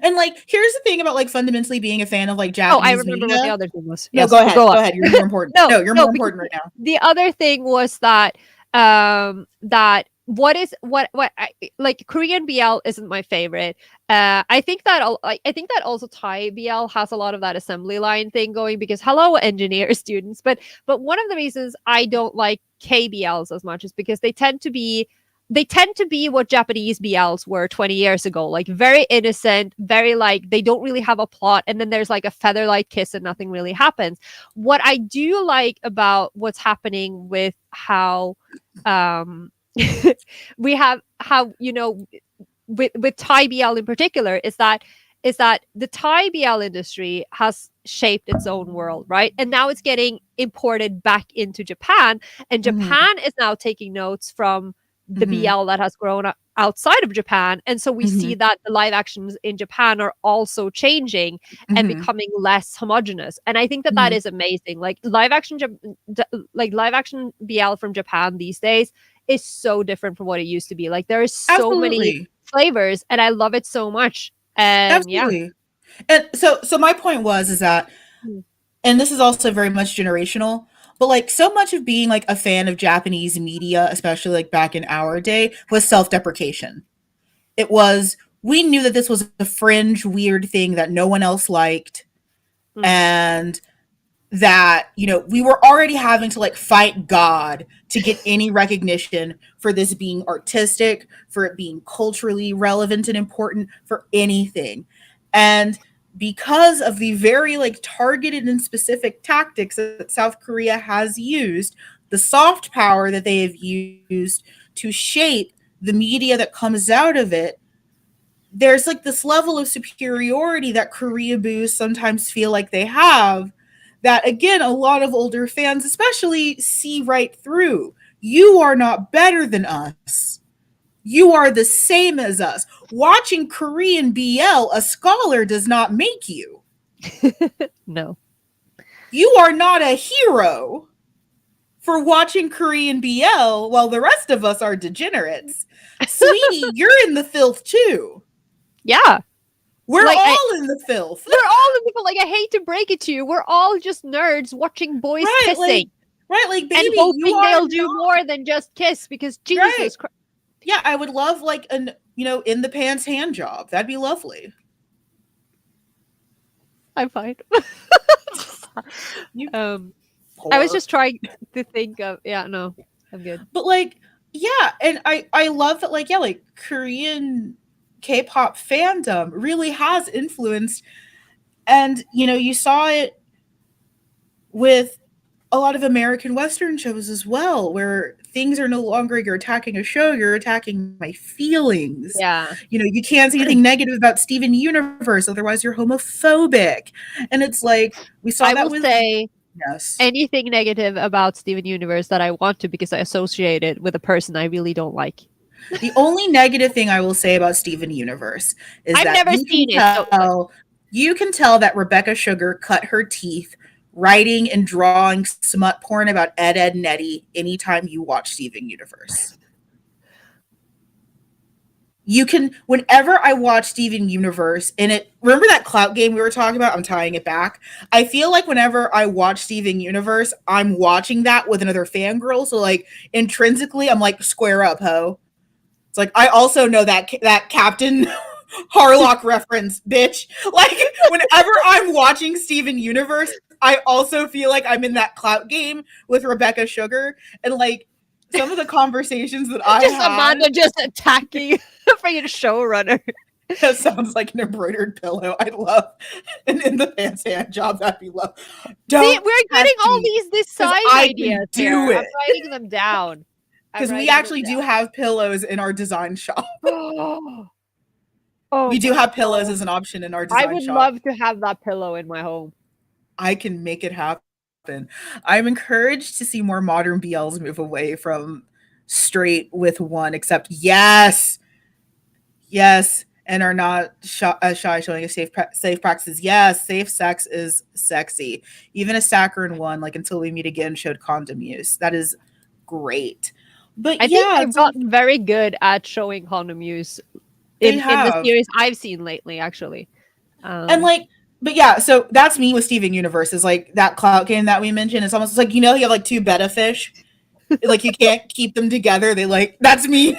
And like, here's the thing about like fundamentally being a fan of like Oh, I Japanese remember what the media. other thing was. No, Yes, go but ahead. go on. Go ahead. You're more important. No, No, you're no, more because important right now. the other thing was that that what is what I, like Korean BL isn't my favorite. I think that also Thai BL has a lot of that assembly line thing going, because hello engineer students. But one of the reasons I don't like KBLs as much is because they tend to be what Japanese BLs were 20 years ago, like very innocent, very like they don't really have a plot, and then there's like a featherlight kiss and nothing really happens. What I do like about what's happening with how um we have how with Thai BL in particular is that the Thai BL industry has shaped its own world, right? And now it's getting imported back into Japan, and Mm-hmm. Japan is now taking notes from the Mm-hmm. BL that has grown up outside of Japan. And so we Mm-hmm. see that the live actions in Japan are also changing and Mm-hmm. becoming less homogenous. And I think that that Mm-hmm. is amazing. Like live action BL from Japan these days is so different from what it used to be. Like there is so many Absolutely. flavors, and I love it so much. And yeah. Absolutely. And so my point was is that, Mm. and this is also very much generational, but like so much of being like a fan of Japanese media, especially like back in our day, was self-deprecation. It was, we knew that this was a fringe weird thing that no one else liked, Mm. and that, we were already having to like fight God to get any recognition for this being artistic, for it being culturally relevant and important, for anything. And because of the very like targeted and specific tactics that South Korea has used, the soft power that they have used to shape the media that comes out of it, there's like this level of superiority that Korea boos sometimes feel like they have, that again a lot of older fans especially see right through. You are not better than us. You are the same as us. Watching Korean BL, a scholar does not make you. No. You are not a hero for watching Korean BL while the rest of us are degenerates. Sweetie, you're in the filth too. Yeah. We're Like, all in the filth. we're all in the, like, I hate to break it to you, we're all just nerds watching boys kissing. Like, baby, And you hoping are they'll do not. more than just kiss, because Right. Jesus Christ. Yeah, I would love like an, in the pants hand job. That'd be lovely. I'm fine. You I was poor. just trying to think of, yeah, no, I'm good. But like, yeah, and I love that, like, yeah, like Korean K-pop fandom really has influenced, and you saw it with a lot of American Western shows as well, where things are no longer you're attacking a show, you're attacking my feelings. Yeah. You can't say anything negative about Steven Universe, otherwise you're homophobic. And it's like we saw I that will with say yes. anything negative about Steven Universe that I want to, because I associate it with a person I really don't like. The only negative thing I will say about Steven Universe is I've that never seen it. So, you can tell that Rebecca Sugar cut her teeth writing and drawing smut porn about Ed, Ed, and Eddie anytime you watch Steven Universe. You can, whenever I watch Steven Universe, and remember that clout game we were talking about? I'm tying it back. I feel like whenever I watch Steven Universe, I'm watching that with another fangirl. So, like, intrinsically, I'm like, square up, ho. It's like, I also know that Captain Harlock reference, bitch. Like, whenever I'm watching Steven Universe, I also feel like I'm in that clout game with Rebecca Sugar. And, like, some of the conversations that I just had. Amanda just attacking the freaking showrunner. That sounds like an embroidered pillow. I love. And in the pants hand job, that'd be love. See, we're getting all these design ideas here. I'm writing them down. Because we actually do have pillows in our design shop. We do have pillows as an option in our design shop. I would love to have that pillow in my home. I can make it happen. I'm encouraged to see more modern BLs move away from straight with one, except yes, and are not shy showing a safe practices. Yes, safe sex is sexy. Even a saccharine one, like Until We Meet Again, showed condom use. That is great. But I think they've gotten very good at showing condom use in the series I've seen lately, actually. And like, but yeah, so that's me with Steven Universe, is like that clout game that we mentioned. It's almost like, you have like two betta fish. Like, you can't keep them together. They like, that's me.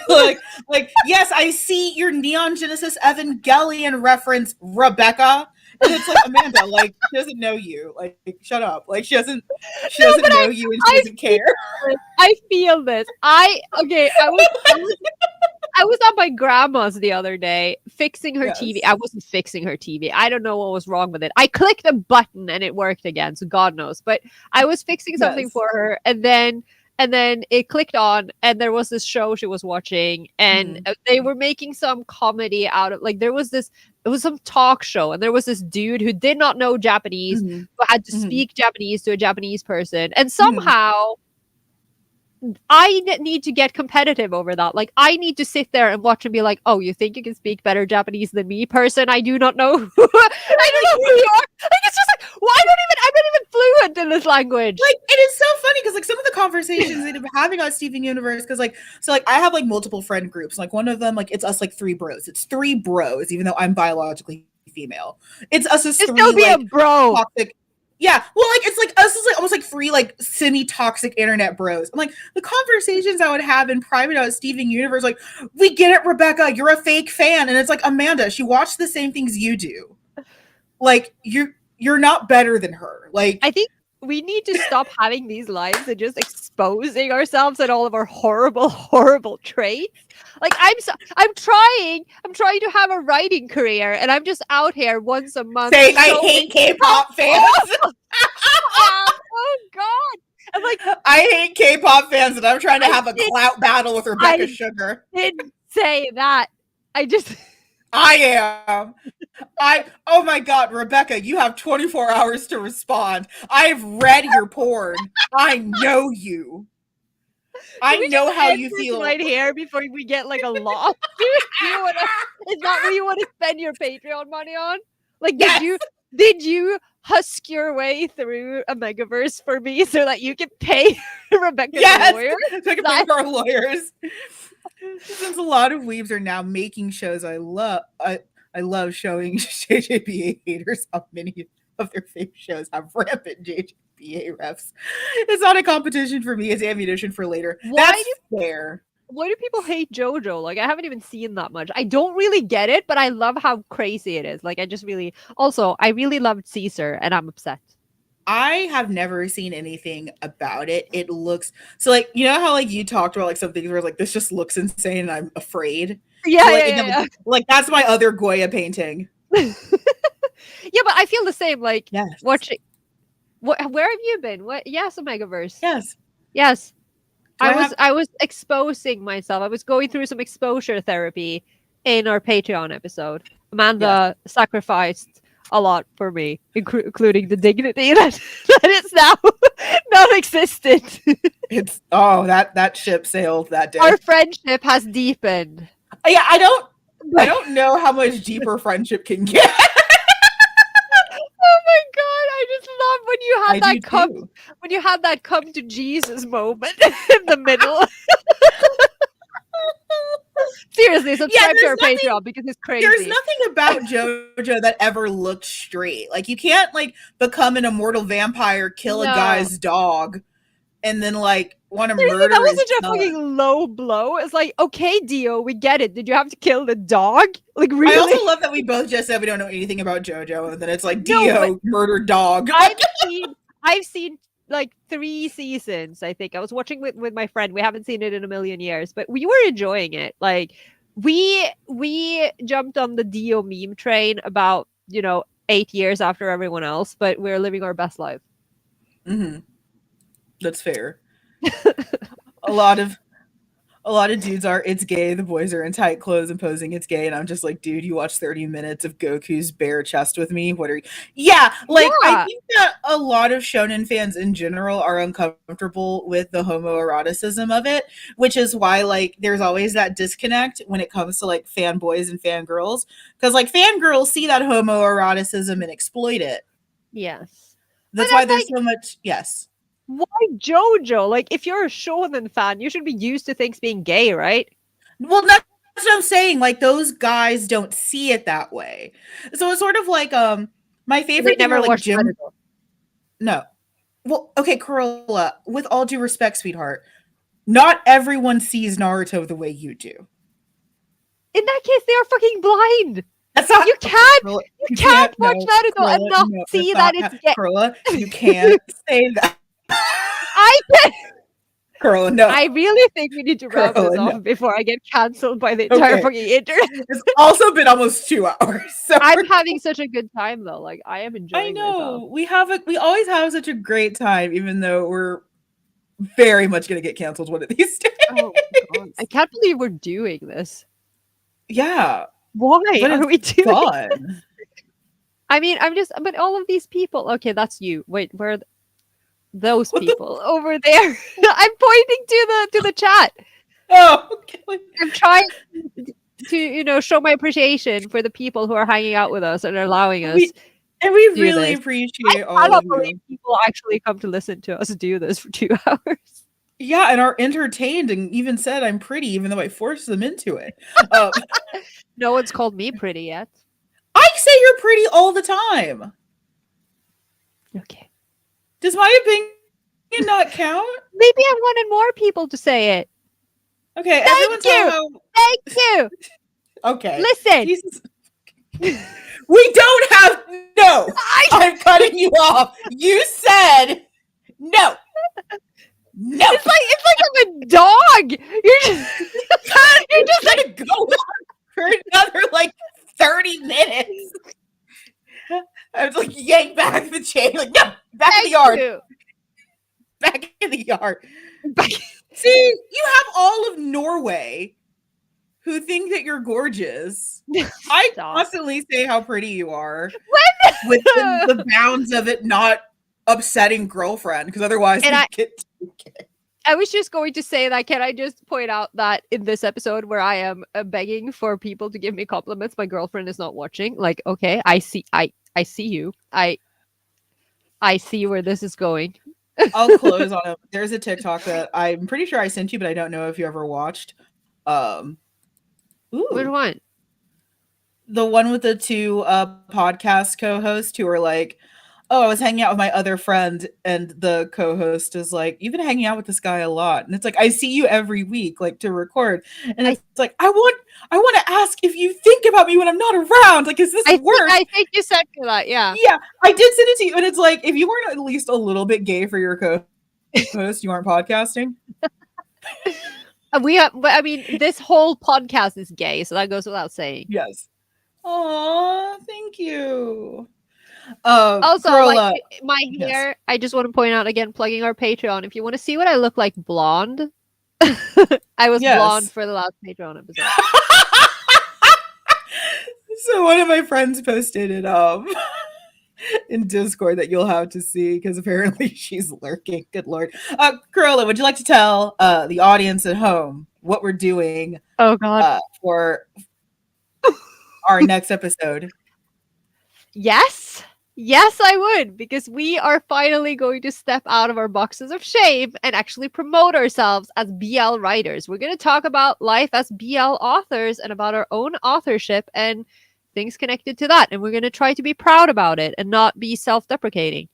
like, yes, I see your Neon Genesis Evangelion reference, Rebecca. And it's like, Amanda, like, she doesn't know you. Like, shut up. Like, she doesn't know you, and she doesn't care. I feel this. I was at my grandma's the other day fixing her TV. I wasn't fixing her TV. I don't know what was wrong with it. I clicked a button and it worked again, so God knows. But I was fixing something for her, and then it clicked on, and there was this show she was watching, and they were making some comedy out of, like, it was some talk show, and there was this dude who did not know Japanese, but had to speak Japanese to a Japanese person, and somehow I need to get competitive over that. Like, I need to sit there and watch and be like, oh, you think you can speak better Japanese than me, person? I do not know. I don't know who you are. Like, it's just like, well, I'm not even fluent in this language. Like, it is so funny because, like, some of the conversations they've been having on Steven Universe, because, like, so, like, I have, like, multiple friend groups. Like, one of them, like, it's us, like, three bros. It's three bros, even though I'm biologically female. It's us as three, still be, like, a bro. Toxic. Yeah, well, like, it's like us as, like, almost like three, like, semi-toxic internet bros. I'm like, the conversations I would have in private about Steven Universe, like, we get it, Rebecca, you're a fake fan. And it's like, Amanda, she watched the same things you do. Like, you're not better than her. Like, I think we need to stop having these lives and just exposing ourselves and all of our horrible, horrible traits. Like, I'm trying to have a writing career, and I'm just out here once a month saying I hate K-pop fans. Oh God! I'm like, I hate K-pop fans, and I'm trying to have a clout battle with Rebecca Sugar. I didn't say that. I am. Oh my God, Rebecca, you have 24 hours to respond. I've read your porn. I know you. I we know just how end you this feel. right here before we get like a lawsuit? Is that what you want to spend your Patreon money on? Like, Yes. did you husk your way through a megaverse for me so that you can pay Rebecca's lawyer? So I can pay for our lawyers. Since a lot of weebs are now making shows, I love showing JJBA haters how many of their fave shows have rampant JJBA refs. It's not a competition for me; it's ammunition for later. That's fair. Why do people hate JoJo? Like, I haven't even seen that much. I don't really get it, but I love how crazy it is. Like, I just really... Also, I really loved Caesar, and I'm upset. I have never seen anything about it. It looks so like, you know how like you talked about like some things where like this just looks insane and I'm afraid. Yeah, so, like, yeah. Like that's my other Goya painting. Yeah, but I feel the same. Like, yes. watching... where have you been? What? Yes, Omegaverse. Yes. I was exposing myself. I was going through some exposure therapy in our Patreon episode. Amanda sacrificed a lot for me, including the dignity that is now non-existent. It's that ship sailed that day. Our friendship has deepened. Yeah, I don't know how much deeper friendship can get. Oh my god, I just love when you had that come to Jesus moment in the middle. Seriously, subscribe to our Patreon because it's crazy. There's nothing about JoJo that ever looked straight. Like you can't like become an immortal vampire, kill a guy's dog, and then like want to murder. That was such a fucking low blow. It's like, okay, Dio, we get it. Did you have to kill the dog? Like, really? I also love that we both just said we don't know anything about JoJo, and then it's like Dio murdered dog. I've seen like 3 seasons. I think I was watching with my friend. We haven't seen it in a million years, but we were enjoying it. Like we jumped on the Dio meme train about 8 years after everyone else, but we're living our best life. Mm-hmm. That's fair. a lot of dudes are, it's gay, the boys are in tight clothes and posing it's gay, and I'm just like, dude, you watch 30 minutes of Goku's bare chest with me? What are you... I think that a lot of shonen fans in general are uncomfortable with the homoeroticism of it, which is why like there's always that disconnect when it comes to like fanboys and fangirls, because like fangirls see that homoeroticism and exploit it. Yes. That's why there's so much... Yes. Why JoJo? Like, if you're a shonen fan, you should be used to things being gay, right? Well, that's what I'm saying. Like, those guys don't see it that way. So it's sort of like my favorite. They never watched Jim. No. Well, okay, Corolla. With all due respect, sweetheart, not everyone sees Naruto the way you do. In that case, they are fucking blind. That's not, you can't watch Naruto and not see that it's gay. Corolla, you can't say that. I can. Corolla, no. I really think we need to wrap this off before I get cancelled by the entire fucking internet. It's also been almost 2 hours. So I'm having such a good time though. Like I am enjoying myself. We always have such a great time, even though we're very much gonna get canceled one of these days. Oh God. I can't believe we're doing this. Yeah. Why are we doing fun? I mean, but all of these people. Okay, that's you. Wait, where? Those people over there. I'm pointing to the chat. Oh, okay. I'm trying to show my appreciation for the people who are hanging out with us and allowing us. We really appreciate all of you. People actually come to listen to us do this for 2 hours. Yeah, and are entertained and even said I'm pretty, even though I forced them into it. No one's called me pretty yet. I say you're pretty all the time. Okay. Does my opinion not count? Maybe I wanted more people to say it. Okay, Thank you. Okay. Listen. Jesus. We don't have... No! I'm cutting you off. You said no. No. It's like I'm a dog. You're just gonna go on for another like 30 minutes. I was like, yank back the chain. Like, no, back in the yard. Back in the yard. See, you have all of Norway who think that you're gorgeous. I constantly say how pretty you are within the bounds of it not upsetting girlfriend, because otherwise we get 2K. I was just going to say that. Can I just point out that in this episode where I am begging for people to give me compliments, my girlfriend is not watching. Like, okay, I see you. I see where this is going. I'll close on it. There's a TikTok that I'm pretty sure I sent you, but I don't know if you ever watched. Um, Which ooh, one? the one with the two podcast co-hosts who are like, "Oh, I was hanging out with my other friend," and the co-host is like, "You've been hanging out with this guy a lot," and it's like, "I see you every week, like to record," and I it's like, I want to ask if you think about me when I'm not around. Like, is this work? I think you said that. Yeah. Yeah, I did send it to you, and it's like, if you weren't at least a little bit gay for your co-host, you aren't podcasting. We have, but I mean, this whole podcast is gay, so that goes without saying. Yes. Aw, thank you. Also, like Corolla. my Yes. hair, I just want to point out again, plugging our Patreon. If you want to see what I look like blonde, I was blonde Yes. for the last Patreon episode. So one of my friends posted it in Discord that you'll have to see because apparently she's lurking. Good lord. Corolla, would you like to tell the audience at home what we're doing Oh God. for our next episode? Yes. Yes, I would, because we are finally going to step out of our boxes of shame and actually promote ourselves as BL writers. We're going to talk about life as BL authors and about our own authorship and things connected to that. And we're going to try to be proud about it and not be self-deprecating.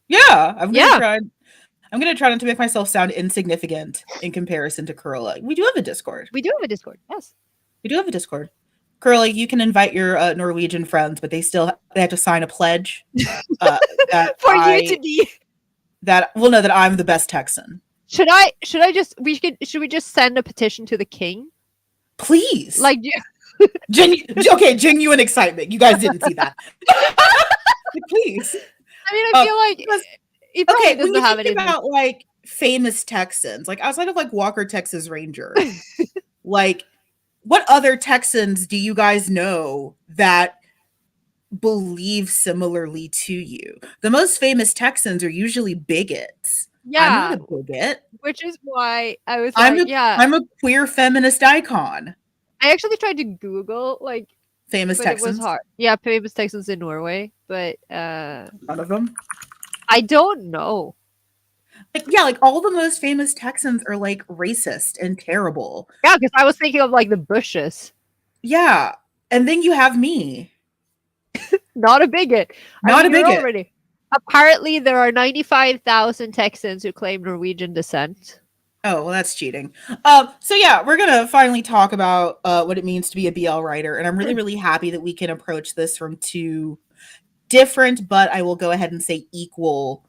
Yeah, I'm gonna try not to make myself sound insignificant in comparison to Corolla. We do have a Discord. We do have a Discord. Yes. We do have a Discord. Curly, you can invite your Norwegian friends, but they have to sign a pledge that For you to be. that will know that I'm the best Texan. Should we just send a petition to the king? Please, Like, genuine excitement. You guys didn't see that. Please. I mean, I feel like he probably when doesn't you have think anything. about like famous Texans, like outside of like Walker, Texas Ranger, like what other Texans do you guys know that believe similarly to you? The most famous Texans are usually bigots. Yeah, I'm not a bigot. which is why I was I'm like, I'm a queer feminist icon. I actually tried to Google like Famous but Texans. it was hard. Yeah, famous Texans in Norway, but None of them. I don't know. Like all the most famous Texans are like racist and terrible. Yeah, because I was thinking of like the Bushes. Yeah, and then you have me. Not a bigot. Not a bigot. Already. Apparently, there are 95,000 Texans who claim Norwegian descent. Oh, well, that's cheating. So yeah, we're gonna finally talk about what it means to be a BL writer, and I'm really, really happy that we can approach this from two different, but I will go ahead and say equal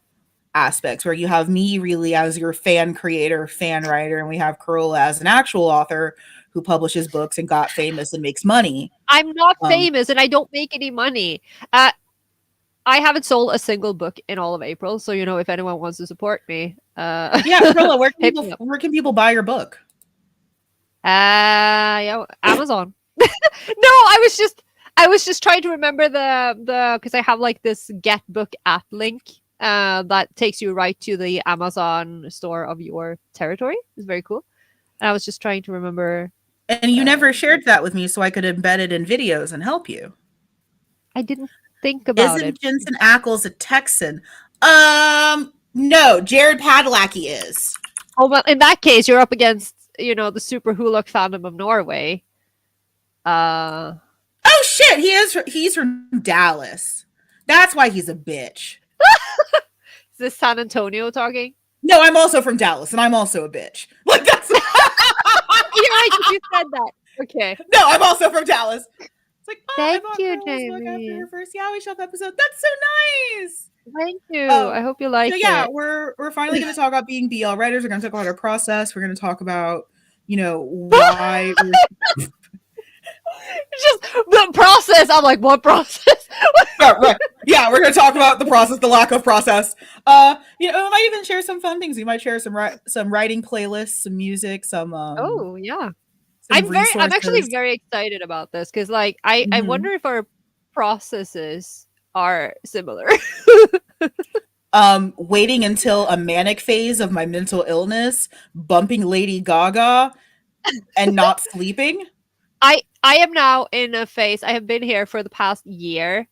aspects. Where you have me really as your fan creator, fan writer, and we have Corolla as an actual author who publishes books and got famous and makes money. I'm not famous, and I don't make any money. I haven't sold a single book in all of April, so if anyone wants to support me, yeah, Corolla, where can people buy your book? Yeah, Amazon. No, I was just trying to remember the because I have like this Get Book app link that takes you right to the Amazon store of your territory. It's very cool. And I was just trying to remember. And you never shared that with me, so I could embed it in videos and help you. I didn't think about it. Isn't Jensen Ackles a Texan? No, Jared Padalecki is. Oh, well, in that case, you're up against, the super Huluk fandom of Norway. Oh shit, he's from Dallas. That's why he's a bitch. Is this San Antonio talking? No, I'm also from Dallas, and I'm also a bitch. Like that's. You're right, you said that. Okay. No, I'm also from Dallas. It's like, Thank I you, Jamie. After Jamie. your first Yowie Shop episode. That's so nice. Thank you. I hope you like it. Yeah, we're finally going to talk about being BL writers. We're going to talk about our process. We're going to talk about, why. Just the process. I'm like, what process? Yeah, right. Yeah, we're going to talk about the process, the lack of process. We might even share some fun things. We might share some writing playlists, some music, some. Oh yeah. I'm actually very excited about this because, like, I wonder if our processes are similar. waiting until a manic phase of my mental illness, bumping Lady Gaga, and not sleeping. I am now in a phase. I have been here for the past year.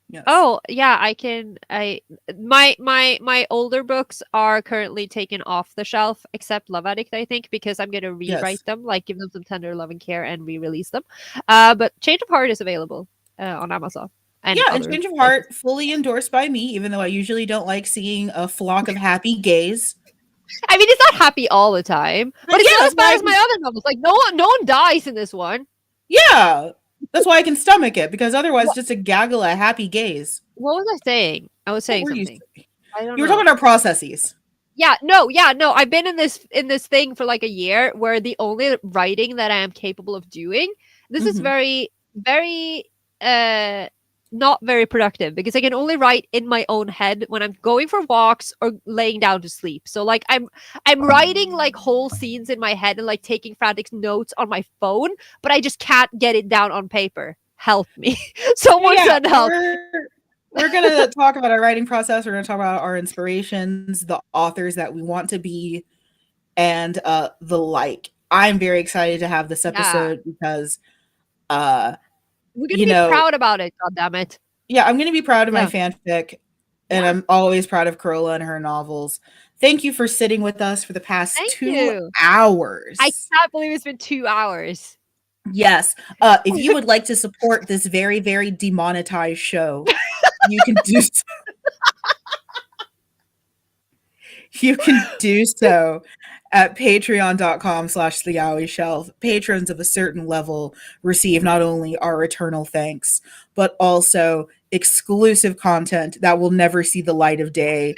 Yes. Oh, yeah, I can I my older books are currently taken off the shelf, except Love Addict, I think, because I'm gonna Yes. rewrite them, like give them some tender love and care and re-release them. But Change of Heart is available on Amazon and Yeah, and other Change of places. Heart fully endorsed by me, even though I usually don't like seeing a flock of happy gays. I mean, it's not happy all the time, But but it's yeah, not as that's why bad I as my can, other novels. Like no one dies in this one. yeah, that's why I can stomach it, because otherwise What just a gaggle of happy gays. what was I saying? I was What saying were you something. saying? I don't You were know. talking about processes. Yeah, no. I've been in this thing for like a year where the only writing that I am capable of doing, this is Mhm. very uh not very productive because I can only write in my own head when I'm going for walks or laying down to sleep. So like I'm writing like whole scenes in my head and like taking frantic notes on my phone, but I just can't get it down on paper. Help me. Yeah, Someone yeah. send help. We're gonna talk about our writing process. We're gonna talk about our inspirations, the authors that we want to be, and the like. I'm very excited to have this Yeah. episode because uh We're gonna you be know, proud about it, god damn it. yeah, I'm gonna be proud of my Yeah. fanfic, and Yeah. I'm always proud of Corolla and her novels. Thank you for sitting with us for the past Thank two you. I hours. can't believe it's been 2 hours. Yes. If you would like to support this very, very demonetized show, you can do so, you can do so at patreon.com/the shelf. Patrons of a certain level receive not only our eternal thanks, but also exclusive content that will never see the light of day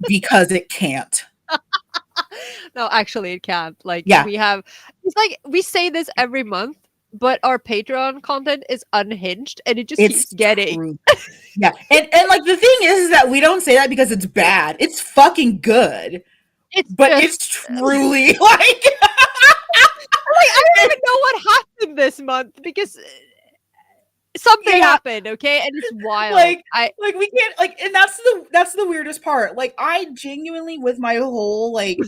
because it can't. No, actually, it can't. Like, Yeah, we have it's like we say this every month, but our Patreon content is unhinged and it just keeps it's getting true. Yeah. And like the thing is that we don't say that because it's bad. It's fucking good. it's But just it's truly like like, I don't even know what happened this month because something yeah, happened, okay? And it's wild. like I like we can't like and that's the weirdest part. Like I genuinely with my whole like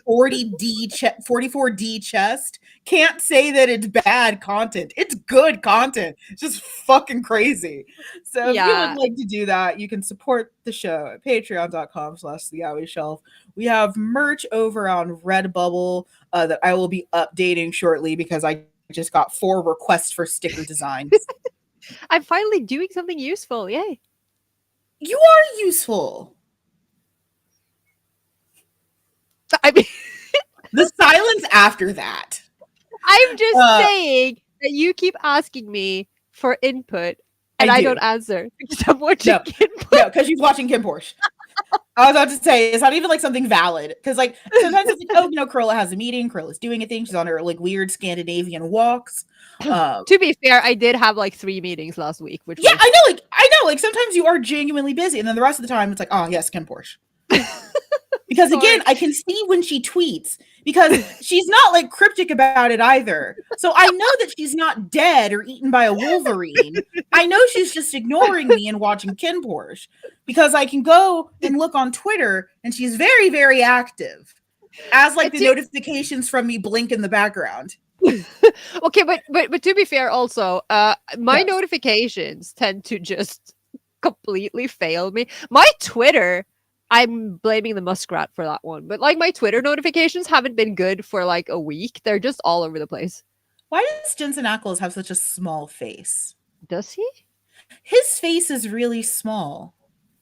44D chest can't say that it's bad content. It's good content. It's just fucking crazy. So if you would yeah. like to do that, you can support the show at patreon.com/the shelf. We have merch over on Redbubble that I will be updating shortly because I just got 4 requests for sticker designs. I'm finally doing something useful. Yay. You are useful. I mean, The silence after that. I'm just Uh, saying that you keep asking me for input I and I don't do. answer because I'm watching No, input. no, because she's watching Kim Porsche. I was about to say it's not even like something valid because like sometimes it's like oh Corolla has a meeting, Corolla's doing a thing, she's on her like weird Scandinavian walks. Um, To be fair, I did have like 3 meetings last week, which yeah, was I know, like sometimes you are genuinely busy, and then the rest of the time it's like oh yes, Kim Porsche. Because again, sorry. I can see when she tweets because she's not like cryptic about it either. So I know that she's not dead or eaten by a wolverine. I know she's just ignoring me and watching Ken Porsche because I can go and look on Twitter and she's very, very active as like the To- notifications from me blink in the background. okay, but to be fair, also, my Yes. notifications tend to just completely fail me. My Twitter, I'm blaming the muskrat for that one, but like my Twitter notifications haven't been good for like a week. They're just all over the place. Why does Jensen Ackles have such a small face? Does he? His face is really small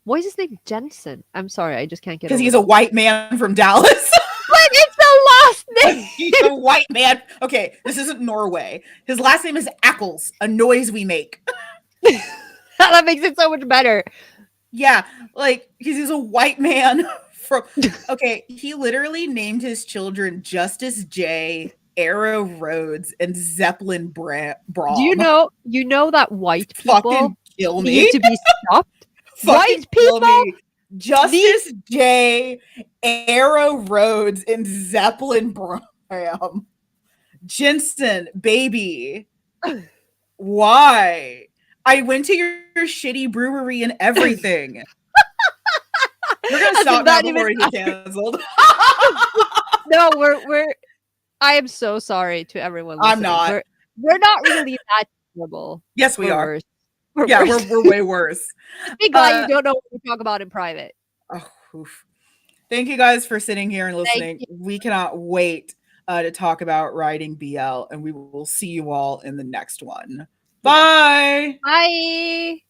Why is his name Jensen? I'm sorry, I just can't get because over he's a that. white man from Dallas. But it's the last name. He's a white man. Okay, this isn't Norway. His last name is Ackles, a noise we make. That makes it so much better. Yeah, like he's a white man from. Okay, he literally named his children Justice J, Arrow Rhodes, and Zeppelin Do Braum. you know that white people Fucking kill need me. to be stopped? Fucking White kill people me. Justice J, Arrow Rhodes, and Zeppelin Braum. Jensen, baby. Why? I went to your shitty brewery and everything. We're gonna stop now before we get canceled. No, we're. I am so sorry to everyone listening. I'm not. We're not really that terrible. Yes, we are. Worse. Yeah, we're way worse. Just be glad you don't know what we talk about in private. Oh, oof. Thank you guys for sitting here and listening. We cannot wait to talk about writing BL, and we will see you all in the next one. Bye. Bye.